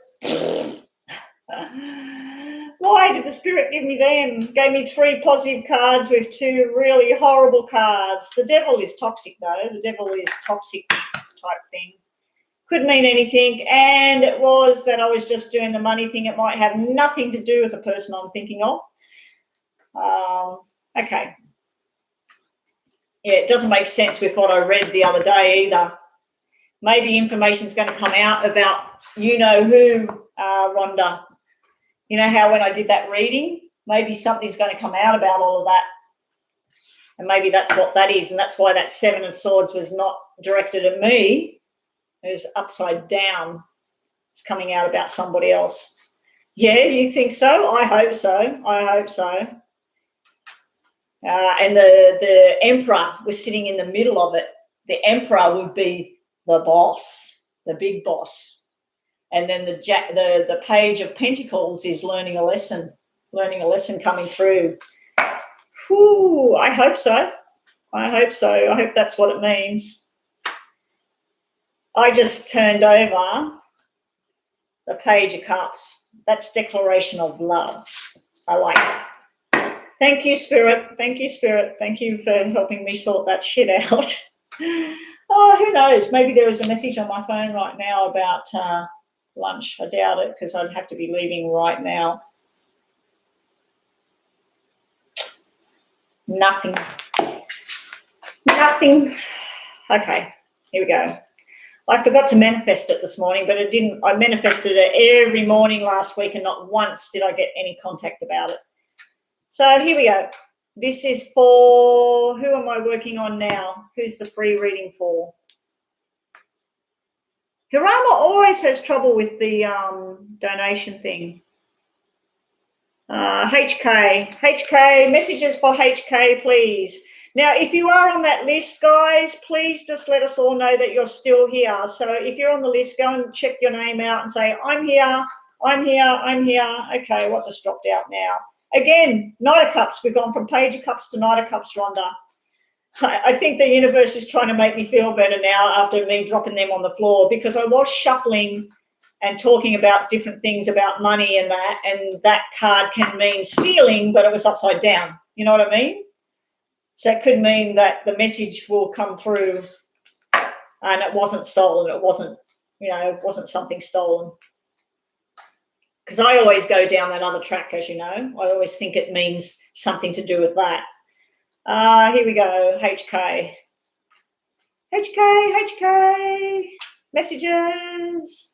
why did the Spirit give me them? Gave me 3 positive cards with 2 really horrible cards. The Devil is toxic, though. The Devil is toxic type thing. Could mean anything, and it was that I was just doing the money thing. It might have nothing to do with the person I'm thinking of. Okay. Yeah, it doesn't make sense with what I read the other day either. Maybe information's going to come out about you-know-who, Rhonda. You know how when I did that reading, maybe something's going to come out about all of that. And maybe that's what that is, and that's why that 7 of Swords was not directed at me. It was upside down. It's coming out about somebody else. Yeah, you think so? I hope so. I hope so. And the Emperor was sitting in the middle of it. The Emperor would be the boss, the big boss. And then the Page of Pentacles is learning a lesson coming through. Whew, I hope so. I hope so. I hope that's what it means. I just turned over the Page of Cups. That's declaration of love. I like it. Thank you, Spirit. Thank you, Spirit. Thank you for helping me sort that shit out. Oh, who knows? Maybe there is a message on my phone right now about lunch. I doubt it because I'd have to be leaving right now. Nothing. Nothing. Okay, here we go. I forgot to manifest it this morning, but it didn't. I manifested it every morning last week and not once did I get any contact about it. So here we go. This is for, who am I working on now? Who's the free reading for? Hirama always has trouble with the donation thing. HK, messages for HK, please. Now, if you are on that list, guys, please just let us all know that you're still here. So if you're on the list, go and check your name out and say, I'm here, I'm here, I'm here. Okay, what just dropped out now? Again, Knight of Cups. We've gone from Page of Cups to Knight of Cups, Rhonda. I think the universe is trying to make me feel better now after me dropping them on the floor, because I was shuffling and talking about different things about money and that card can mean stealing, but it was upside down. You know what I mean? So it could mean that the message will come through and it wasn't stolen. It wasn't, it wasn't something stolen. Because I always go down that other track, as you know. I always think it means something to do with that. Here we go, HK. HK, messages.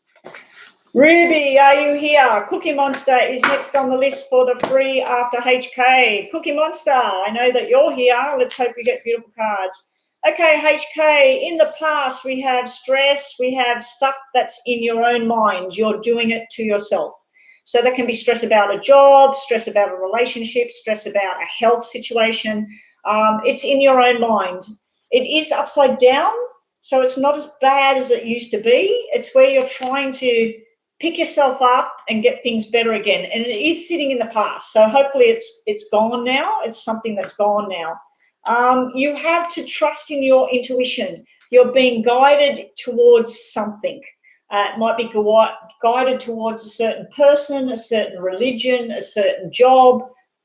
Ruby, are you here? Cookie Monster is next on the list for the free after HK. Cookie Monster, I know that you're here. Let's hope you get beautiful cards. Okay, HK, in the past we have stress, we have stuff that's in your own mind. You're doing it to yourself. So that can be stress about a job, stress about a relationship, stress about a health situation. It's in your own mind. It is upside down, so it's not as bad as it used to be. It's where you're trying to pick yourself up and get things better again. And it is sitting in the past. So hopefully it's gone now. It's something that's gone now. You have to trust in your intuition. You're being guided towards something. It might be guided towards a certain person, a certain religion, a certain job.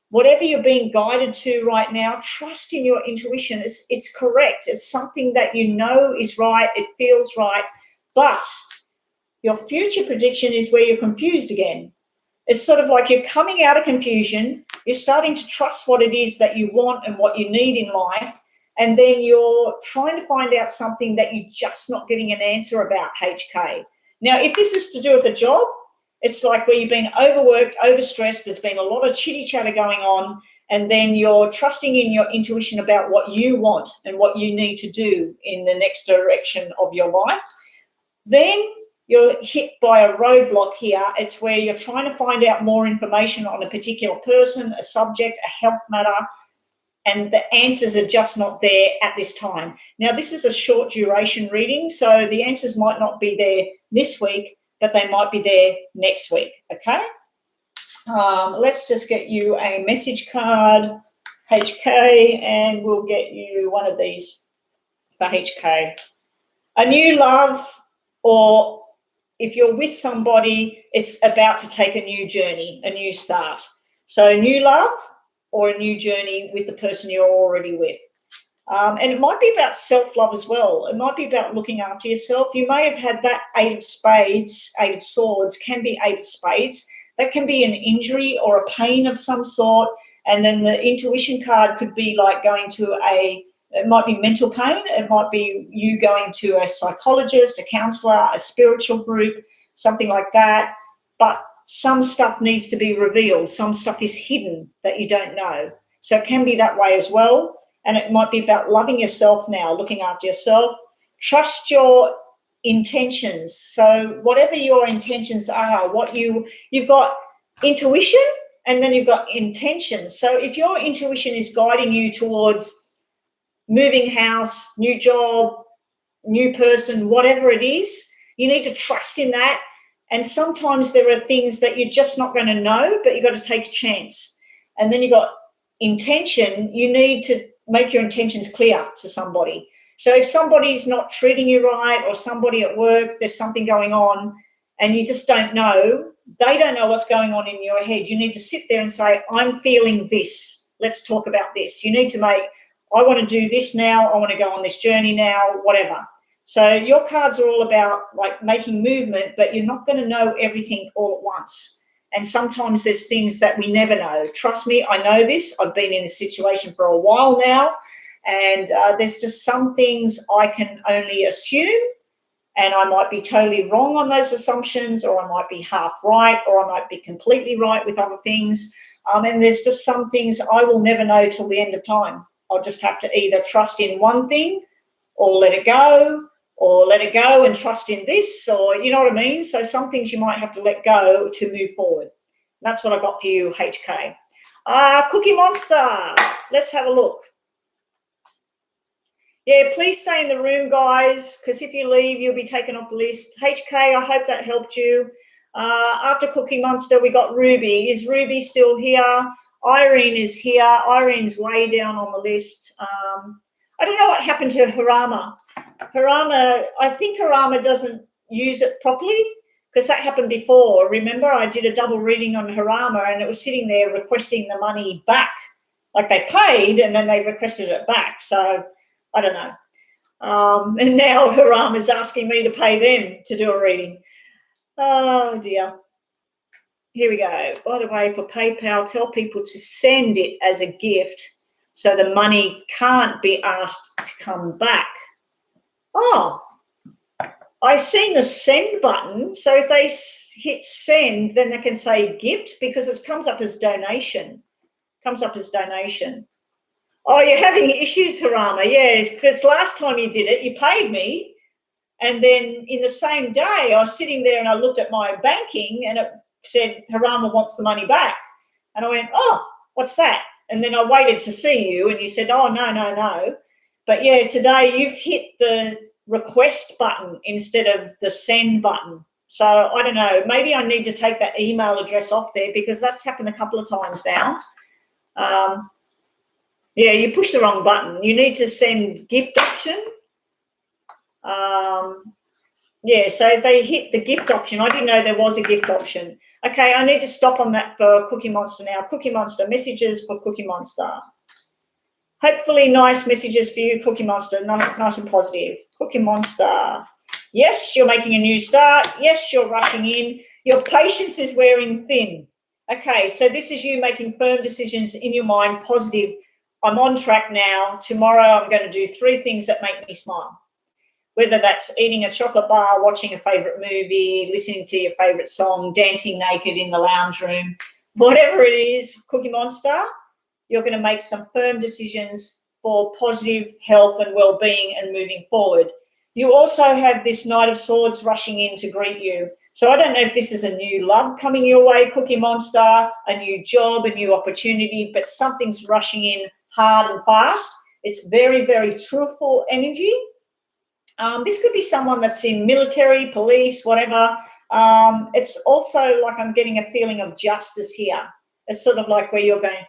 Whatever you're being guided to right now, trust in your intuition. It's correct. It's something that you know is right. It feels right. But your future prediction is where you're confused again. It's sort of like you're coming out of confusion. You're starting to trust what it is that you want and what you need in life. And then you're trying to find out something that you're just not getting an answer about, HK. Now, if this is to do with a job, it's like where you've been overworked, overstressed, there's been a lot of chitty-chatter going on, and then you're trusting in your intuition about what you want and what you need to do in the next direction of your life. Then you're hit by a roadblock here. It's where you're trying to find out more information on a particular person, a subject, a health matter, and the answers are just not there at this time. Now, this is a short duration reading, so the answers might not be there this week, but they might be there next week, okay? Let's just get you a message card, HK, and we'll get you one of these for HK. A new love, or if you're with somebody, it's about to take a new journey, a new start. So new love or a new journey with the person you're already with. And it might be about self-love as well. It might be about looking after yourself. You may have had that Eight of Spades, Eight of Swords, can be Eight of Spades. That can be an injury or a pain of some sort. And then the intuition card could be like going to it might be mental pain. It might be you going to a psychologist, a counselor, a spiritual group, something like that. But some stuff needs to be revealed. Some stuff is hidden that you don't know. So it can be that way as well. And it might be about loving yourself now, looking after yourself. Trust your intentions. So whatever your intentions are, you've got intuition and then you've got intentions. So if your intuition is guiding you towards moving house, new job, new person, whatever it is, you need to trust in that. And sometimes there are things that you're just not going to know, but you've got to take a chance. And then you've got intention. You need to make your intentions clear to somebody. So if somebody's not treating you right, or somebody at work, there's something going on and you just don't know, they don't know what's going on in your head. You need to sit there and say, I'm feeling this. Let's talk about this. You need to make I want to do this now. I want to go on this journey now, whatever. So your cards are all about like making movement, but you're not going to know everything all at once. And sometimes there's things that we never know. Trust me, I know this. I've been in this situation for a while now. And there's just some things I can only assume, and I might be totally wrong on those assumptions, or I might be half right, or I might be completely right with other things. And there's just some things I will never know till the end of time. I'll just have to either trust in one thing or let it go and trust in this, or you know what I mean? So some things you might have to let go to move forward. That's what I got for you, HK. Cookie Monster, let's have a look. Yeah, please stay in the room, guys, because if you leave, you'll be taken off the list. HK, I hope that helped you. After Cookie Monster, we got Ruby. Is Ruby still here? Irene is here. Irene's way down on the list. I don't know what happened to Harama. I think Harama doesn't use it properly, because that happened before. Remember, I did a double reading on Harama, and it was sitting there requesting the money back. Like they paid, and then they requested it back. So I don't know. And now Haram is asking me to pay them to do a reading. Oh, dear. Here we go. By the way, for PayPal, tell people to send it as a gift so the money can't be asked to come back. Oh, I seen the send button. So if they hit send, then they can say gift, because it comes up as donation. Oh, you're having issues, Harama. Yes, because last time you did it, you paid me. And then in the same day, I was sitting there and I looked at my banking and it said, Harama wants the money back. And I went, oh, what's that? And then I waited to see you and you said, oh, no. But yeah, today you've hit the request button instead of the send button. So I don't know, maybe I need to take that email address off there, because that's happened a couple of times now. Yeah, you pushed the wrong button. You need to send gift option. Yeah, so they hit the gift option. I didn't know there was a gift option. Okay, I need to stop on that for Cookie Monster now. Cookie Monster, messages for Cookie Monster. Hopefully nice messages for you, Cookie Monster, nice and positive. Cookie Monster. Yes, you're making a new start. Yes, you're rushing in. Your patience is wearing thin. Okay, so this is you making firm decisions in your mind, positive. I'm on track now. Tomorrow I'm going to do 3 things that make me smile. Whether that's eating a chocolate bar, watching a favourite movie, listening to your favourite song, dancing naked in the lounge room, whatever it is, Cookie Monster, you're going to make some firm decisions for positive health and well-being and moving forward. You also have this Knight of Swords rushing in to greet you. So I don't know if this is a new love coming your way, Cookie Monster, a new job, a new opportunity, but something's rushing in hard and fast. It's very, very truthful energy. This could be someone that's in military, police, whatever. It's also like I'm getting a feeling of justice here. It's sort of like where you're going,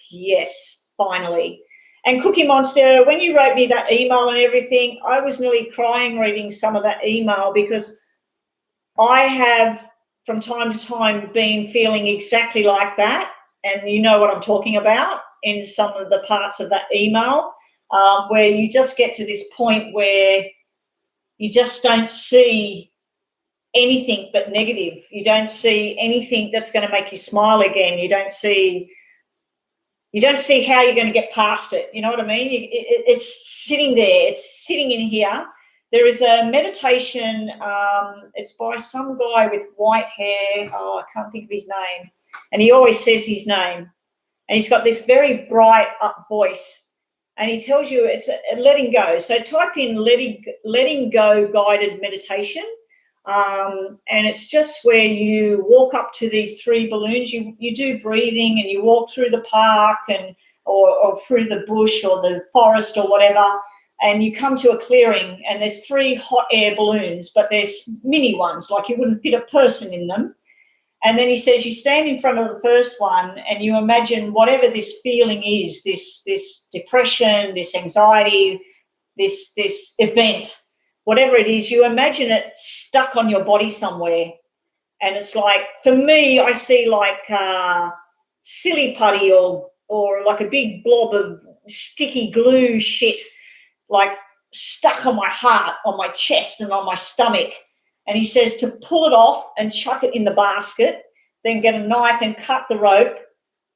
yes, finally. And Cookie Monster, when you wrote me that email and everything, I was nearly crying reading some of that email, because I have from time to time been feeling exactly like that. And you know what I'm talking about in some of the parts of that email, where you just get to this point where you just don't see anything but negative. You don't see anything that's going to make you smile again. You don't see how you're going to get past it. You know what I mean? It's sitting there. It's sitting in here. There is a meditation. It's by some guy with white hair. Oh, I can't think of his name. And he always says his name. And he's got this very bright up voice. And he tells you it's letting go. So type in letting go guided meditation. And it's just where you walk up to these 3 balloons. You do breathing and you walk through the park or through the bush or the forest or whatever. And you come to a clearing and there's 3 hot air balloons, but there's mini ones, like you wouldn't fit a person in them. And then he says you stand in front of the first one and you imagine whatever this feeling is, this depression, this anxiety, this event, whatever it is, you imagine it stuck on your body somewhere. And it's like, for me, I see like silly putty or or like a big blob of sticky glue shit, like stuck on my heart, on my chest and on my stomach. And he says to pull it off and chuck it in the basket, then get a knife and cut the rope,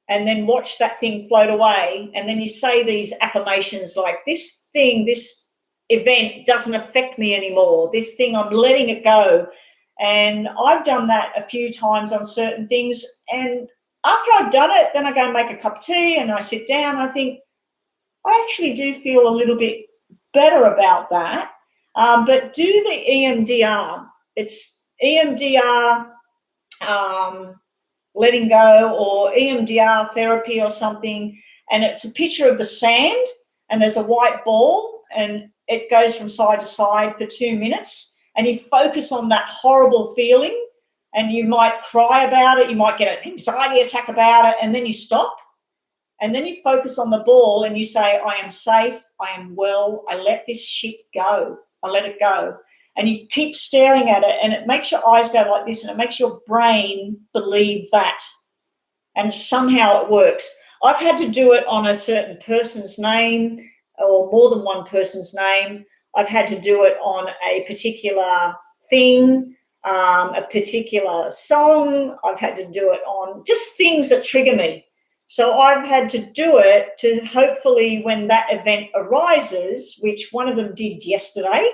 and then watch that thing float away. And then you say these affirmations like, this thing, this event doesn't affect me anymore. This thing, I'm letting it go. And I've done that a few times on certain things. And after I've done it, then I go and make a cup of tea and I sit down and I think, I actually do feel a little bit better about that. But do the EMDR. It's EMDR letting go, or EMDR therapy or something. And it's a picture of the sand and there's a white ball and it goes from side to side for 2 minutes. And you focus on that horrible feeling and you might cry about it. You might get an anxiety attack about it, and then you stop. And then you focus on the ball and you say, I am safe, I am well, I let this shit go, I let it go. And you keep staring at it and it makes your eyes go like this and it makes your brain believe that. And somehow it works. I've had to do it on a certain person's name or more than one person's name. I've had to do it on a particular thing, a particular song. I've had to do it on just things that trigger me. So I've had to do it to hopefully when that event arises, which one of them did yesterday,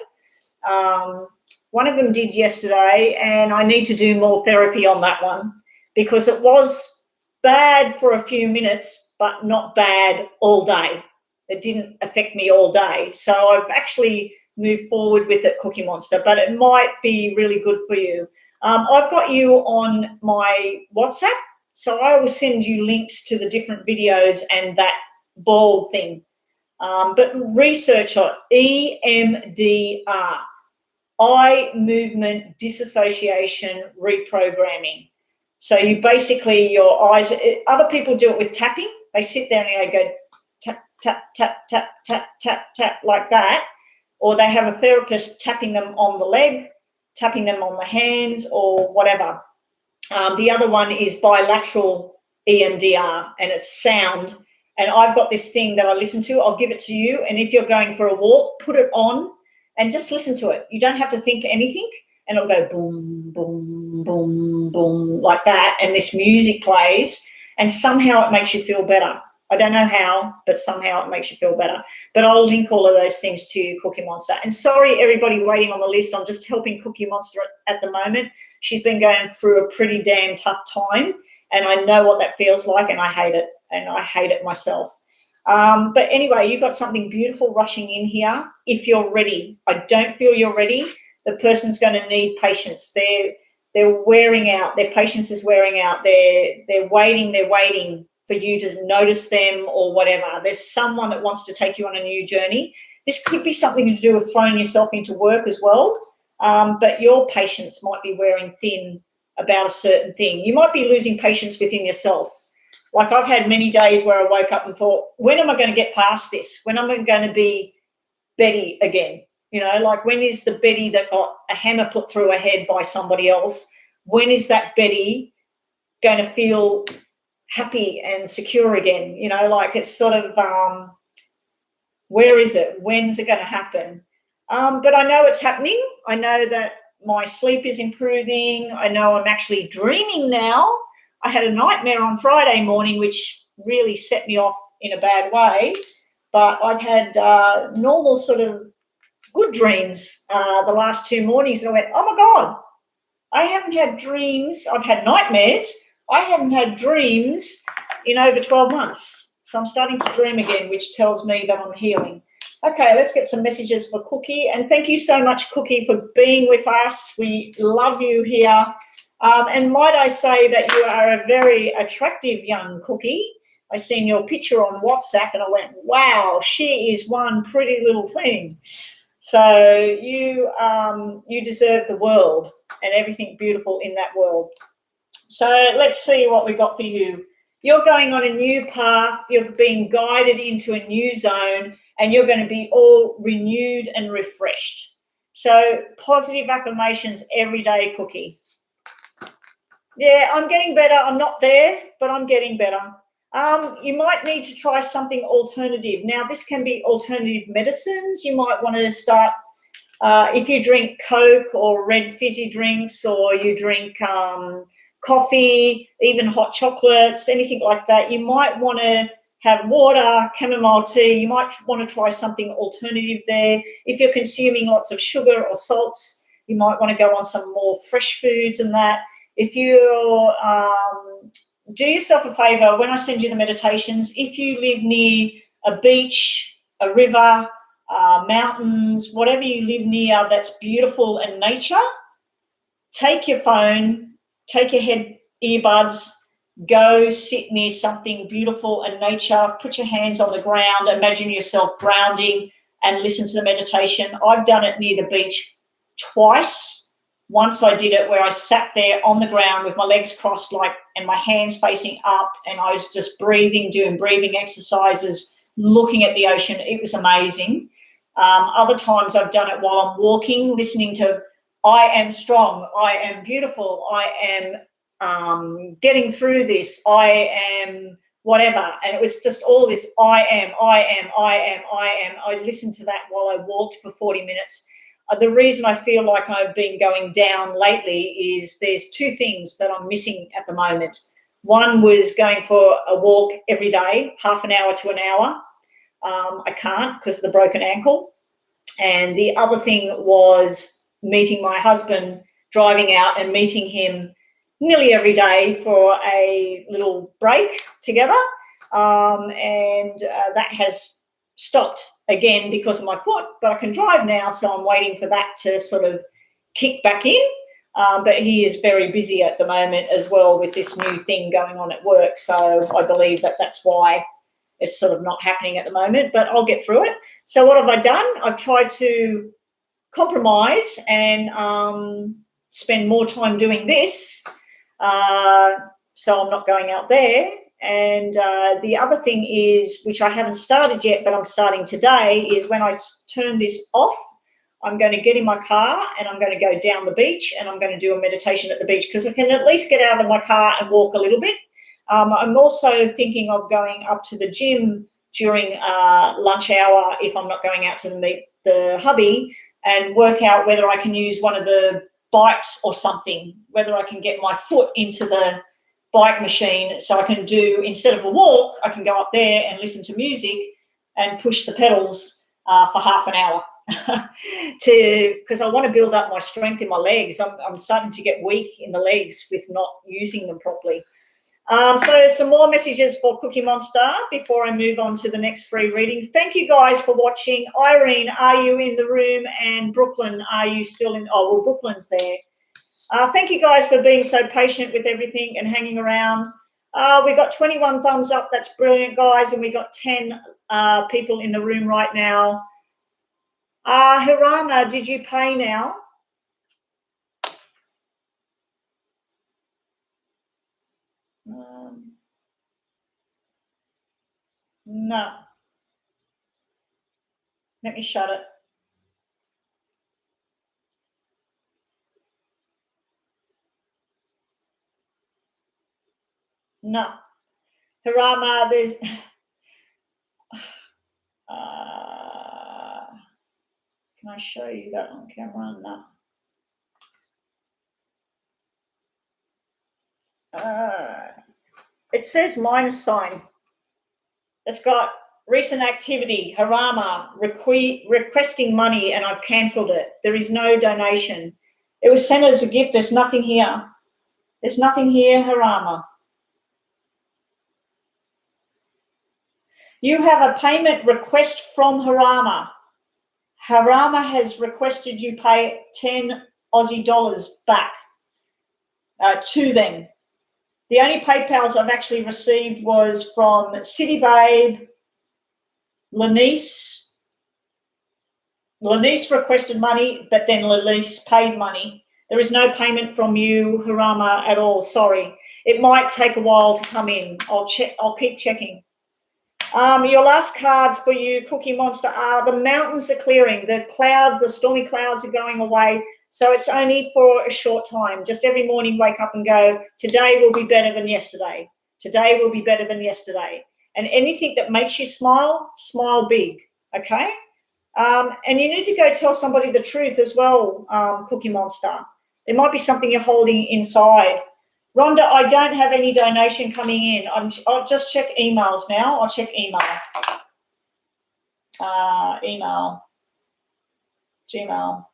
and I need to do more therapy on that one because it was bad for a few minutes, but not bad all day. It didn't affect me all day. So I've actually moved forward with it, Cookie Monster, but it might be really good for you. I've got you on my WhatsApp. So I will send you links to the different videos and that ball thing. But research on EMDR, eye movement disassociation reprogramming. So you basically, your eyes, other people do it with tapping. They sit there and they go tap, tap, tap, tap, tap, tap, tap, like that. Or they have a therapist tapping them on the leg, tapping them on the hands or whatever. The other one is bilateral EMDR and it's sound. And I've got this thing that I listen to. I'll give it to you. And if you're going for a walk, put it on and just listen to it. You don't have to think anything. And it'll go boom, boom, boom, boom, like that. And this music plays and somehow it makes you feel better. I don't know how, but somehow it makes you feel better. But I'll link all of those things to you, Cookie Monster. And sorry, everybody waiting on the list. I'm just helping Cookie Monster at the moment. She's been going through a pretty damn tough time, and I know what that feels like, and I hate it, and I hate it myself. But anyway, you've got something beautiful rushing in here if you're ready. I don't feel you're ready. The person's going to need patience. They're wearing out. Their patience is wearing out. They're waiting for you to notice them or whatever. There's someone that wants to take you on a new journey. This could be something to do with throwing yourself into work as well, but your patience might be wearing thin about a certain thing. You might be losing patience within yourself. Like I've had many days where I woke up and thought, when am I going to get past this? When am I going to be Betty again? You know, like when is the Betty that got a hammer put through her head by somebody else? When is that Betty going to feel happy and secure again? You know, like it's sort of, where is it? When's it going to happen? But I know it's happening. I know that my sleep is improving. I know I'm actually dreaming now. I had a nightmare on Friday morning, which really set me off in a bad way. But I've had normal sort of good dreams the last 2 mornings. And I went, oh, my God, I haven't had dreams. I've had nightmares. I haven't had dreams in over 12 months. So I'm starting to dream again, which tells me that I'm healing. Okay, let's get some messages for Cookie. And thank you so much, Cookie, for being with us. We love you here. And might I say that you are a very attractive young Cookie. I seen your picture on WhatsApp and I went, wow, she is one pretty little thing. So you deserve the world and everything beautiful in that world. So let's see what we got for you. You're going on a new path. You're being guided into a new zone and you're going to be all renewed and refreshed. So positive affirmations every day, Cookie. Yeah, I'm getting better. I'm not there, but I'm getting better. You might need to try something alternative. Now, this can be alternative medicines. You might want to start, if you drink Coke or red fizzy drinks, or you drink coffee, even hot chocolates, anything like that, you might want to have water, chamomile tea. You might want to try something alternative there. If you're consuming lots of sugar or salts, you might want to go on some more fresh foods and that. If you're do yourself a favor, when I send you the meditations, if you live near a beach, a river, mountains, whatever you live near that's beautiful and nature, take your phone, take your head earbuds, go sit near something beautiful and nature, put your hands on the ground, imagine yourself grounding and listen to the meditation. I've done it near the beach twice. Once I did it where I sat there on the ground with my legs crossed and my hands facing up, and I was just breathing, doing breathing exercises, looking at the ocean. It was amazing. Other times I've done it while I'm walking, listening to I am strong, I am beautiful, I am getting through this, I am whatever. And it was just all this I am. I listened to that while I walked for 40 minutes. The reason I feel like I've been going down lately is there's two things that I'm missing at the moment. One was going for a walk every day, half an hour to an hour. I can't because of the broken ankle. And the other thing was meeting my husband, driving out and meeting him nearly every day for a little break together. That has stopped again because of my foot, but I can drive now, so I'm waiting for that to sort of kick back in. But he is very busy at the moment as well with this new thing going on at work, so I believe that that's why it's sort of not happening at the moment, but I'll get through it. So what have I done? I've tried to compromise and spend more time doing this, so I'm not going out there. And the other thing is, which I haven't started yet, but I'm starting today, is when I turn this off, I'm going to get in my car and I'm going to go down the beach and I'm going to do a meditation at the beach, because I can at least get out of my car and walk a little bit. I'm also thinking of going up to the gym during lunch hour if I'm not going out to meet the hubby, and work out whether I can use one of the bikes or something, whether I can get my foot into the bike machine so I can do, instead of a walk, I can go up there and listen to music and push the pedals for half an hour because I want to build up my strength in my legs. I'm starting to get weak in the legs with not using them properly. So some more messages for Cookie Monster before I move on to the next free reading. Thank you guys for watching. Irene, are you in the room? And Brooklyn, are you still in? Oh, well, Brooklyn's there. Thank you guys for being so patient with everything and hanging around. We got 21 thumbs up. That's brilliant, guys. And we got 10 people in the room right now. Hirana, did you pay now? No. Let me shut it. No. Hirama, there's... can I show you that on camera? No. It says minus sign. It's got recent activity, Harama, requesting money, and I've cancelled it. There is no donation. It was sent as a gift. There's nothing here. There's nothing here, Harama. You have a payment request from Harama. Harama has requested you pay 10 Aussie dollars back to them. The only PayPals I've actually received was from City Babe, Lanice. Lanice requested money, but then Lanice paid money. There is no payment from you, Harama, at all. Sorry. It might take a while to come in. I'll check. I'll keep checking. Your last cards for you, Cookie Monster, are the mountains are clearing. The clouds, the stormy clouds are going away. So it's only for a short time. Just every morning wake up and go, today will be better than yesterday. Today will be better than yesterday. And anything that makes you smile, smile big, okay? And you need to go tell somebody the truth as well, Cookie Monster. There might be something you're holding inside. Rhonda, I don't have any donation coming in. I'll just check emails now. I'll check email. Email. Gmail.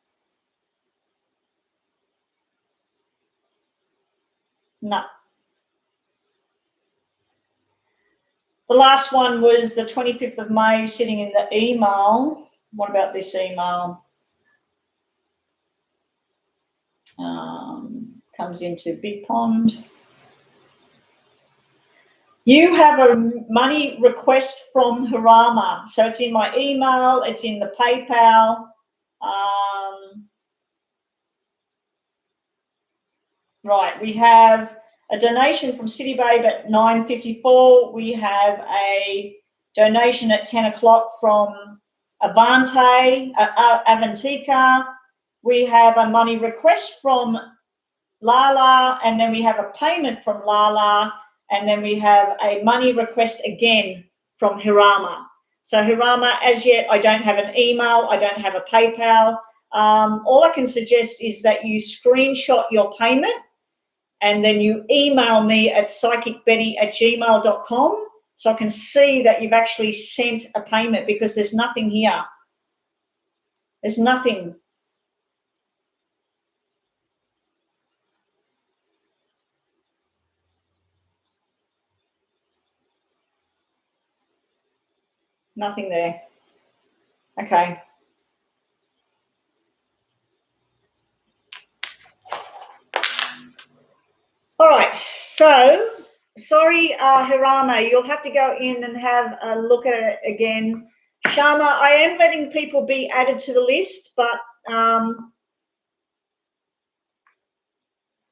No. The last one was the 25th of May sitting in the email. What about this email? Comes into Big Pond. You have a money request from Harama. So it's in my email, it's in the PayPal. Right, we have a donation from City Babe at 9:54. We have a donation at 10 o'clock from Avantika. We have a money request from Lala, and then we have a payment from Lala, and then we have a money request again from Hirama. So Hirama, as yet, I don't have an email, I don't have a PayPal. All I can suggest is that you screenshot your payment and then you email me at psychicbetty@gmail.com so I can see that you've actually sent a payment, because there's nothing here. There's nothing. Nothing there. Okay. All right. So, sorry, Hirama, you'll have to go in and have a look at it again. Shama, I am letting people be added to the list, but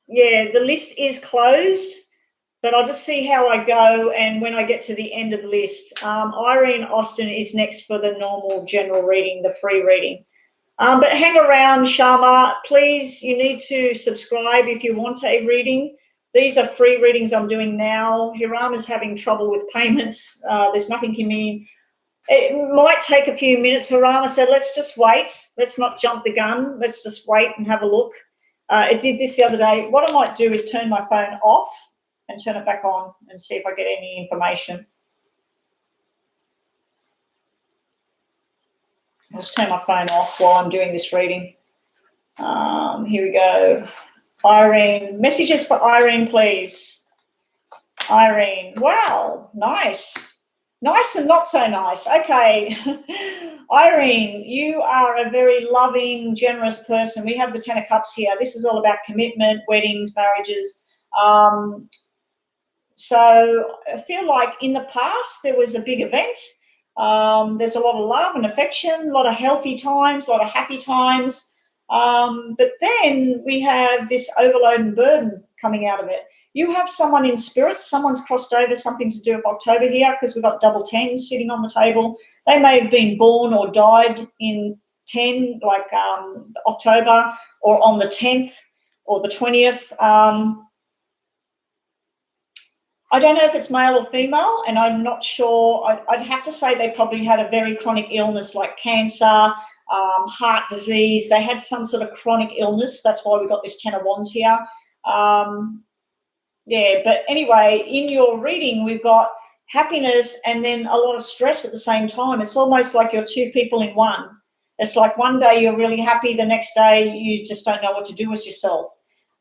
yeah, the list is closed, but I'll just see how I go and when I get to the end of the list. Irene Austin is next for the normal general reading, the free reading. But hang around, Shama. Please, you need to subscribe if you want a reading. These are free readings I'm doing now. Hirama's having trouble with payments. There's nothing he mean. It might take a few minutes, Hirama said, let's just wait. Let's not jump the gun. Let's just wait and have a look. It did this the other day. What I might do is turn my phone off and turn it back on and see if I get any information. I'll just turn my phone off while I'm doing this reading. Here we go. Irene, messages for Irene, please. Irene, wow, nice. Nice and not so nice. Okay. Irene, you are a very loving, generous person. We have the 10 of Cups here. This is all about commitment, weddings, marriages. So I feel like in the past there was a big event. There's a lot of love and affection, a lot of healthy times, a lot of happy times. But then we have this overload and burden coming out of it. You have someone in spirit, someone's crossed over, something to do with October here, because we've got double 10s sitting on the table. They may have been born or died in 10, like October, or on the 10th or the 20th. I don't know if it's male or female, and I'm not sure. I'd have to say they probably had a very chronic illness like cancer, heart disease. They had some sort of chronic illness. That's why we got this 10 of Wands here. Yeah, but anyway, in your reading, we've got happiness and then a lot of stress at the same time. It's almost like you're two people in one. It's like one day you're really happy, the next day you just don't know what to do with yourself.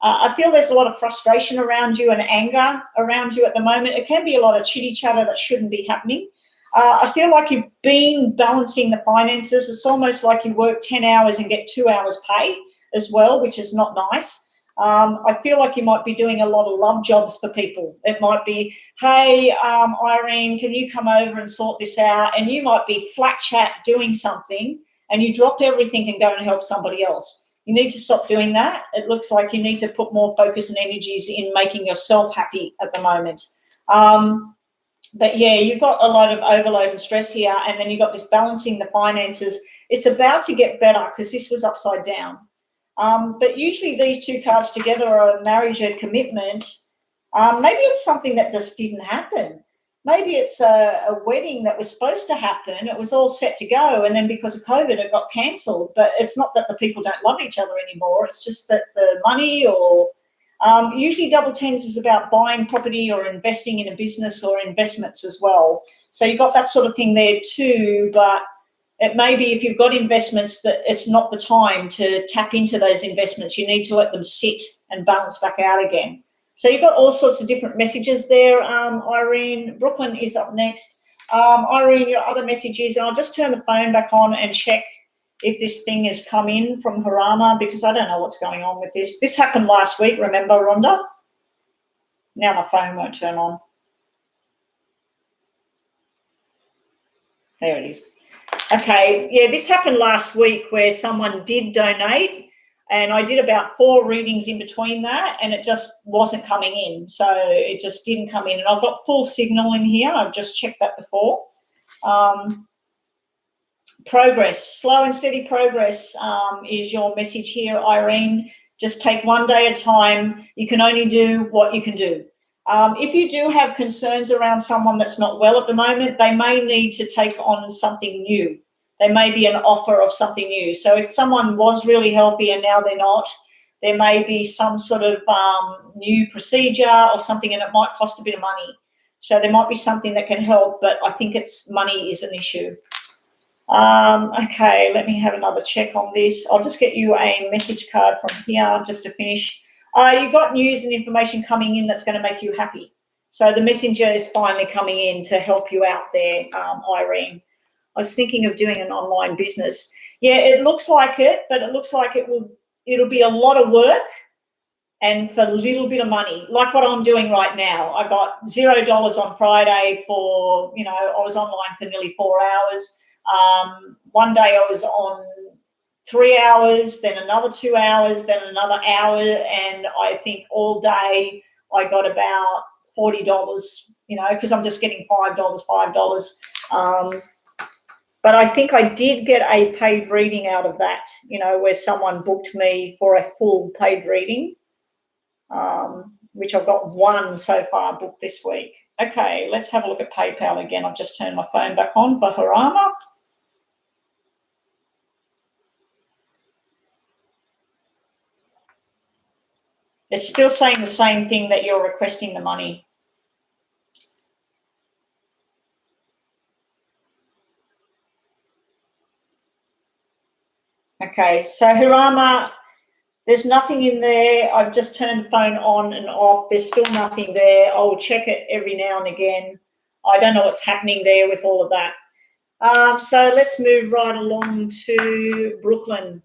I feel there's a lot of frustration around you and anger around you at the moment. It can be a lot of chitty chatter that shouldn't be happening. I feel like you've been balancing the finances. It's almost like you work 10 hours and get 2 hours pay as well, which is not nice. I feel like you might be doing a lot of love jobs for people. It might be, hey, Irene, can you come over and sort this out? And you might be flat chat doing something and you drop everything and go and help somebody else. You need to stop doing that. It looks like you need to put more focus and energies in making yourself happy at the moment. But yeah, you've got a lot of overload and stress here, and then you've got this balancing the finances. It's about to get better because this was upside down. But usually these two cards together are a marriage and commitment. Maybe it's something that just didn't happen. Maybe it's a wedding that was supposed to happen. It was all set to go, and then because of COVID, it got cancelled. But it's not that the people don't love each other anymore. It's just that the money or usually double tens is about buying property or investing in a business or investments as well. So you've got that sort of thing there too, but it may be if you've got investments that it's not the time to tap into those investments. You need to let them sit and bounce back out again. So you've got all sorts of different messages there, Irene. Brooklyn is up next. Irene, your other message is, and I'll just turn the phone back on and check if this thing has come in from Harama, because I don't know what's going on with this. This happened last week, remember, Rhonda? Now my phone won't turn on. There it is. Okay, yeah, this happened last week where someone did donate, and I did about 4 readings in between that, and it just wasn't coming in. So it just didn't come in. And I've got full signal in here. I've just checked that before. Progress, slow and steady progress is your message here, Irene. Just take one day at a time. You can only do what you can do. If you do have concerns around someone that's not well at the moment, they may need to take on something new. There may be an offer of something new. So if someone was really healthy and now they're not, there may be some sort of new procedure or something, and it might cost a bit of money. So there might be something that can help, but I think money is an issue. Okay, let me have another check on this. I'll just get you a message card from here just to finish. You've got news and information coming in that's going to make you happy. So the messenger is finally coming in to help you out there, Irene. I was thinking of doing an online business. Yeah, it looks like it, but it looks like it'll be a lot of work and for a little bit of money, like what I'm doing right now. I got $0 on Friday for, I was online for nearly 4 hours. One day I was on 3 hours, then another 2 hours, then another hour, and I think all day I got about $40, because I'm just getting $5. But I think I did get a paid reading out of that, where someone booked me for a full paid reading, which I've got 1 so far booked this week. Okay, let's have a look at PayPal again. I've just turned my phone back on for Harama. It's still saying the same thing, that you're requesting the money. Okay, so Harama, there's nothing in there. I've just turned the phone on and off. There's still nothing there. I'll check it every now and again. I don't know what's happening there with all of that. So let's move right along to Brooklyn.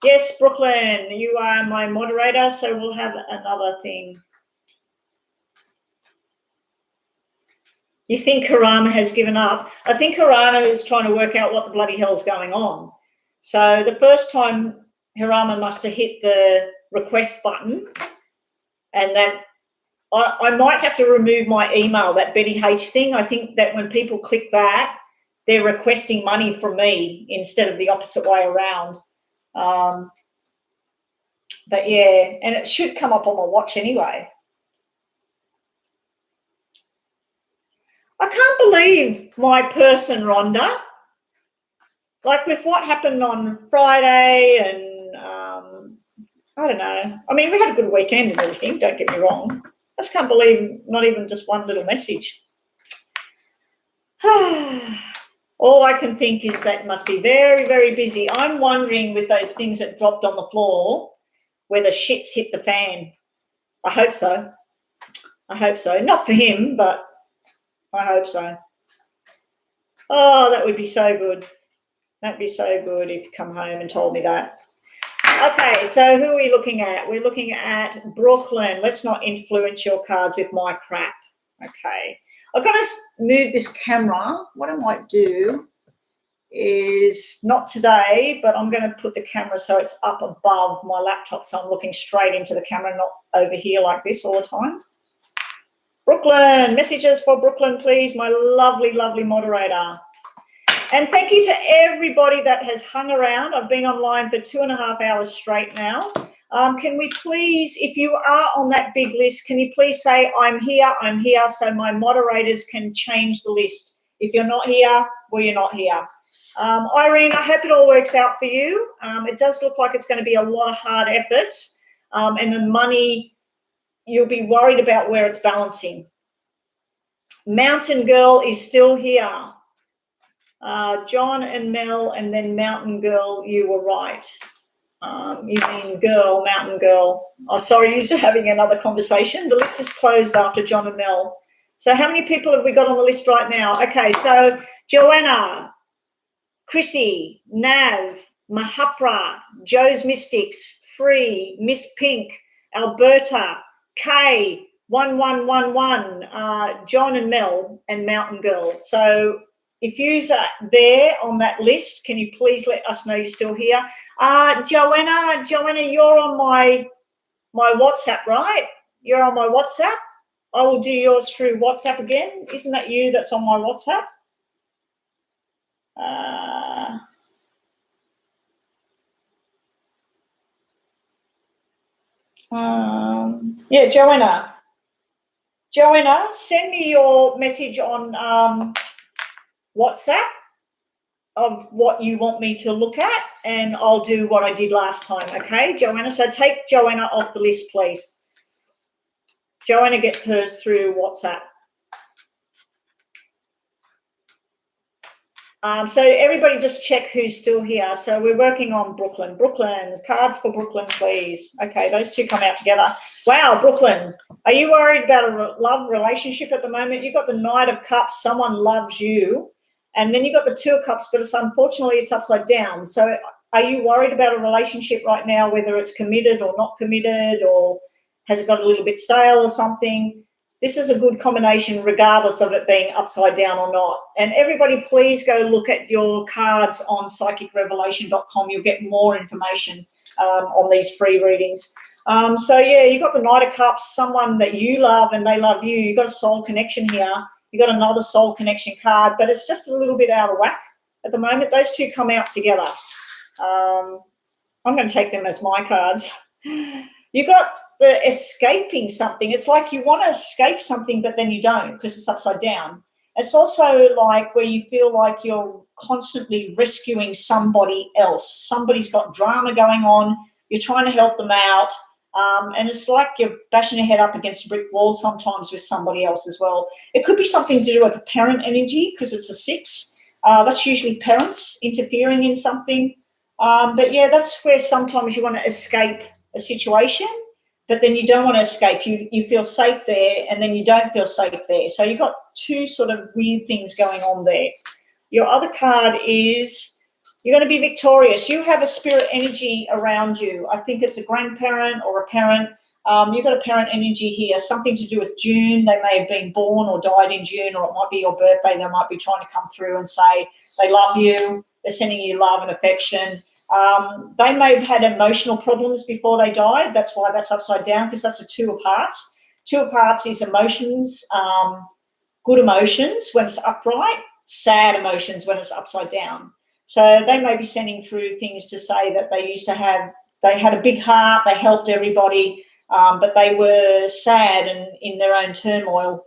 Yes, Brooklyn, you are my moderator, so we'll have another thing. You think Harama has given up? I think Harama is trying to work out what the bloody hell's going on. So the first time, Harama must have hit the request button, and then I might have to remove my email, that Betty H thing. I think that when people click that, they're requesting money from me instead of the opposite way around. But yeah, and it should come up on my watch anyway. I can't believe my person, Rhonda. Like with what happened on Friday, and I don't know. I mean, we had a good weekend and everything, don't get me wrong. I just can't believe not even just one little message. All I can think is that must be very, very busy. I'm wondering with those things that dropped on the floor whether shit's hit the fan. I hope so. I hope so. Not for him, but I hope so. Oh, that would be so good. That'd be so good if you come home and told me that. Okay, so who are we looking at? We're looking at Brooklyn. Let's not influence your cards with my crap. Okay. I've got to move this camera. What I might do is, not today, but I'm going to put the camera so it's up above my laptop so I'm looking straight into the camera, not over here like this all the time. Brooklyn, messages for Brooklyn, please, my lovely, lovely moderator. And thank you to everybody that has hung around. I've been online for 2.5 hours straight now. Can we please, if you are on that big list, can you please say, I'm here, so my moderators can change the list. If you're not here, well, you're not here. Irene, I hope it all works out for you. It does look like it's going to be a lot of hard efforts, and the money, you'll be worried about where it's balancing. Mountain Girl is still here. John and Mel, and then Mountain Girl, you were right. You mean girl, Mountain Girl. Oh, sorry, you're having another conversation. The list is closed after John and Mel. So how many people have we got on the list right now? Okay, so Joanna, Chrissy, Nav, Mahapra, Joe's Mystics, Free, Miss Pink, Alberta, Kay, 1111, John and Mel, and Mountain Girl. So if you're there on that list, can you please let us know you're still here? Joanna, you're on my WhatsApp, right? You're on my WhatsApp. I will do yours through WhatsApp again. Isn't that you that's on my WhatsApp? Yeah, Joanna, send me your message on WhatsApp of what you want me to look at, and I'll do what I did last time, okay, Joanna? So take Joanna off the list, please. Joanna gets hers through WhatsApp. So everybody just check who's still here. So we're working on Brooklyn. Brooklyn, cards for Brooklyn, please. Okay, those two come out together. Wow, Brooklyn, are you worried about a love relationship at the moment? You've got the Knight of Cups, someone loves you. And then you've got the Two of Cups, but unfortunately it's upside down. So are you worried about a relationship right now, whether it's committed or not committed, or has it got a little bit stale or something? This is a good combination regardless of it being upside down or not. And everybody, please go look at your cards on psychicrevelation.com. You'll get more information on these free readings. So, yeah, you've got the Knight of Cups, someone that you love and they love you. You've got a soul connection here. You've got another soul connection card, but it's just a little bit out of whack at the moment. Those two come out together. I'm going to take them as my cards. You got the escaping something. It's like you want to escape something, but then you don't because it's upside down. It's also like where you feel like you're constantly rescuing somebody else. Somebody's got drama going on. You're trying to help them out. And it's like you're bashing your head up against a brick wall sometimes with somebody else as well. It could be something to do with a parent energy because it's a 6. That's usually parents interfering in something. But, yeah, that's where sometimes you want to escape a situation, but then you don't want to escape. You feel safe there, and then you don't feel safe there. So you've got two sort of weird things going on there. Your other card is you're going to be victorious. You have a spirit energy around you. I think it's a grandparent or a parent. You've got a parent energy here, something to do with June. They may have been born or died in June, or it might be your birthday. They might be trying to come through and say they love you. They're sending you love and affection. They may have had emotional problems before they died. That's why that's upside down, because that's a 2 of Hearts. 2 of Hearts is emotions, good emotions when it's upright, sad emotions when it's upside down. So they may be sending through things to say that they had a big heart, they helped everybody, but they were sad and in their own turmoil.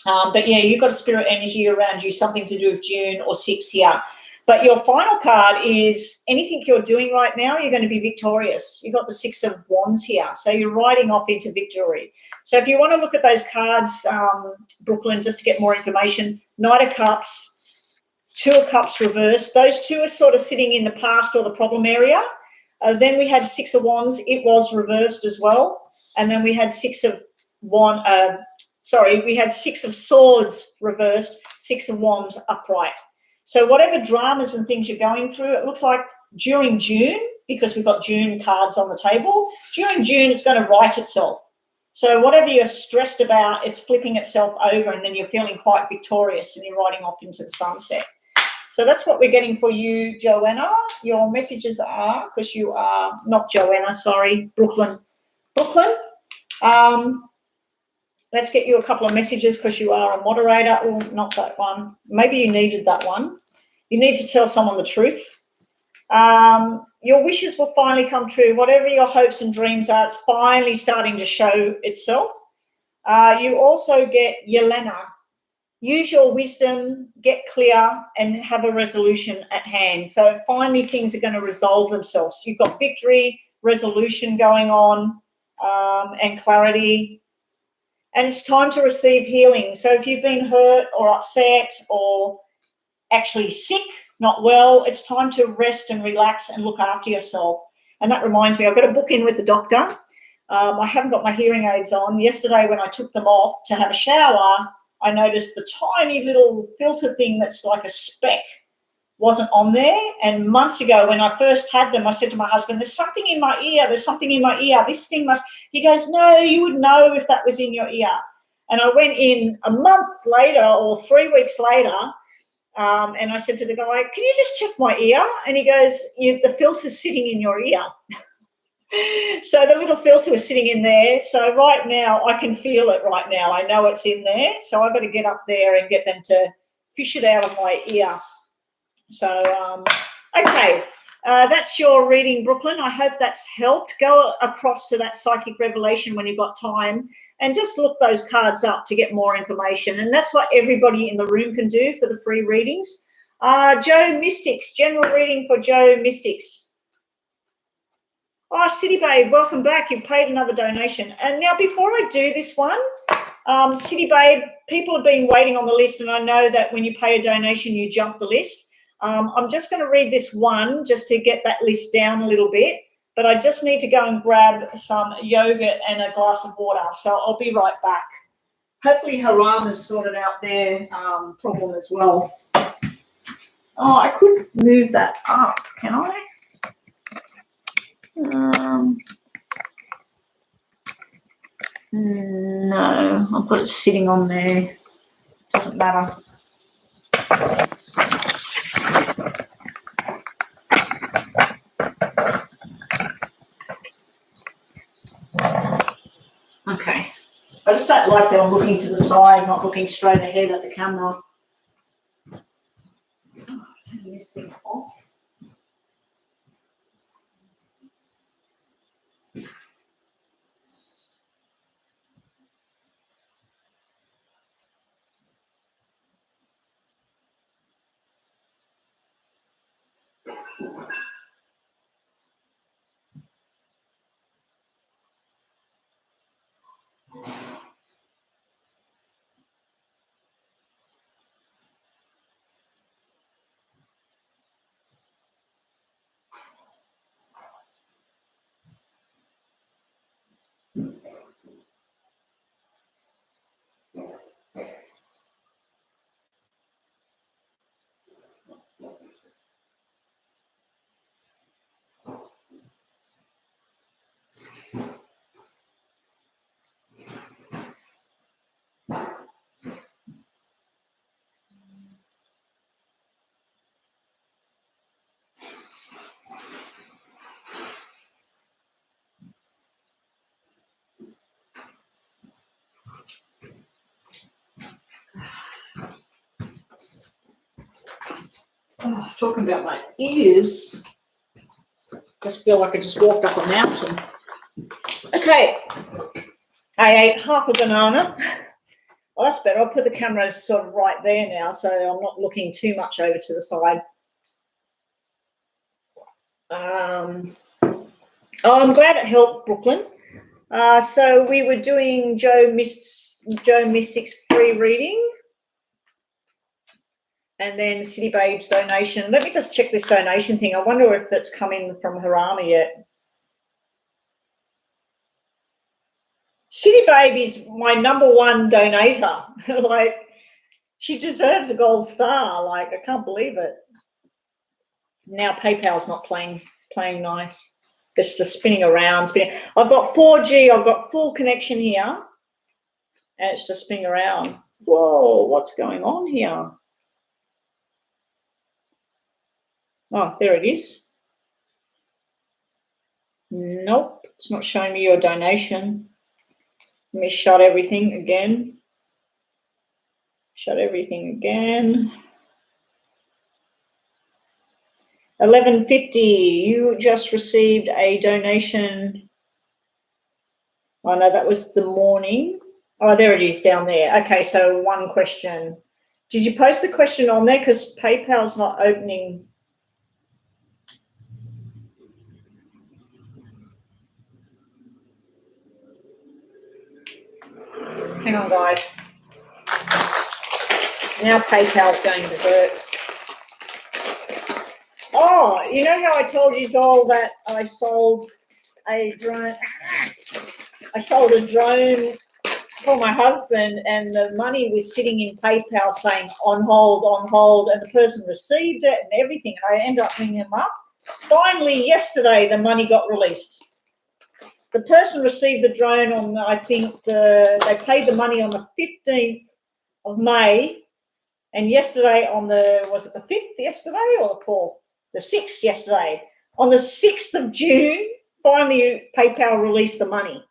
But, yeah, you've got a spirit energy around you, something to do with June or 6 here. But your final card is anything you're doing right now, you're going to be victorious. You've got the 6 of Wands here. So you're riding off into victory. So if you want to look at those cards, Brooklyn, just to get more information, Knight of Cups, 2 of Cups reversed. Those two are sort of sitting in the past or the problem area. Then we had 6 of Wands. It was reversed as well. And then we had 6 of we had 6 of Swords reversed, 6 of Wands upright. So whatever dramas and things you're going through, it looks like during June, because we've got June cards on the table, during June it's going to right itself. So whatever you're stressed about, it's flipping itself over, and then you're feeling quite victorious and you're riding off into the sunset. So that's what we're getting for you, Joanna. Your messages are, because you are not Joanna, sorry, Brooklyn. Brooklyn, let's get you a couple of messages because you are a moderator. Oh, not that one. Maybe you needed that one. You need to tell someone the truth. Your wishes will finally come true. Whatever your hopes and dreams are, it's finally starting to show itself. You also get Yelena. Use your wisdom, get clear, and have a resolution at hand. So finally things are going to resolve themselves. You've got victory, resolution going on, and clarity. And it's time to receive healing. So if you've been hurt or upset or actually sick, not well, it's time to rest and relax and look after yourself. And that reminds me, I've got to book in with the doctor. I haven't got my hearing aids on. Yesterday when I took them off to have a shower, I noticed the tiny little filter thing that's like a speck wasn't on there. And months ago when I first had them, I said to my husband, there's something in my ear. There's something in my ear. This thing must, he goes, no, you would know if that was in your ear. And I went in a month later or 3 weeks later, and I said to the guy, can you just check my ear? And he goes, the filter's sitting in your ear. So the little filter was sitting in there. So right now I can feel it right now. I know it's in there. So I've got to get up there and get them to fish it out of my ear. So, okay, that's your reading, Brooklyn. I hope that's helped. Go across to that psychic revelation when you've got time and just look those cards up to get more information. And that's what everybody in the room can do for the free readings. Joe Mystics, general reading for Joe Mystics. Oh, City Babe, welcome back. You've paid another donation. And now before I do this one, City Babe, people have been waiting on the list, and I know that when you pay a donation, you jump the list. I'm just going to read this one just to get that list down a little bit, but I just need to go and grab some yogurt and a glass of water, so I'll be right back. Hopefully Haram has sorted out their problem as well. Oh, I could move that up, can I? No, I've got it sitting on there. Doesn't matter. Okay. I just don't like that I'm looking to the side, not looking straight ahead at the camera. Oh, turn this thing off. Oh, talking about my ears, just feel like I just walked up a mountain. Okay, I ate half a banana. Well, that's better. I'll put the camera sort of right there now, so I'm not looking too much over to the side. Oh, I'm glad it helped, Brooklyn. So we were doing Joe Mystic's free reading, and then City Babe's donation. Let me just check this donation thing. I wonder if it's coming from Harama yet. City Babe is my #1 donator. Like, she deserves a gold star. Like, I can't believe it. Now PayPal's not playing nice. It's just spinning around. I've got 4G. I've got full connection here, and it's just spinning around. Whoa, what's going on here? Oh, there it is. Nope, it's not showing me your donation. Let me shut everything again. Shut everything again. 11:50. You just received a donation. Oh no, that was the morning. Oh, there it is down there. Okay, so one question. Did you post the question on there? Because PayPal's not opening. Hang on, guys. Now PayPal's going berserk. Oh, you know how I told you all that I sold a drone? I sold a drone for my husband, and the money was sitting in PayPal saying on hold, and the person received it and everything. And I ended up ringing them up. Finally, yesterday, the money got released. The person received the drone on, I think, they paid the money on the 15th of May, and yesterday was it the 5th yesterday or the 4th? The 6th yesterday. On the 6th of June, finally PayPal released the money.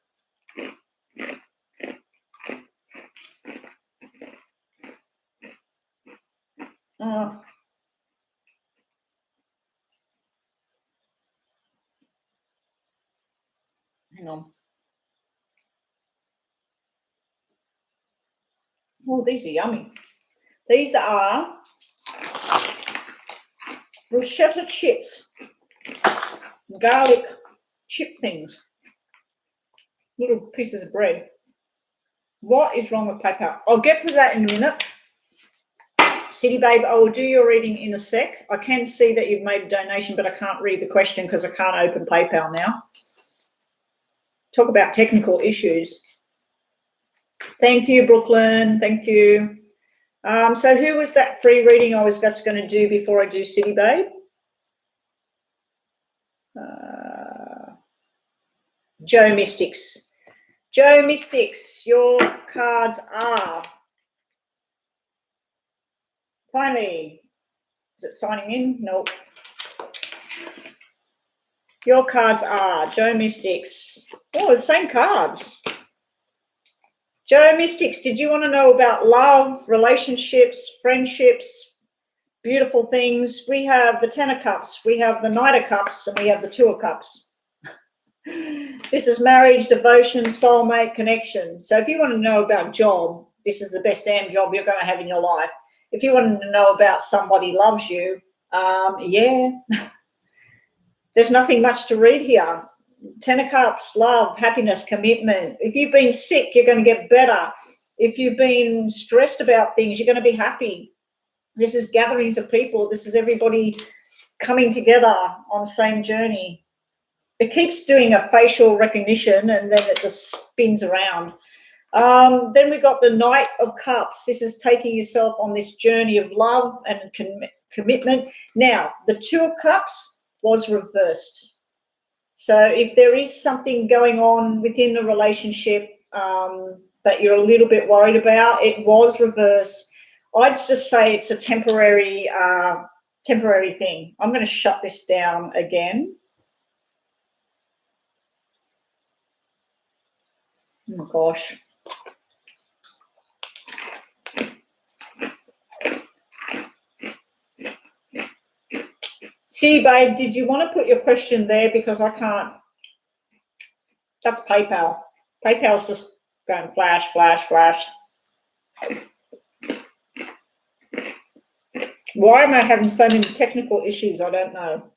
Hang on. Oh, these are yummy. These are bruschetta chips, garlic chip things, little pieces of bread. What is wrong with PayPal? I'll get to that in a minute. City Babe, I will do your reading in a sec. I can see that you've made a donation, but I can't read the question because I can't open PayPal now. Talk about technical issues. Thank you, Brooklyn. Thank you. So who was that free reading I was just going to do before I do City Babe? Joe Mystics. Joe Mystics, your cards are... Finally, is it signing in? Nope. Your cards are Joe Mystics. Oh, the same cards. Joe Mystics, did you want to know about love, relationships, friendships, beautiful things? We have the Ten of Cups, we have the Knight of Cups, and we have the Two of Cups. This is marriage, devotion, soulmate, connection. So if you want to know about job, this is the best damn job you're going to have in your life. If you want to know about somebody loves you, yeah. There's nothing much to read here. Ten of Cups, love, happiness, commitment. If you've been sick, you're going to get better. If you've been stressed about things, you're going to be happy. This is gatherings of people. This is everybody coming together on the same journey. It keeps doing a facial recognition and then it just spins around. Then we've got the Knight of Cups. This is taking yourself on this journey of love and commitment. Now, the Two of Cups was reversed. So if there is something going on within the relationship that you're a little bit worried about, it was reversed. I'd just say it's a temporary thing. I'm going to shut this down again. Oh, gosh. See, babe, did you want to put your question there? Because I can't. That's PayPal. PayPal's just going flash, flash, flash. Why am I having so many technical issues? I don't know.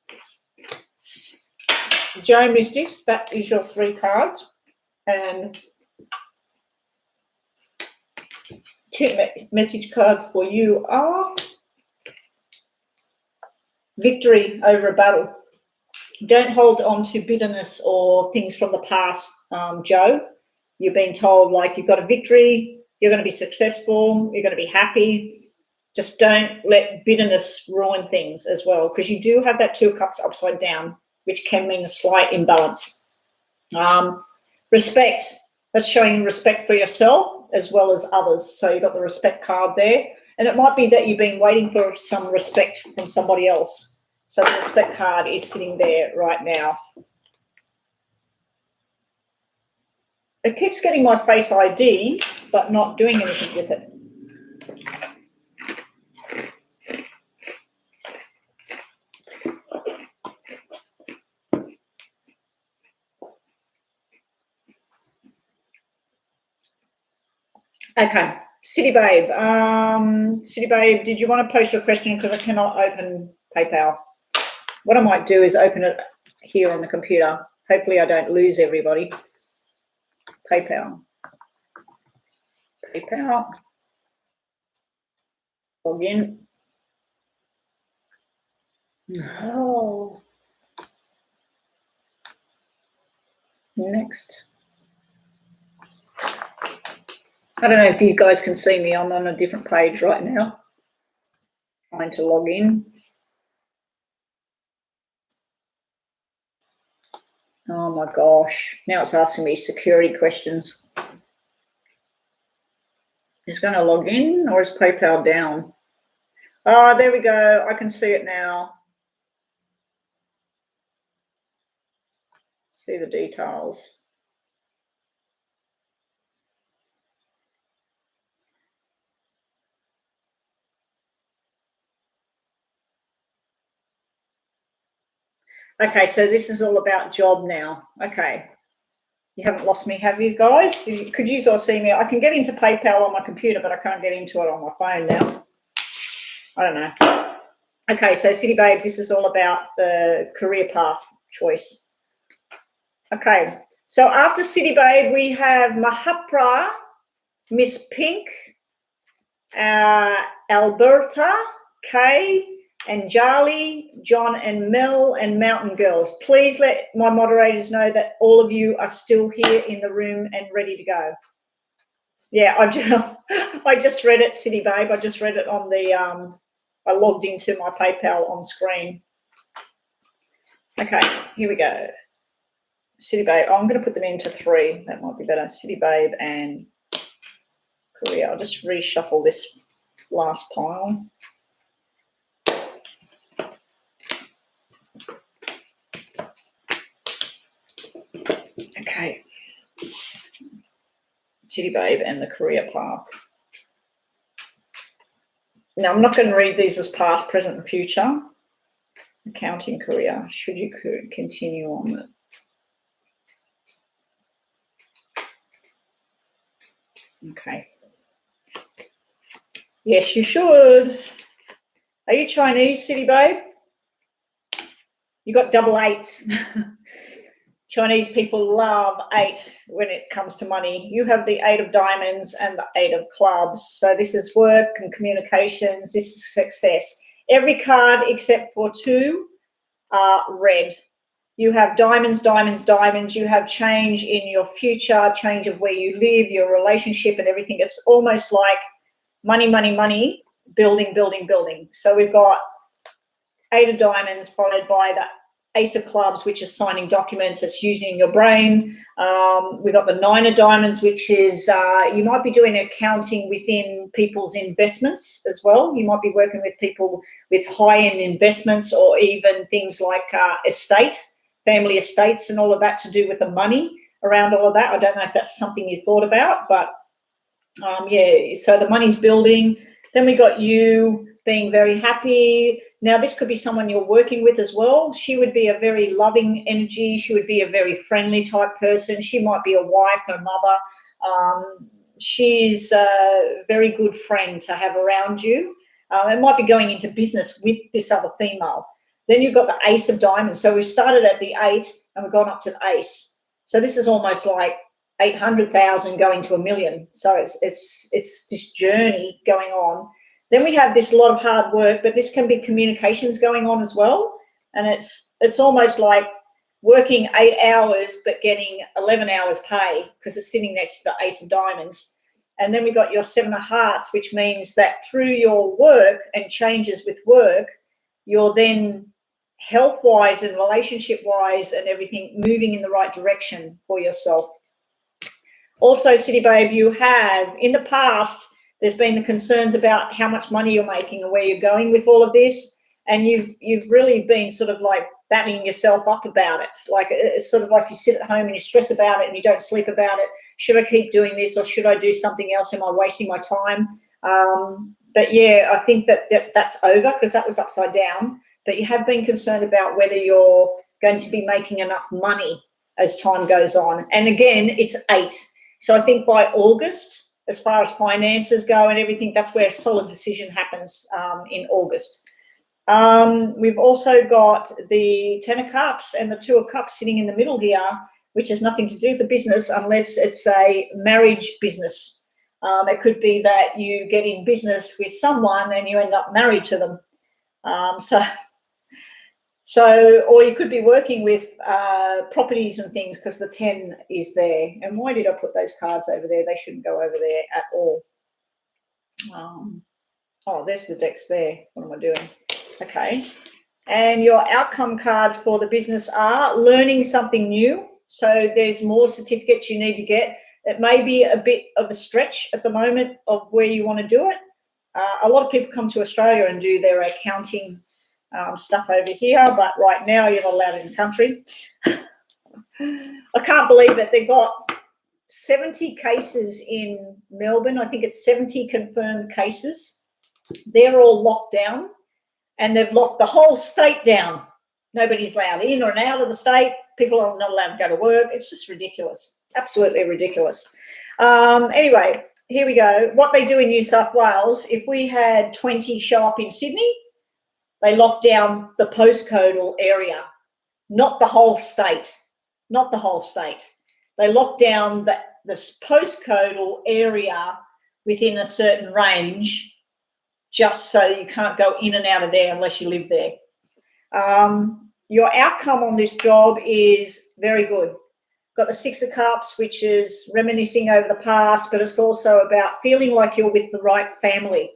Joe Mystics, that is your 3 cards. And 2 message cards for you are victory over a battle. Don't hold on to bitterness or things from the past, Joe. You've been told, like, you've got a victory, you're going to be successful, you're going to be happy. Just don't let bitterness ruin things as well, because you do have that Two of Cups upside down, which can mean a slight imbalance. Respect. That's showing respect for yourself as well as others. So you've got the respect card there. And it might be that you've been waiting for some respect from somebody else. So the respect card is sitting there right now. It keeps getting my Face ID, but not doing anything with it. Okay, City Babe. City Babe, did you want to post your question? Because I cannot open PayPal. What I might do is open it here on the computer. Hopefully I don't lose everybody. PayPal. PayPal. Log in. Oh. Next. I don't know if you guys can see me. I'm on a different page right now. Trying to log in. Oh my gosh. Now it's asking me security questions. Is it going to log in or is PayPal down? Oh, there we go. I can see it now. See the details. Okay, so this is all about job now. Okay. You haven't lost me, have you guys? Could you all see me? I can get into PayPal on my computer, but I can't get into it on my phone now. I don't know. Okay, so City Babe, this is all about the career path choice. Okay, so after City Babe, we have Mahapra, Miss Pink, Alberta, Kay, and Charlie, John and Mel, and Mountain Girls. Please let my moderators know that all of you are still here in the room and ready to go. Yeah, I just read it, City Babe. I just read it on the, I logged into my PayPal on screen. Okay, here we go. City Babe, I'm going to put them into 3. That might be better. City Babe and career. I'll just reshuffle this last pile. Okay. City Babe and the career path. Now, I'm not going to read these as past, present, and future. Accounting career. Should you continue on it? Okay. Yes, you should. Are you Chinese, City Babe? You got double 8s. Chinese people love 8 when it comes to money. You have the 8 of diamonds and the 8 of clubs. So this is work and communications. This is success. Every card except for 2 are red. You have diamonds, diamonds, diamonds. You have change in your future, change of where you live, your relationship and everything. It's almost like money, money, money, building, building, building. So we've got 8 of diamonds followed by the Ace of clubs, which is signing documents. It's using your brain. We've got the 9 of diamonds, which is you might be doing accounting within people's investments as well. You might be working with people with high-end investments or even things like family estates and all of that to do with the money around all of that. I don't know if that's something you thought about, but yeah, so the money's building. Then we got you being very happy. Now, this could be someone you're working with as well. She would be a very loving energy. She would be a very friendly type person. She might be a wife or mother. She's a very good friend to have around you. It might be going into business with this other female. Then you've got the Ace of diamonds. So we've started at the 8 and we've gone up to the Ace. So this is almost like 800,000 going to 1 million. So it's this journey going on. Then we have this lot of hard work, but this can be communications going on as well. And it's almost like working 8 hours but getting 11 hours pay because it's sitting next to the Ace of diamonds. And then we got your 7 of hearts, which means that through your work and changes with work, you're then health-wise and relationship-wise and everything moving in the right direction for yourself. Also, City Babe, you have, in the past, there's been the concerns about how much money you're making and where you're going with all of this. And you've really been sort of like battling yourself up about it. Like it's sort of like you sit at home and you stress about it and you don't sleep about it. Should I keep doing this or should I do something else? Am I wasting my time? But yeah, I think that's over because that was upside down. But you have been concerned about whether you're going to be making enough money as time goes on. And again, it's 8. So I think by August as far as finances go and everything. That's where a solid decision happens in August. We've also got the Ten of Cups and the Two of Cups sitting in the middle here, which has nothing to do with the business unless it's a marriage business. It could be that you get in business with someone and you end up married to them. So, or you could be working with properties and things, because the 10 is there. And why did I put those cards over there? They shouldn't go over there at all. Oh, there's the decks there. What am I doing? Okay. And your outcome cards for the business are learning something new. So there's more certificates you need to get. It may be a bit of a stretch at the moment of where you want to do it. A lot of people come to Australia and do their accounting stuff over here, but right now you're not allowed in the country. I can't believe it. They've got 70 cases in Melbourne. I think it's 70 confirmed cases. They're all locked down, and they've locked the whole state down. Nobody's allowed in or out of the state. People are not allowed to go to work. It's just ridiculous. Absolutely ridiculous. Anyway, here we go. What they do in New South Wales, if we had 20 show up in Sydney, they lock down the postcodal area, not the whole state, not the whole state. They lock down this postcodal area within a certain range, just so you can't go in and out of there unless you live there. Your outcome on this job is very good. Got the Six of Cups, which is reminiscing over the past, but it's also about feeling like you're with the right family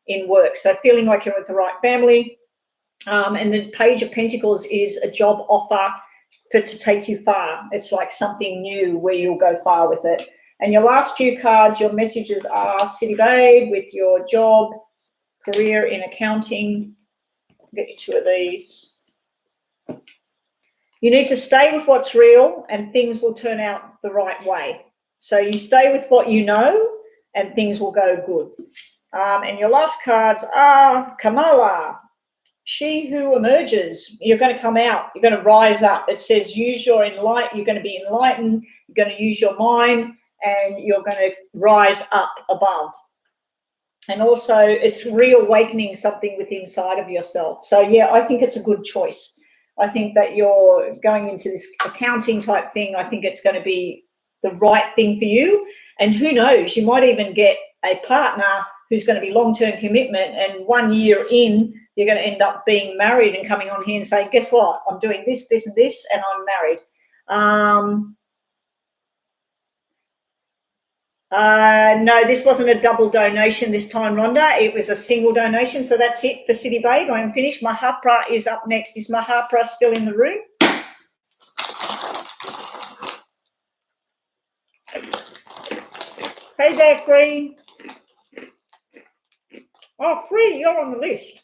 in work. So feeling like you're with the right family. And the Page of Pentacles is a job offer to take you far. It's like something new where you'll go far with it. And your last few cards, your messages are City Babe with your job, career in accounting. I'll get you two of these. You need to stay with what's real and things will turn out the right way. So you stay with what you know and things will go good. And your last cards are Kamala. She who emerges, you're going to come out, you're going to rise up. It says use your enlightenment, you're going to be enlightened, you're going to use your mind, and you're going to rise up above. And also it's reawakening something within inside of yourself. So yeah, I think it's a good choice. I think that you're going into this accounting type thing. I think it's going to be the right thing for you. And who knows, you might even get a partner who's going to be long-term commitment, and 1 year in, you're going to end up being married and coming on here and saying, guess what? I'm doing this, this, and this, and I'm married. No, this wasn't a double donation this time, Rhonda. It was a single donation. So that's it for City Babe. I am finished. Mahapra is up next. Is Mahapra still in the room? Hey there, Free. Oh, Free, you're on the list.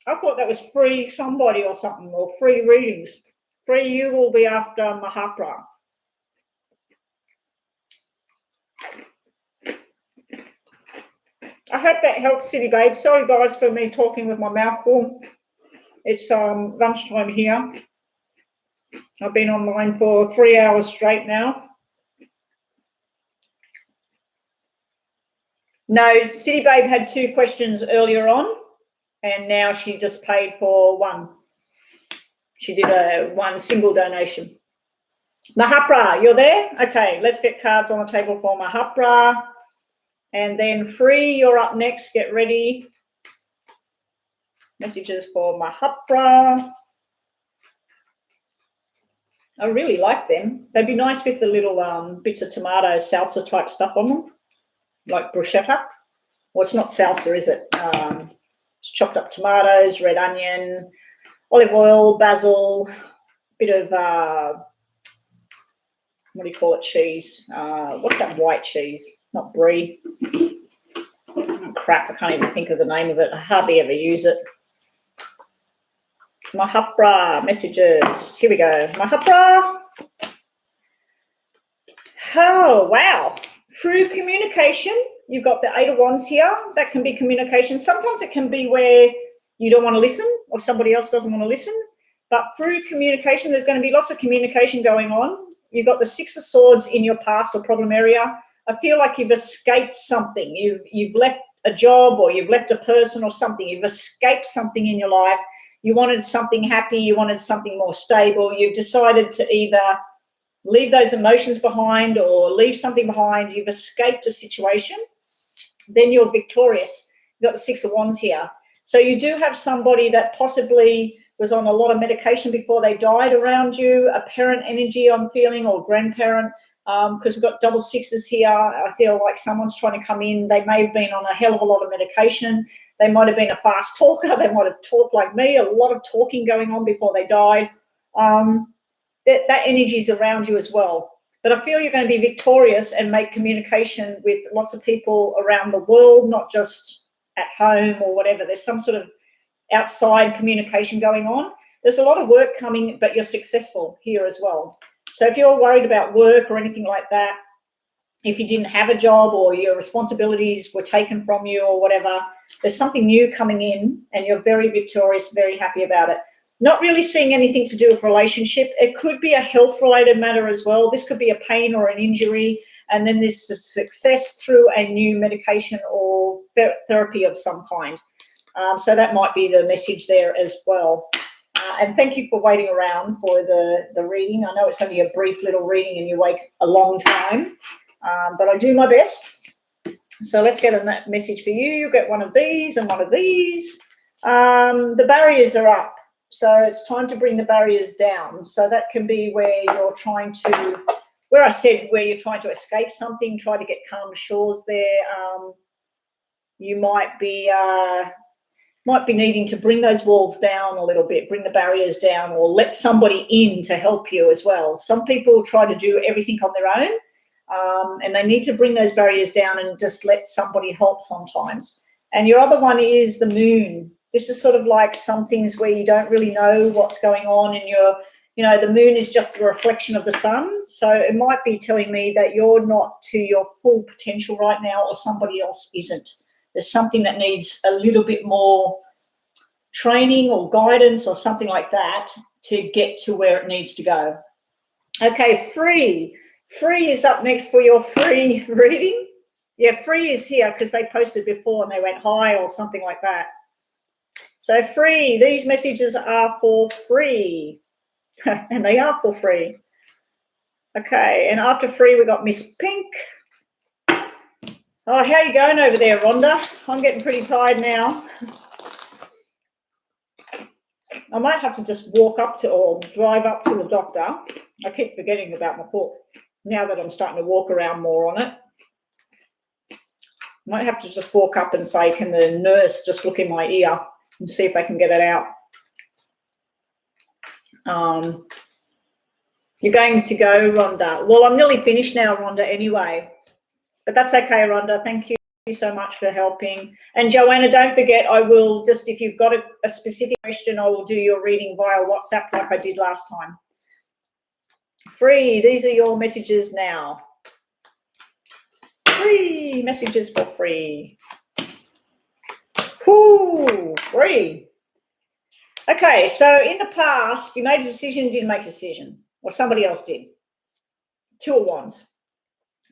I thought that was Free somebody or something, or Free readings. Free, you will be after Mahapra. I hope that helps, City Babe. Sorry, guys, for me talking with my mouth full. It's lunchtime here. I've been online for 3 hours straight now. No, City Babe had 2 questions earlier on, and now she just paid for 1. She did a 1 single donation. Mahapra, you're there? Okay, let's get cards on the table for Mahapra. And then Free, you're up next. Get ready. Messages for Mahapra. I really like them. They'd be nice with the little bits of tomato salsa type stuff on them, like bruschetta. Well, it's not salsa, is it? It's chopped up tomatoes, red onion, olive oil, basil, bit of, what do you call it, cheese? What's that white cheese? Not brie. Oh, crap, I can't even think of the name of it. I hardly ever use it. Mahapra messages. Here we go. Mahapra. Oh, wow. Through communication, you've got the 8 of Wands here. That can be communication. Sometimes it can be where you don't want to listen or somebody else doesn't want to listen. But through communication, there's going to be lots of communication going on. You've got the 6 of Swords in your past or problem area. I feel like you've escaped something. You've left a job, or you've left a person or something. You've escaped something in your life. You wanted something happy. You wanted something more stable. You've decided to either leave those emotions behind or leave something behind. You've escaped a situation. Then you're victorious. You've got the Six of Wands here. So you do have somebody that possibly was on a lot of medication before they died around you, a parent energy I'm feeling, or grandparent, because we've got double sixes here. I feel like someone's trying to come in. They may have been on a hell of a lot of medication. They might have been a fast talker. They might have talked like me, a lot of talking going on before they died. That energy is around you as well. But I feel you're going to be victorious and make communication with lots of people around the world, not just at home or whatever. There's some sort of outside communication going on. There's a lot of work coming, but you're successful here as well. So if you're worried about work or anything like that, if you didn't have a job or your responsibilities were taken from you or whatever, there's something new coming in and you're very victorious, very happy about it. Not really seeing anything to do with relationship. It could be a health-related matter as well. This could be a pain or an injury, and then this is success through a new medication or therapy of some kind. So that might be the message there as well. And thank you for waiting around for the reading. I know it's only a brief little reading and you wait a long time, but I do my best. So let's get a message for you. You get one of these and one of these. The barriers are up. So it's time to bring the barriers down. So that can be where you're trying to, where I said where you're trying to escape something, try to get calm shores there. You might be needing to bring those walls down a little bit, bring the barriers down, or let somebody in to help you as well. Some people try to do everything on their own, and they need to bring those barriers down and just let somebody help sometimes. And your other one is the moon. This is sort of like some things where you don't really know what's going on, and the moon is just a reflection of the sun. So it might be telling me that you're not to your full potential right now, or somebody else isn't. There's something that needs a little bit more training or guidance or something like that to get to where it needs to go. Okay, free. Free is up next for your free reading. Yeah, free is here because they posted before and they went high or something like that. So free, these messages are for free. And they are for free. Okay, and after free, we got Miss Pink. Oh, how are you going over there, Rhonda? I'm getting pretty tired now. I might have to just walk up to or drive up to the doctor. I keep forgetting about my foot now that I'm starting to walk around more on it. Might have to just walk up and say, can the nurse just look in my ear and see if they can get it out. You're going to go, Rhonda. Well, I'm nearly finished now, Rhonda, anyway. But that's okay, Rhonda. Thank you so much for helping. And Joanna, don't forget, I will just, if you've got a specific question, I will do your reading via WhatsApp like I did last time. Free, these are your messages now. Free, messages for free. Whoo, free. Okay, so in the past, you made a decision, didn't make a decision, or somebody else did. Two of Wands.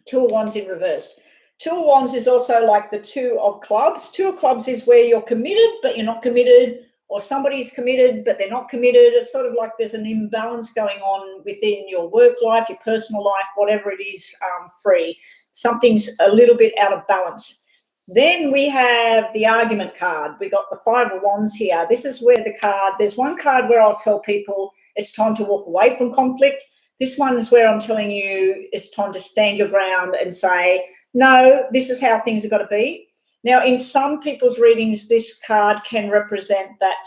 Two of Wands in reverse. Two of Wands is also like the Two of Clubs. Two of Clubs is where you're committed, but you're not committed, or somebody's committed, but they're not committed. It's sort of like there's an imbalance going on within your work life, your personal life, whatever it is, free. Something's a little bit out of balance. Then we have the argument card. We got the Five of Wands here. This is where the card, there's one card where I'll tell people it's time to walk away from conflict. This one is where I'm telling you it's time to stand your ground and say, no, this is how things have got to be. Now, in some people's readings, this card can represent that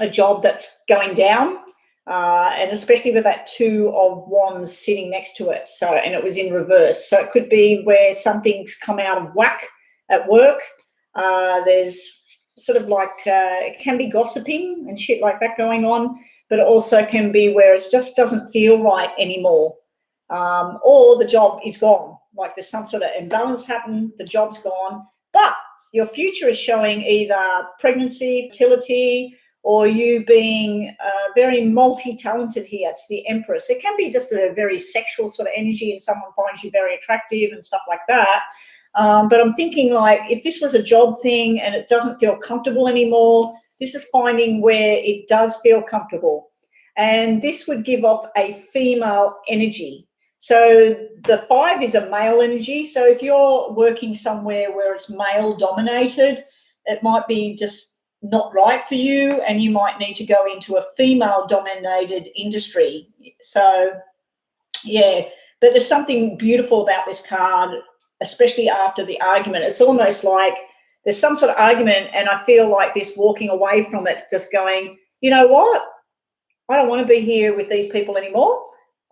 a job that's going down, and especially with that Two of Wands sitting next to it. So, and it was in reverse. So it could be where something's come out of whack at work. There's sort of like, it can be gossiping and shit like that going on, but it also can be where it just doesn't feel right anymore, or the job is gone. Like there's some sort of imbalance happened, the job's gone, but your future is showing either pregnancy, fertility, or you being very multi-talented here. It's the Empress. It can be just a very sexual sort of energy and someone finds you very attractive and stuff like that. But I'm thinking, like, if this was a job thing and it doesn't feel comfortable anymore, this is finding where it does feel comfortable. And this would give off a female energy. So the 5 is a male energy. So if you're working somewhere where it's male dominated, it might be just not right for you, and you might need to go into a female dominated industry. So yeah, but there's something beautiful about this card, especially after the argument. It's almost like there's some sort of argument, and I feel like this walking away from it, just going, you know what? I don't want to be here with these people anymore.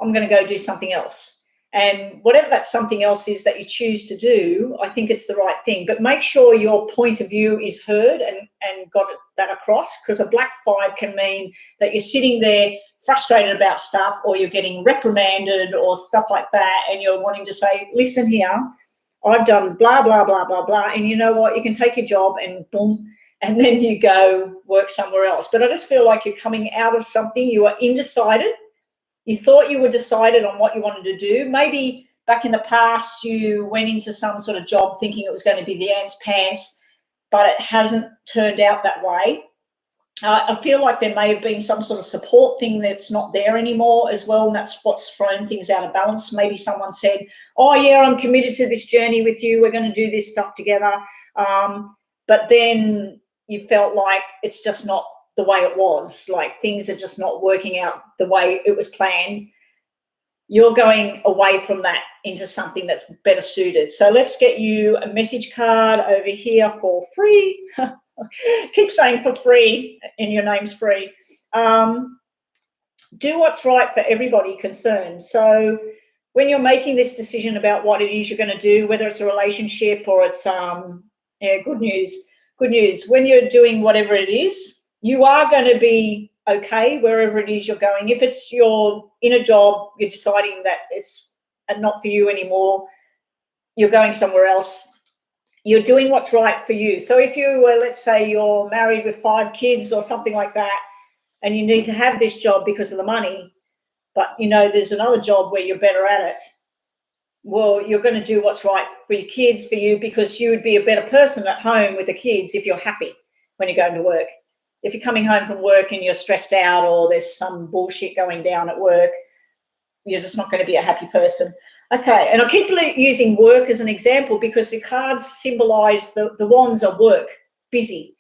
I'm going to go do something else. And whatever that something else is that you choose to do, I think it's the right thing. But make sure your point of view is heard and got that across, because a black 5 can mean that you're sitting there frustrated about stuff, or you're getting reprimanded or stuff like that, and you're wanting to say, listen here, I've done blah, blah, blah, blah, blah, and you know what? You can take your job and boom, and then you go work somewhere else. But I just feel like you're coming out of something. You are undecided. You thought you were decided on what you wanted to do. Maybe back in the past you went into some sort of job thinking it was going to be the ants pants, but it hasn't turned out that way. I feel like there may have been some sort of support thing that's not there anymore as well, and that's what's thrown things out of balance. Maybe someone said, oh, yeah, I'm committed to this journey with you. We're going to do this stuff together. But then you felt like it's just not the way it was, like things are just not working out the way it was planned. You're going away from that into something that's better suited. So let's get you a message card over here for free. Keep saying for free, and your name's free. Do what's right for everybody concerned. So when you're making this decision about what it is you're going to do, whether it's a relationship or it's good news. When you're doing whatever it is, you are going to be okay wherever it is you're going. If it's you're in a job, you're deciding that it's not for you anymore, you're going somewhere else, you're doing what's right for you. So if you were, let's say you're married with 5 kids or something like that, and you need to have this job because of the money, but you know there's another job where you're better at it, well, you're going to do what's right for your kids, for you, because you would be a better person at home with the kids if you're happy when you're going to work. If you're coming home from work and you're stressed out, or there's some bullshit going down at work, you're just not going to be a happy person. Okay, and I keep using work as an example because the cards symbolize the wands are work, busy.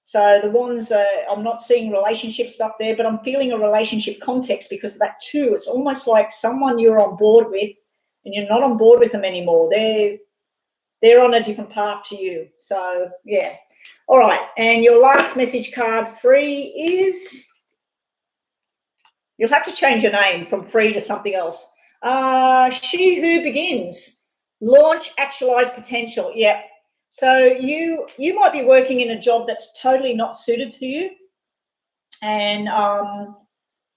So the wands, I'm not seeing relationship stuff there, but I'm feeling a relationship context because of that too. It's almost like someone you're on board with and you're not on board with them anymore. They're on a different path to you. So, yeah. All right, and your last message card free is, you'll have to change your name from free to something else. She who begins, launch, actualize potential. Yeah. So you might be working in a job that's totally not suited to you, and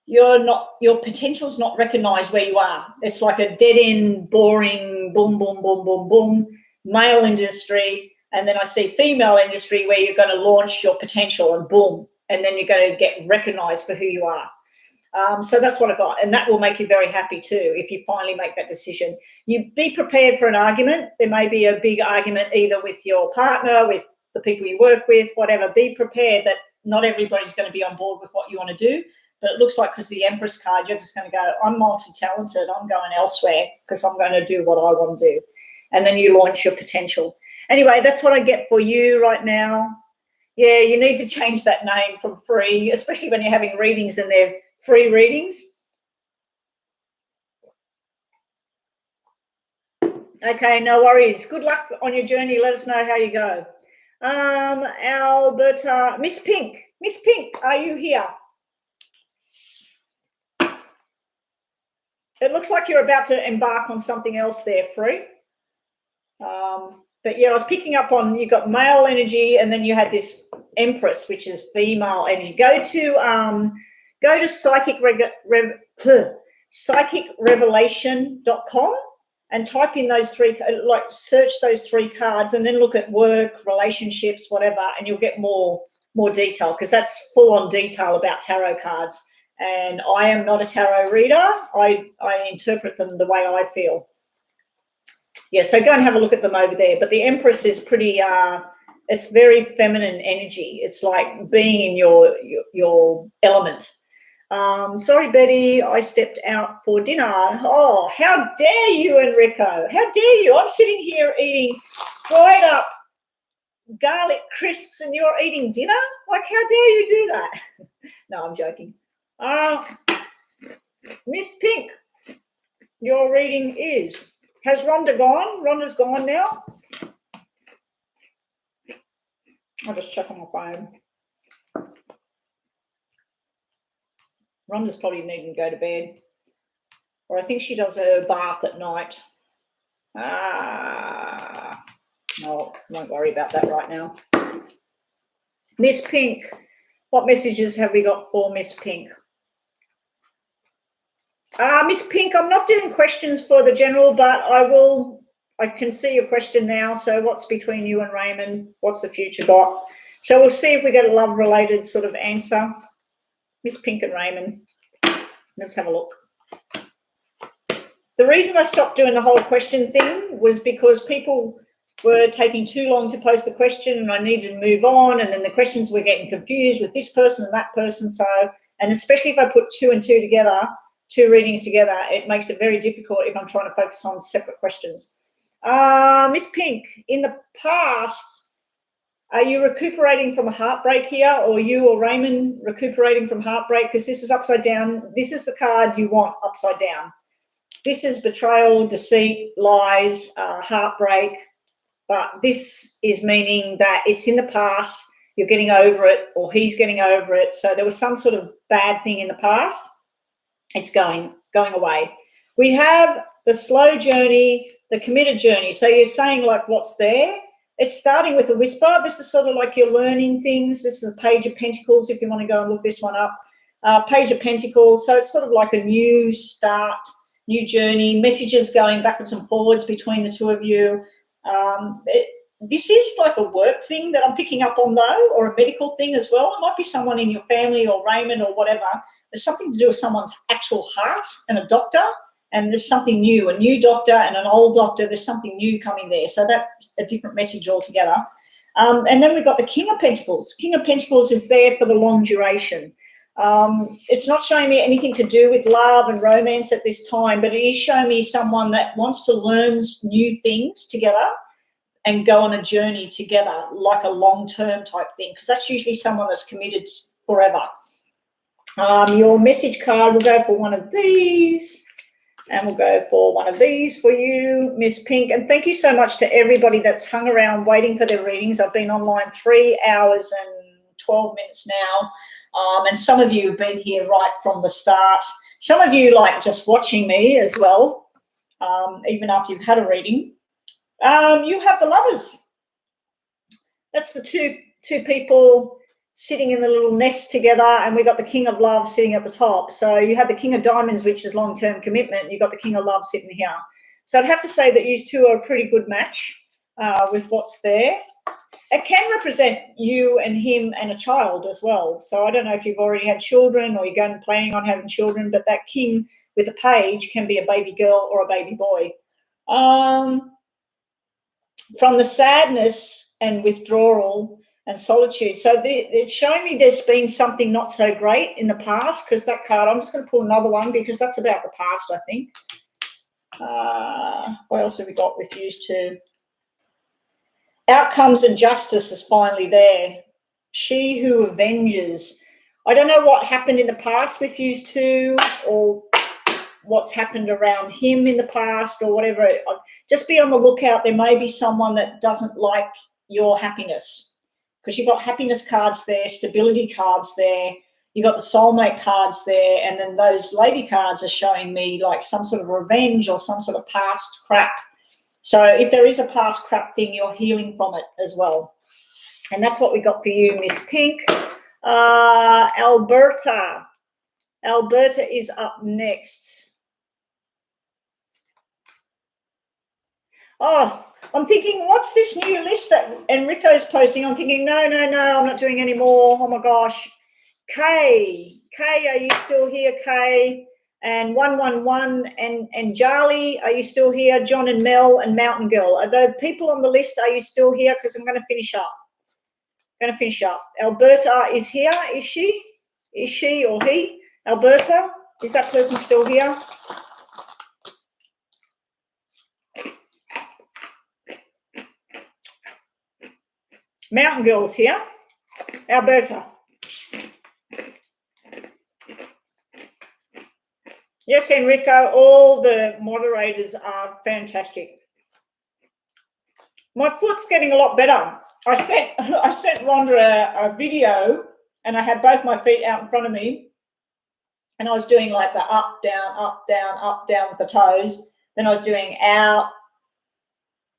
your potential's not recognized where you are. It's like a dead end, boring, boom, boom, boom, boom, boom, male industry. And then I see female industry where you're going to launch your potential and boom, and then you're going to get recognized for who you are. So that's what I got. And that will make you very happy too if you finally make that decision. You be prepared for an argument. There may be a big argument either with your partner, with the people you work with, whatever. Be prepared that not everybody's going to be on board with what you want to do. But it looks like because the Empress card, you're just going to go, I'm multi-talented. I'm going elsewhere because I'm going to do what I want to do. And then you launch your potential. Anyway, that's what I get for you right now. Yeah, you need to change that name from free, especially when you're having readings and they're free readings. Okay, no worries. Good luck on your journey. Let us know how you go. Alberta, Miss Pink, are you here? It looks like you're about to embark on something else there, free. But yeah, I was picking up on, you got male energy and then you had this Empress, which is female energy. Go to psychicrevelation.com and type in those 3, like search those 3 cards and then look at work, relationships, whatever, and you'll get more detail, because that's full on detail about tarot cards. And I am not a tarot reader. I interpret them the way I feel. Yeah, so go and have a look at them over there. But the Empress is pretty, it's very feminine energy. It's like being in your element. Sorry, Betty, I stepped out for dinner. Oh, how dare you, Enrico? How dare you? I'm sitting here eating dried up garlic crisps and you're eating dinner? Like, how dare you do that? No, I'm joking. Miss Pink, your reading is... Has Rhonda gone? Rhonda's gone now. I'll just check on my phone. Rhonda's probably needing to go to bed. Or I think she does her bath at night. No, won't worry about that right now. Miss Pink, what messages have we got for Miss Pink? Miss Pink, I'm not doing questions for the general, but I can see your question now. So what's between you and Raymond? What's the future got? So we'll see if we get a love-related sort of answer. Miss Pink and Raymond. Let's have a look. The reason I stopped doing the whole question thing was because people were taking too long to post the question and I needed to move on, and then the questions were getting confused with this person and that person. So, and especially if I put two and two together, two readings together, it makes it very difficult if I'm trying to focus on separate questions. Miss Pink, in the past, are you recuperating from a heartbreak here, or you or Raymond recuperating from heartbreak? Because this is upside down. This is the card you want upside down. This is betrayal, deceit, lies, heartbreak. But this is meaning that it's in the past, you're getting over it, or he's getting over it. So there was some sort of bad thing in the past. It's going away. We have the slow journey, the committed journey. So you're saying like what's there? It's starting with a whisper. This is sort of like you're learning things. This is the Page of Pentacles, if you want to go and look this one up. Page of Pentacles. So it's sort of like a new start, new journey, messages going backwards and forwards between the two of you. This is like a work thing that I'm picking up on though, or a medical thing as well. It might be someone in your family or Raymond or whatever. There's something to do with someone's actual heart and a doctor, and there's something new, a new doctor and an old doctor. There's something new coming there. So that's a different message altogether. And then we've got the King of Pentacles. King of Pentacles is there for the long duration. It's not showing me anything to do with love and romance at this time, but it is showing me someone that wants to learn new things together and go on a journey together, like a long-term type thing, because that's usually someone that's committed forever. Your message card, we'll go for one of these, and we'll go for one of these for you, Miss Pink. And thank you so much to everybody that's hung around waiting for their readings. I've been online 3 hours and 12 minutes now. And some of you have been here right from the start. Some of you like just watching me as well, even after you've had a reading. You have the Lovers. That's the two people sitting in the little nest together, and we got the King of Love sitting at the top. So you have the King of Diamonds, which is long-term commitment, and you've got the King of Love sitting here. So I'd have to say that you two are a pretty good match with what's there. It can represent you and him and a child as well. So I don't know if you've already had children or you're planning on having children, but that King with a page can be a baby girl or a baby boy. From the sadness and withdrawal and solitude. So it's showing me there's been something not so great in the past, because that card, I'm just going to pull another one because that's about the past, I think. What else have we got? Refused to. Outcomes and justice is finally there. She who avenges. I don't know what happened in the past with you two, or what's happened around him in the past, or whatever. Just be on the lookout. There may be someone that doesn't like your happiness, because you've got happiness cards there, stability cards there, you've got the soulmate cards there, and then those lady cards are showing me like some sort of revenge or some sort of past crap. So if there is a past crap thing, you're healing from it as well. And that's what we got for you, Miss Pink. Alberta. Alberta is up next. Oh, I'm thinking, what's this new list that Enrico's posting? I'm thinking, no, I'm not doing any more. Oh, my gosh. Kay Kay, are you still here, Kay? And 111 and Charlie, are you still here? John and Mel and Mountain Girl. Are the people on the list, are you still here? Because I'm going to finish up. Alberta is here, is she? Is she or he? Alberta, is that person still here? Mountain Girl's here. Alberta. Yes, Enrico, all the moderators are fantastic. My foot's getting a lot better. I sent Rhonda a video, and I had both my feet out in front of me, and I was doing like the up, down with the toes. Then I was doing out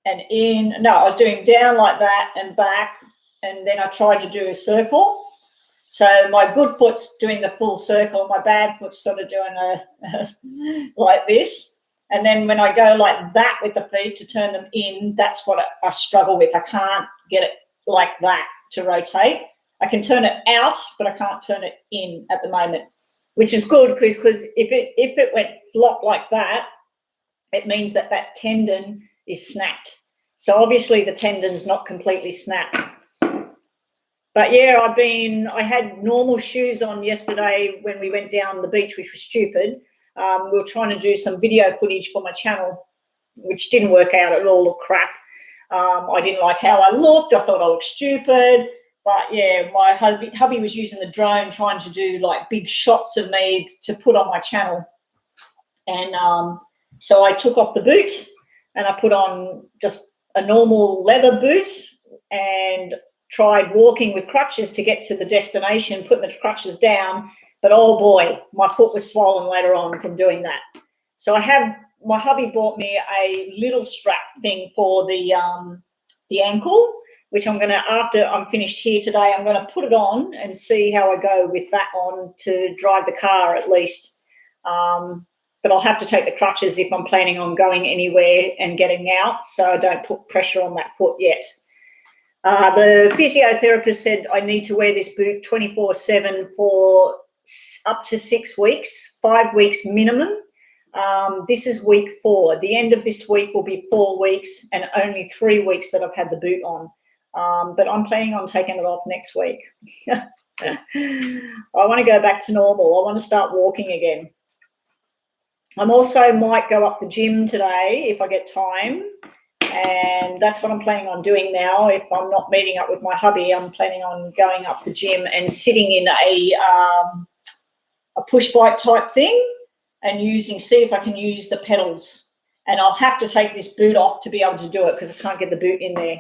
and in. No, I was doing down like that and back, and then I tried to do a circle. So my good foot's doing the full circle. My bad foot's sort of doing a like this. And then when I go like that with the feet to turn them in, that's what I struggle with. I can't get it like that to rotate. I can turn it out, but I can't turn it in at the moment, which is good because if it went flop like that, it means that that tendon is snapped. So obviously the tendon's not completely snapped. But yeah, I had normal shoes on yesterday when we went down the beach, which was stupid. We were trying to do some video footage for my channel, which didn't work out. It all looked crap. I didn't like how I looked. I thought I looked stupid. But yeah, my hubby was using the drone trying to do like big shots of me to put on my channel. And so I took off the boot and I put on just a normal leather boot and tried walking with crutches to get to the destination, putting the crutches down, but oh boy, my foot was swollen later on from doing that. So my hubby bought me a little strap thing for the ankle, which I'm going to, after I'm finished here today, I'm going to put it on and see how I go with that on to drive the car at least. But I'll have to take the crutches if I'm planning on going anywhere and getting out, so I don't put pressure on that foot yet. The physiotherapist said I need to wear this boot 24/7 for up to 6 weeks, 5 weeks minimum. This is week 4. The end of this week will be 4 weeks and only 3 weeks that I've had the boot on. But I'm planning on taking it off next week. I want to go back to normal. I want to start walking again. I'm also might go up the gym today if I get time. And that's what I'm planning on doing now. If I'm not meeting up with my hubby, I'm planning on going up the gym and sitting in a push bike type thing and see if I can use the pedals. And I'll have to take this boot off to be able to do it because I can't get the boot in there.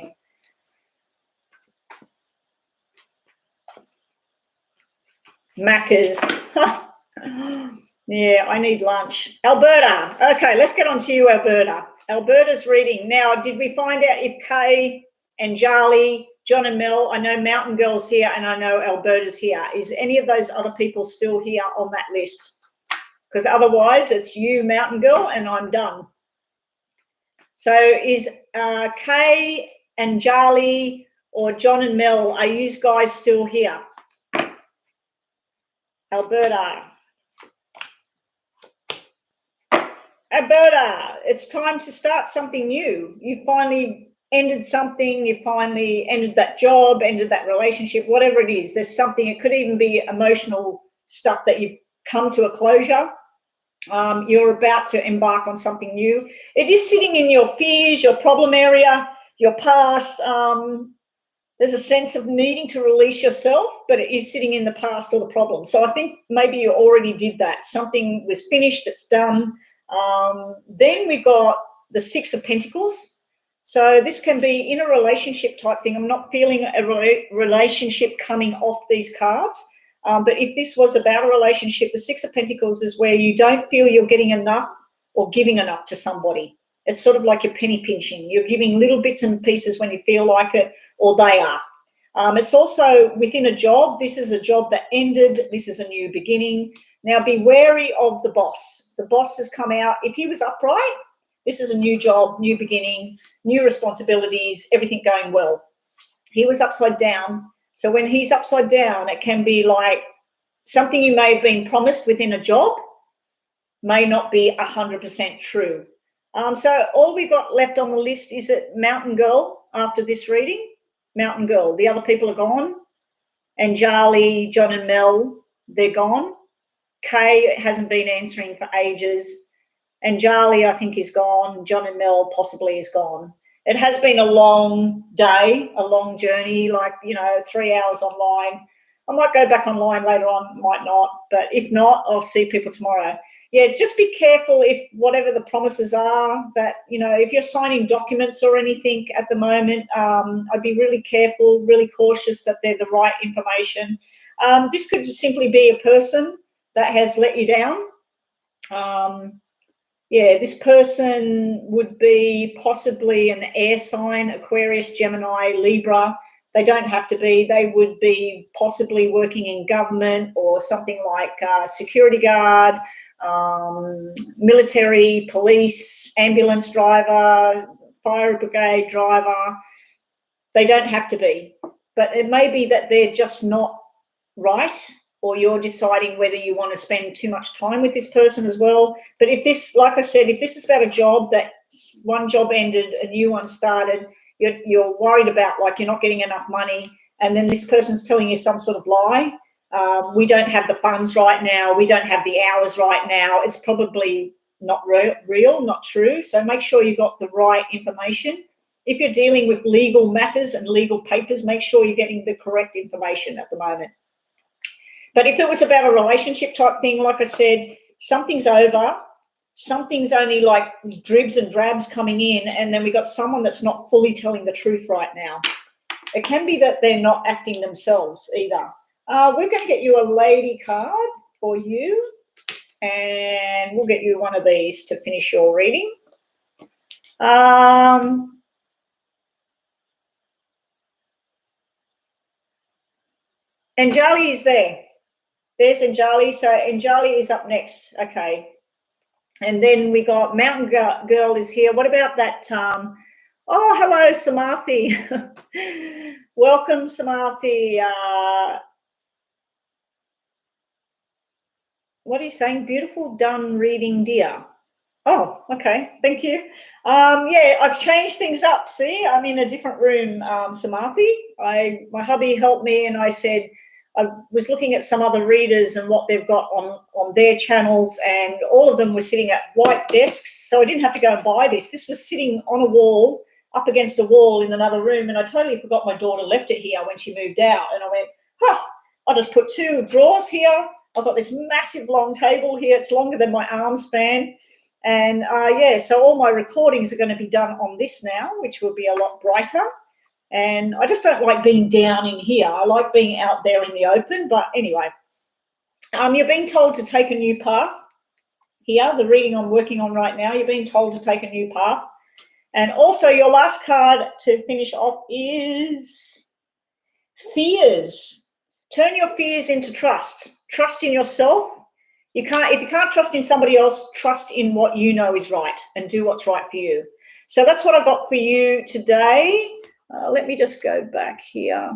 Macca's. Yeah, I need lunch. Alberta. Okay, let's get on to you, Alberta. Alberta's reading. Now, did we find out if Kay and Charlie, John and Mel, I know Mountain Girl's here and I know Alberta's here. Is any of those other people still here on that list? Because otherwise it's you, Mountain Girl, and I'm done. So is Kay and Charlie or John and Mel, are you guys still here? Alberta. Alberta, it's time to start something new. You finally ended something. You finally ended that job, ended that relationship, whatever it is. There's something. It could even be emotional stuff that you've come to a closure. You're about to embark on something new. It is sitting in your fears, your problem area, your past. There's a sense of needing to release yourself, but it is sitting in the past or the problem. So I think maybe you already did that. Something was finished. It's done. Then we got the 6 of Pentacles. So this can be in a relationship type thing. I'm not feeling a relationship coming off these cards. But if this was about a relationship, the 6 of Pentacles is where you don't feel you're getting enough or giving enough to somebody. It's sort of like you're penny pinching. You're giving little bits and pieces when you feel like it, or they are. It's also within a job. This is a job that ended. This is a new beginning. Now, be wary of the boss. The boss has come out. If he was upright, this is a new job, new beginning, new responsibilities, everything going well. He was upside down. So when he's upside down, it can be like something you may have been promised within a job may not be 100% true. So all we've got left on the list is it Mountain Girl after this reading. Mountain Girl. The other people are gone. Anjali, John and Mel, they're gone. Kay hasn't been answering for ages. Anjali, I think, is gone. John and Mel possibly is gone. It has been a long day, a long journey, like, 3 hours online. I might go back online later on, might not, but if not, I'll see people tomorrow. Yeah, just be careful if whatever the promises are that, if you're signing documents or anything at the moment, I'd be really careful, really cautious that they're the right information. This could simply be a person that has let you down. This person would be possibly an air sign, Aquarius, Gemini, Libra. They don't have to be. They would be possibly working in government or something like security guard, military, police, ambulance driver, fire brigade driver. They don't have to be. But it may be that they're just not right, or you're deciding whether you want to spend too much time with this person as well. But if this, like I said, if this is about a job that one job ended, a new one started, you're worried about, like, you're not getting enough money, and then this person's telling you some sort of lie. We don't have the funds right now. We don't have the hours right now. It's probably not real, not true. So make sure you got the right information. If you're dealing with legal matters and legal papers, make sure you're getting the correct information at the moment. But if it was about a relationship type thing, like I said, something's over. Something's only like dribs and drabs coming in, and then we got someone that's not fully telling the truth right now. It can be that they're not acting themselves either. We're going to get you a lady card for you, and we'll get you one of these to finish your reading. Anjali is there. There's Anjali. So Anjali is up next. Okay. And then we got Mountain Girl is here. What about that? Oh, hello, Samarthi. Welcome, Samarthi. What are you saying? Beautiful done reading, dear. Oh, okay. Thank you. Yeah, I've changed things up. See, I'm in a different room, Samarthi. My hubby helped me, and I said, I was looking at some other readers and what they've got on their channels, and all of them were sitting at white desks. So I didn't have to go and buy this. This was sitting on a wall, up against a wall in another room. And I totally forgot my daughter left it here when she moved out. And I went, I'll just put 2 drawers here. I've got this massive long table here. It's longer than my arm span. And so all my recordings are going to be done on this now, which will be a lot brighter. And I just don't like being down in here. I like being out there in the open. But anyway, you're being told to take a new path here. The reading I'm working on right now, you're being told to take a new path. And also your last card to finish off is fears. Turn your fears into trust. Trust in yourself. If you can't trust in somebody else, trust in what you know is right and do what's right for you. So that's what I got for you today. Let me just go back here.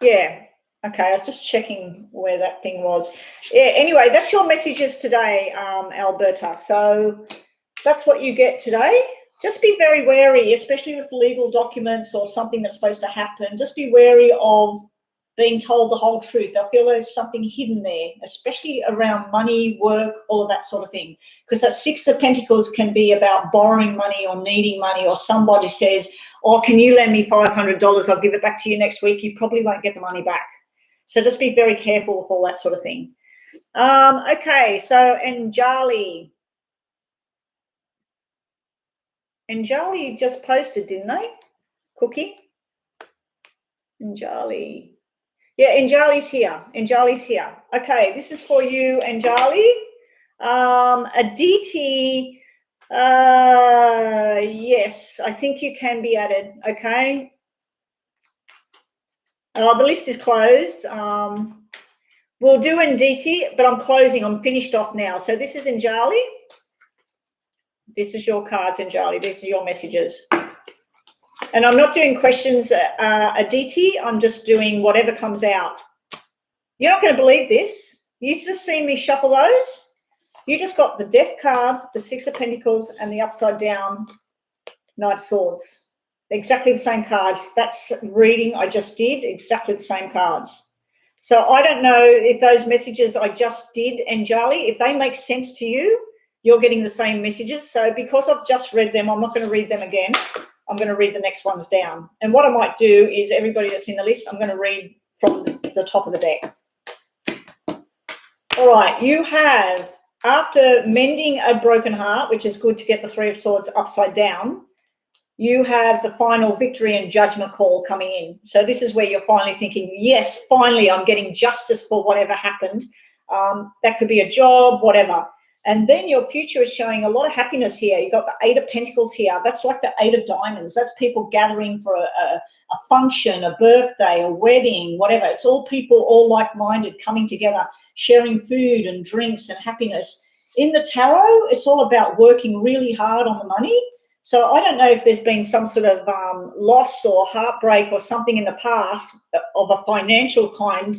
Yeah. Okay, I was just checking where that thing was. Yeah, anyway, that's your messages today, Alberta. So that's what you get today. Just be very wary, especially with legal documents or something that's supposed to happen. Just be wary of being told the whole truth. I feel there's something hidden there, especially around money, work, all of that sort of thing. Because that 6 of Pentacles can be about borrowing money or needing money, or somebody says, oh, can you lend me $500? I'll give it back to you next week. You probably won't get the money back. So just be very careful with all that sort of thing. Okay, so Anjali. Anjali just posted, didn't they? Cookie? Anjali. Yeah, Anjali's here. Anjali's here. Okay, this is for you, Anjali. Aditi, yes, I think you can be added, okay? The list is closed. We'll do Aditi, but I'm closing. I'm finished off now. So this is Anjali. This is your cards, Anjali. These are your messages. And I'm not doing questions, Aditi. I'm just doing whatever comes out. You're not going to believe this. You just seen me shuffle those. You just got the Death card, the Six of Pentacles, and the upside down Knight of Swords. Exactly the same cards. That's reading I just did, exactly the same cards. So I don't know if those messages I just did, Anjali, if they make sense to you, you're getting the same messages. So because I've just read them, I'm not going to read them again. I'm going to read the next ones down. And what I might do is everybody that's in the list, I'm going to read from the top of the deck. All right, you have, after mending a broken heart, which is good to get the Three of Swords upside down, you have the final victory and judgment call coming in. So this is where you're finally thinking, yes, finally I'm getting justice for whatever happened. That could be a job, whatever. And then your future is showing a lot of happiness here. You've got the Eight of Pentacles here. That's like the Eight of Diamonds. That's people gathering for a function, a birthday, a wedding, whatever. It's all people, all like-minded, coming together, sharing food and drinks and happiness. In the tarot, it's all about working really hard on the money. So I don't know if there's been some sort of loss or heartbreak or something in the past of a financial kind,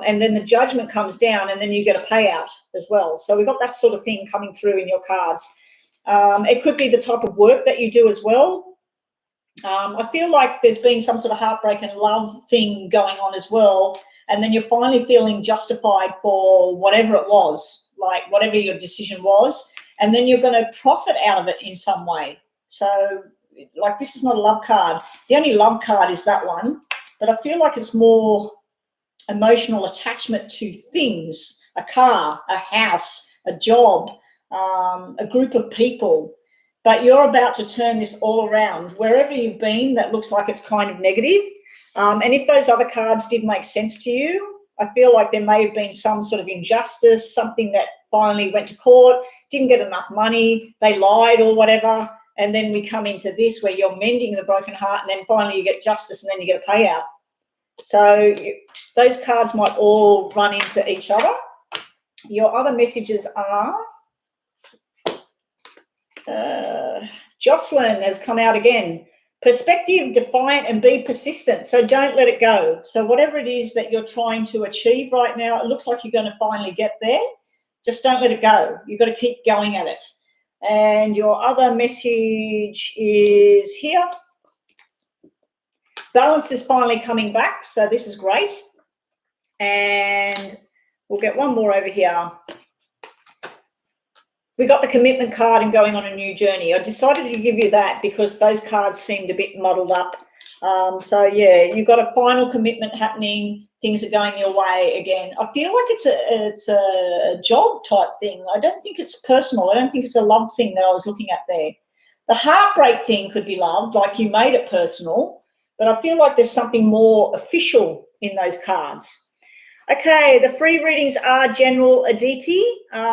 and then the judgment comes down and then you get a payout as well. So we've got that sort of thing coming through in your cards. It could be the type of work that you do as well. I feel like there's been some sort of heartbreak and love thing going on as well, and then you're finally feeling justified for whatever it was, like whatever your decision was, and then you're going to profit out of it in some way. So, like, this is not a love card. The only love card is that one, but I feel like it's more emotional attachment to things, a car, a house, a job, a group of people. But you're about to turn this all around. Wherever you've been that looks like it's kind of negative, and if those other cards did make sense to you, I feel like there may have been some sort of injustice, something that finally went to court, didn't get enough money, they lied or whatever, and then we come into this where you're mending the broken heart, and then finally you get justice and then you get a payout. So those cards might all run into each other. Your other messages are, Jocelyn has come out again. Perspective, defiant, and be persistent. So don't let it go. So whatever it is that you're trying to achieve right now, it looks like you're going to finally get there. Just don't let it go. You've got to keep going at it. And your other message is here. Balance is finally coming back. So this is great. And we'll get one more over here. We got the commitment card and going on a new journey. I decided to give you that because those cards seemed a bit muddled up. So, yeah, you've got a final commitment happening. Things are going your way again. I feel like it's a job type thing. I don't think it's personal. I don't think it's a love thing that I was looking at there. The heartbreak thing could be love, like you made it personal, but I feel like there's something more official in those cards. Okay, the free readings are general, Aditi.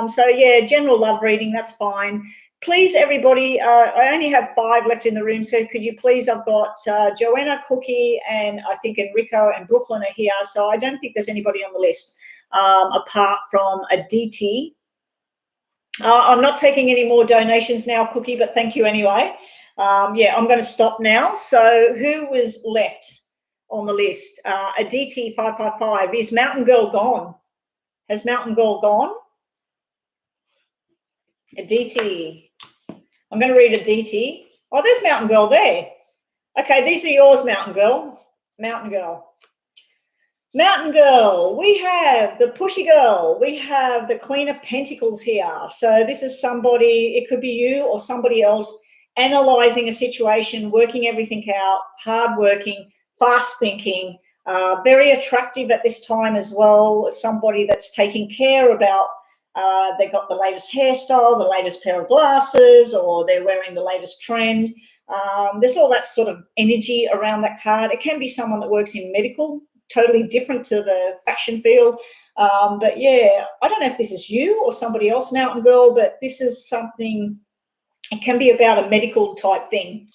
So, yeah, general love reading, that's fine. Please, everybody, I only have 5 left in the room, so could you please, I've got Joanna, Cookie, and I think Enrico and Brooklyn are here, so I don't think there's anybody on the list apart from Aditi. I'm not taking any more donations now, Cookie, but thank you anyway. Yeah, I'm going to stop now. So who was left on the list? Aditi 555. Is Mountain Girl gone? Has Mountain Girl gone? Aditi. I'm going to read Aditi. Oh, there's Mountain Girl there. Okay, these are yours, Mountain Girl. Mountain Girl. Mountain Girl, we have the pushy girl. We have the Queen of Pentacles here. So this is somebody, it could be you or somebody else, analysing a situation, working everything out, hardworking, fast thinking, very attractive at this time as well. Somebody that's taking care about, they got the latest hairstyle, the latest pair of glasses, or they're wearing the latest trend. There's all that sort of energy around that card. It can be someone that works in medical, totally different to the fashion field. But, yeah, I don't know if this is you or somebody else, Mountain Girl, but this is something, it can be about a medical type thing.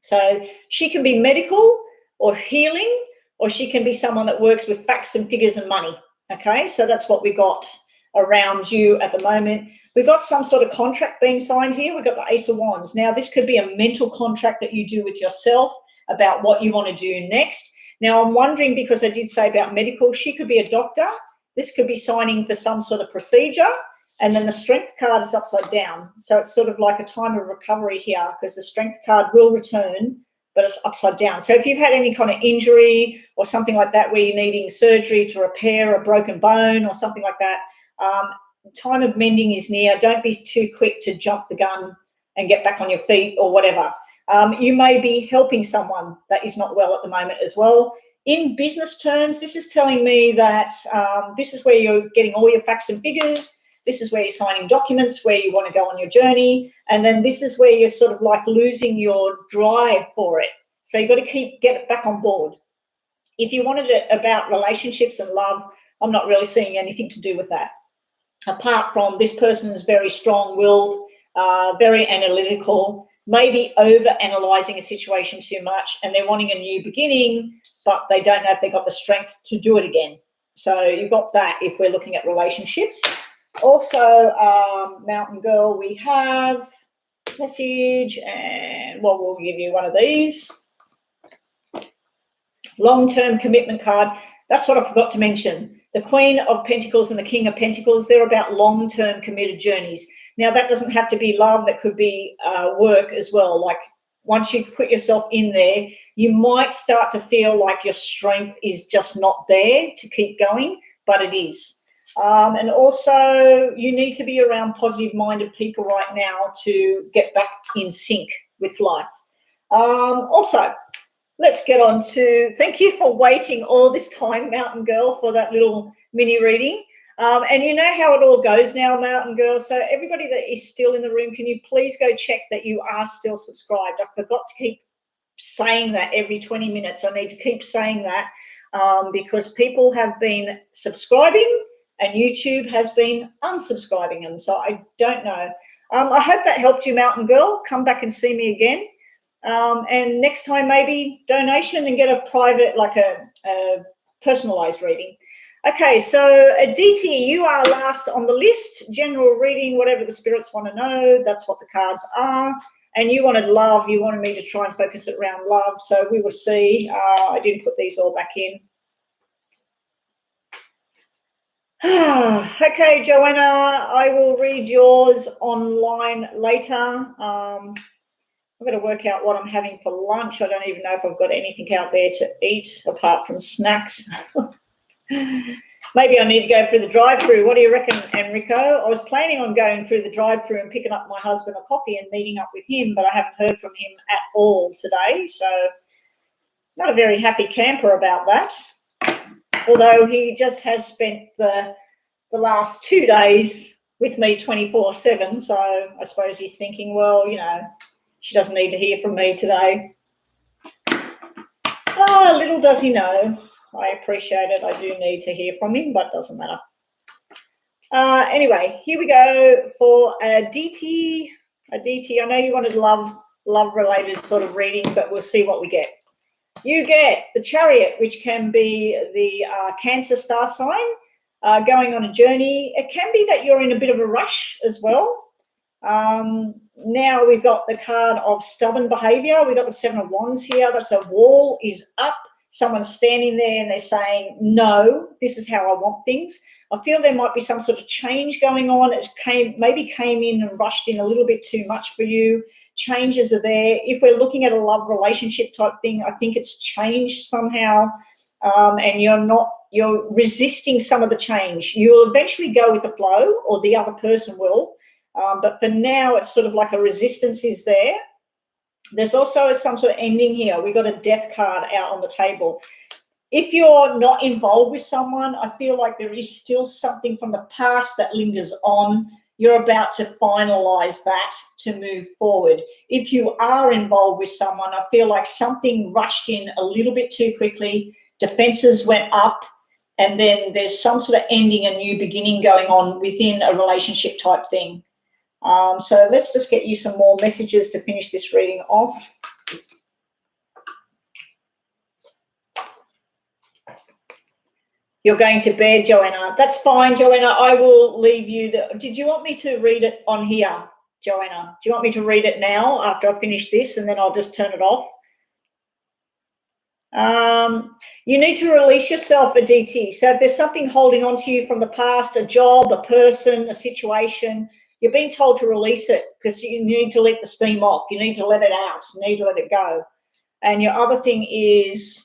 So she can be medical or healing, or she can be someone that works with facts and figures and money. Okay, so that's what we got. around you at the moment. We've got some sort of contract being signed here. We've got the Ace of Wands. Now, this could be a mental contract that you do with yourself about what you want to do next. Now, I'm wondering, because I did say about medical, she could be a doctor. This could be signing for some sort of procedure. And then the Strength card is upside down. So it's sort of like a time of recovery here, because the Strength card will return, but it's upside down. So if you've had any kind of injury or something like that where you're needing surgery to repair a broken bone or something like that, time of mending is near. Don't be too quick to jump the gun and get back on your feet or whatever. You may be helping someone that is not well at the moment as well. In business terms, this is telling me that this is where you're getting all your facts and figures. This is where you're signing documents, where you want to go on your journey. And then this is where you're sort of like losing your drive for it. So you've got to get it back on board. If you wanted it about relationships and love, I'm not really seeing anything to do with that. Apart from this person's very strong-willed, very analytical, maybe over-analysing a situation too much, and they're wanting a new beginning, but they don't know if they've got the strength to do it again. So you've got that if we're looking at relationships. Also, Mountain Girl, we have message, and well, we'll give you one of these. Long-term commitment card. That's what I forgot to mention. The Queen of Pentacles and the King of Pentacles, they're about long-term committed journeys. Now, that doesn't have to be love. That could be work as well. Like, once you put yourself in there, you might start to feel like your strength is just not there to keep going, but it is. And also, you need to be around positive-minded people right now to get back in sync with life. Also, let's get on to, thank you for waiting all this time, Mountain Girl, for that little mini reading. And you know how it all goes now, Mountain Girl. So everybody that is still in the room, can you please go check that you are still subscribed? I forgot to keep saying that every 20 minutes. I need to keep saying that because people have been subscribing and YouTube has been unsubscribing them. So I don't know. I hope that helped you, Mountain Girl. Come back and see me again. And next time, maybe donation and get a private, like a personalized reading. Okay, so Aditi, you are last on the list. General reading, whatever the spirits want to know, that's what the cards are. And you wanted love. You wanted me to try and focus it around love. So we will see. I didn't put these all back in. Okay, Joanna, I will read yours online later. I've got to work out what I'm having for lunch. I don't even know if I've got anything out there to eat apart from snacks. Maybe I need to go through the drive-through. What do you reckon, Enrico? I was planning on going through the drive-through and picking up my husband a coffee and meeting up with him, but I haven't heard from him at all today. So not a very happy camper about that. Although he just has spent the last 2 days with me 24/7. So I suppose he's thinking, well, you know, she doesn't need to hear from me today. Oh, little does he know. I appreciate it. I do need to hear from him, but doesn't matter. Anyway, here we go for Aditi. Aditi, I know you wanted love-related sort of reading, but we'll see what we get. You get the Chariot, which can be the Cancer star sign, going on a journey. It can be that you're in a bit of a rush as well. Now we've got the card of stubborn behavior. We've got the Seven of Wands here. That's a wall is up. Someone's standing there and they're saying, no, this is how I want things. I feel there might be some sort of change going on. It maybe came in and rushed in a little bit too much for you. Changes are there. If we're looking at a love relationship type thing, I think it's changed somehow, and you're resisting some of the change. You'll eventually go with the flow, or the other person will, but for now it's sort of like a resistance is there. There's also some sort of ending here. We got a Death card out on the table. If you're not involved with someone, I feel like there is still something from the past that lingers on. You're about to finalize that to move forward. If you are involved with someone, I feel like something rushed in a little bit too quickly. Defenses went up, and then there's some sort of ending, a new beginning going on within a relationship type thing. So let's just get you some more messages to finish this reading off. You're going to bed, Joanna. That's fine, Joanna. I will leave you. Did you want me to read it on here, Joanna? Do you want me to read it now after I finish this, and then I'll just turn it off? You need to release yourself, Aditi. So if there's something holding on to you from the past, a job, a person, a situation, you're being told to release it because you need to let the steam off. You need to let it out. You need to let it go. And your other thing is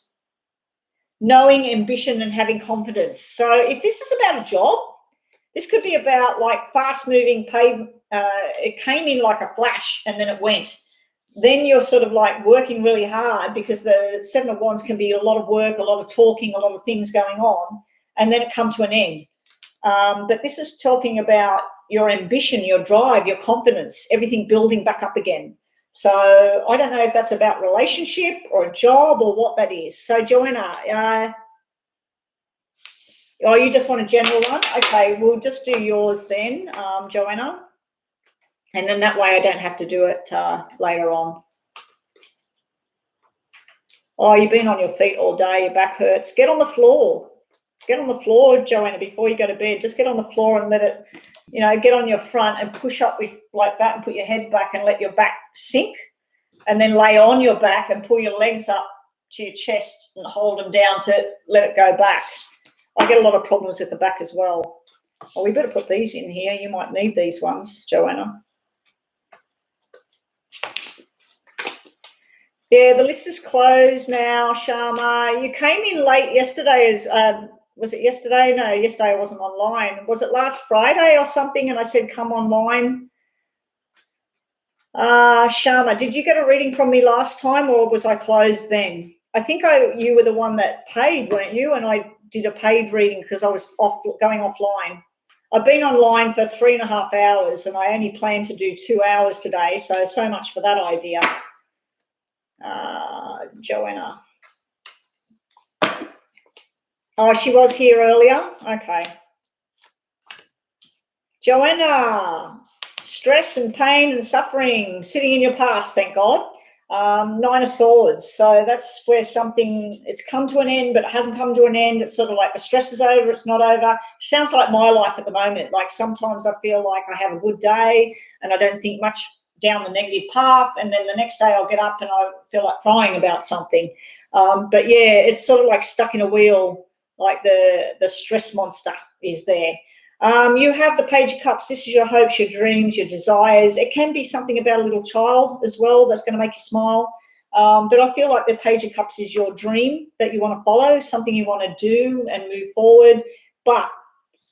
knowing ambition and having confidence. So if this is about a job, this could be about like fast-moving it came in like a flash and then it went. Then you're sort of like working really hard because the Seven of Wands can be a lot of work, a lot of talking, a lot of things going on, and then it come to an end. But this is talking about your ambition, your drive, your confidence, everything building back up again. So I don't know if that's about relationship or a job or what that is. So Joanna, you just want a general one? Okay, we'll just do yours then, Joanna. And then that way I don't have to do it later on. Oh, you've been on your feet all day. Your back hurts. Get on the floor. Get on the floor, Joanna, before you go to bed. Just get on the floor and let it, get on your front and push up with like that and put your head back and let your back sink. And then lay on your back and pull your legs up to your chest and hold them down to let it go back. I get a lot of problems with the back as well. Oh, we better put these in here. You might need these ones, Joanna. Yeah, the list is closed now, Sharma. You came in late yesterday. Was it yesterday? No, yesterday I wasn't online. Was it last Friday or something? And I said, come online. Sharma, did you get a reading from me last time or was I closed then? I think you were the one that paid, weren't you? And I did a paid reading because I was going offline. I've been online for 3.5 hours and I only plan to do 2 hours today. So much for that idea. Joanna. Oh, she was here earlier? Okay. Joanna, stress and pain and suffering sitting in your past, thank God. 9 of Swords. So that's where it's come to an end, but it hasn't come to an end. It's sort of like the stress is over, it's not over. Sounds like my life at the moment. Like sometimes I feel like I have a good day and I don't think much down the negative path, and then the next day I'll get up and I feel like crying about something. But yeah, it's sort of like stuck in a wheel, like the stress monster is there. You have the Page of Cups. This is your hopes, your dreams, your desires. It can be something about a little child as well that's going to make you smile. But I feel like the Page of Cups is your dream that you want to follow, something you want to do and move forward. But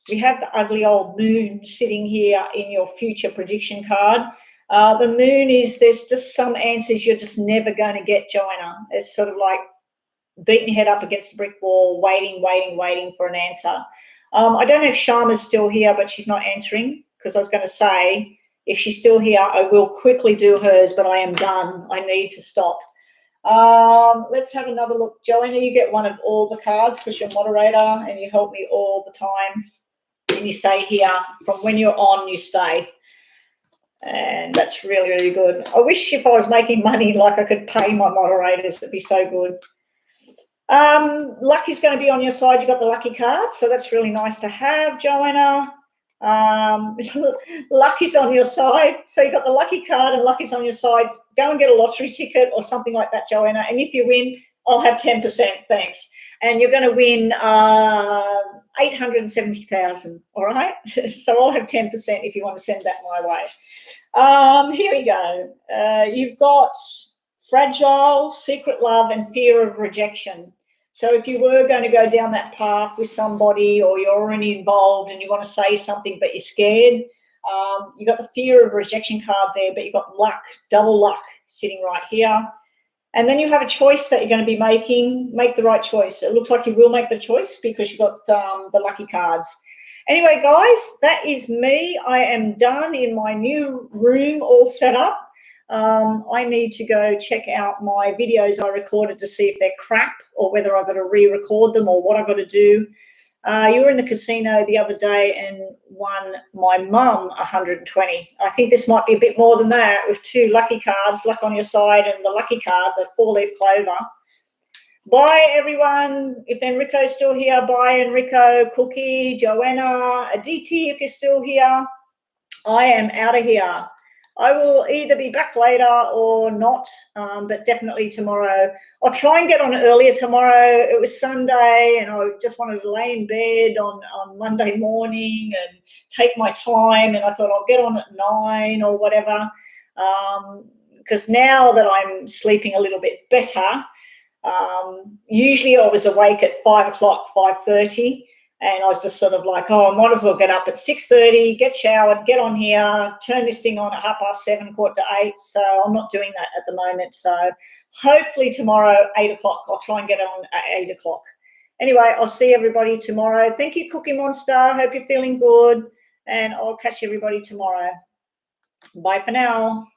we have the ugly old moon sitting here in your future prediction card. The moon there's just some answers you're just never going to get, Joanna. It's sort of like beating your head up against a brick wall, waiting for an answer. I don't know if Sharma's still here, but she's not answering because I was going to say if she's still here, I will quickly do hers, but I am done. I need to stop. Let's have another look. Joanna, you get one of all the cards because you're moderator and you help me all the time. And you stay here. From when you're on, you stay. And that's really, really good. I wish if I was making money like I could pay my moderators, it'd be so good. Lucky's going to be on your side. You've got the lucky card, so that's really nice to have, Joanna. Lucky's on your side. So you've got the lucky card and Lucky's on your side. Go and get a lottery ticket or something like that, Joanna. And if you win, I'll have 10%. Thanks. And you're going to win 870,000, all right? So I'll have 10% if you want to send that my way. Here we go. You've got fragile, secret love, and fear of rejection. So if you were going to go down that path with somebody or you're already involved and you want to say something but you're scared, you got the fear of rejection card there, but you've got luck, double luck sitting right here. And then you have a choice that you're going to be making. Make the right choice. It looks like you will make the choice because you've got the lucky cards. Anyway, guys, that is me. I am done in my new room all set up. I need to go check out my videos I recorded to see if they're crap or whether I've got to re-record them or what I've got to do. You were in the casino the other day and won my mum 120. I think this might be a bit more than that with 2 lucky cards, luck on your side, and the lucky card, the 4-leaf clover. Bye, everyone. If Enrico's still here, bye, Enrico, Cookie, Joanna, Aditi, if you're still here. I am out of here. I will either be back later or not, but definitely tomorrow. I'll try and get on earlier tomorrow. It was Sunday and I just wanted to lay in bed on Monday morning and take my time, and I thought I'll get on at 9 or whatever, because now that I'm sleeping a little bit better, usually I was awake at 5 o'clock, 5:30, and I was just sort of like, oh, I might as well get up at 6:30, get showered, get on here, turn this thing on at 7:30, 7:45. So I'm not doing that at the moment. So hopefully tomorrow, 8 o'clock, I'll try and get on at 8 o'clock. Anyway, I'll see everybody tomorrow. Thank you, Cookie Monster. Hope you're feeling good, and I'll catch everybody tomorrow. Bye for now.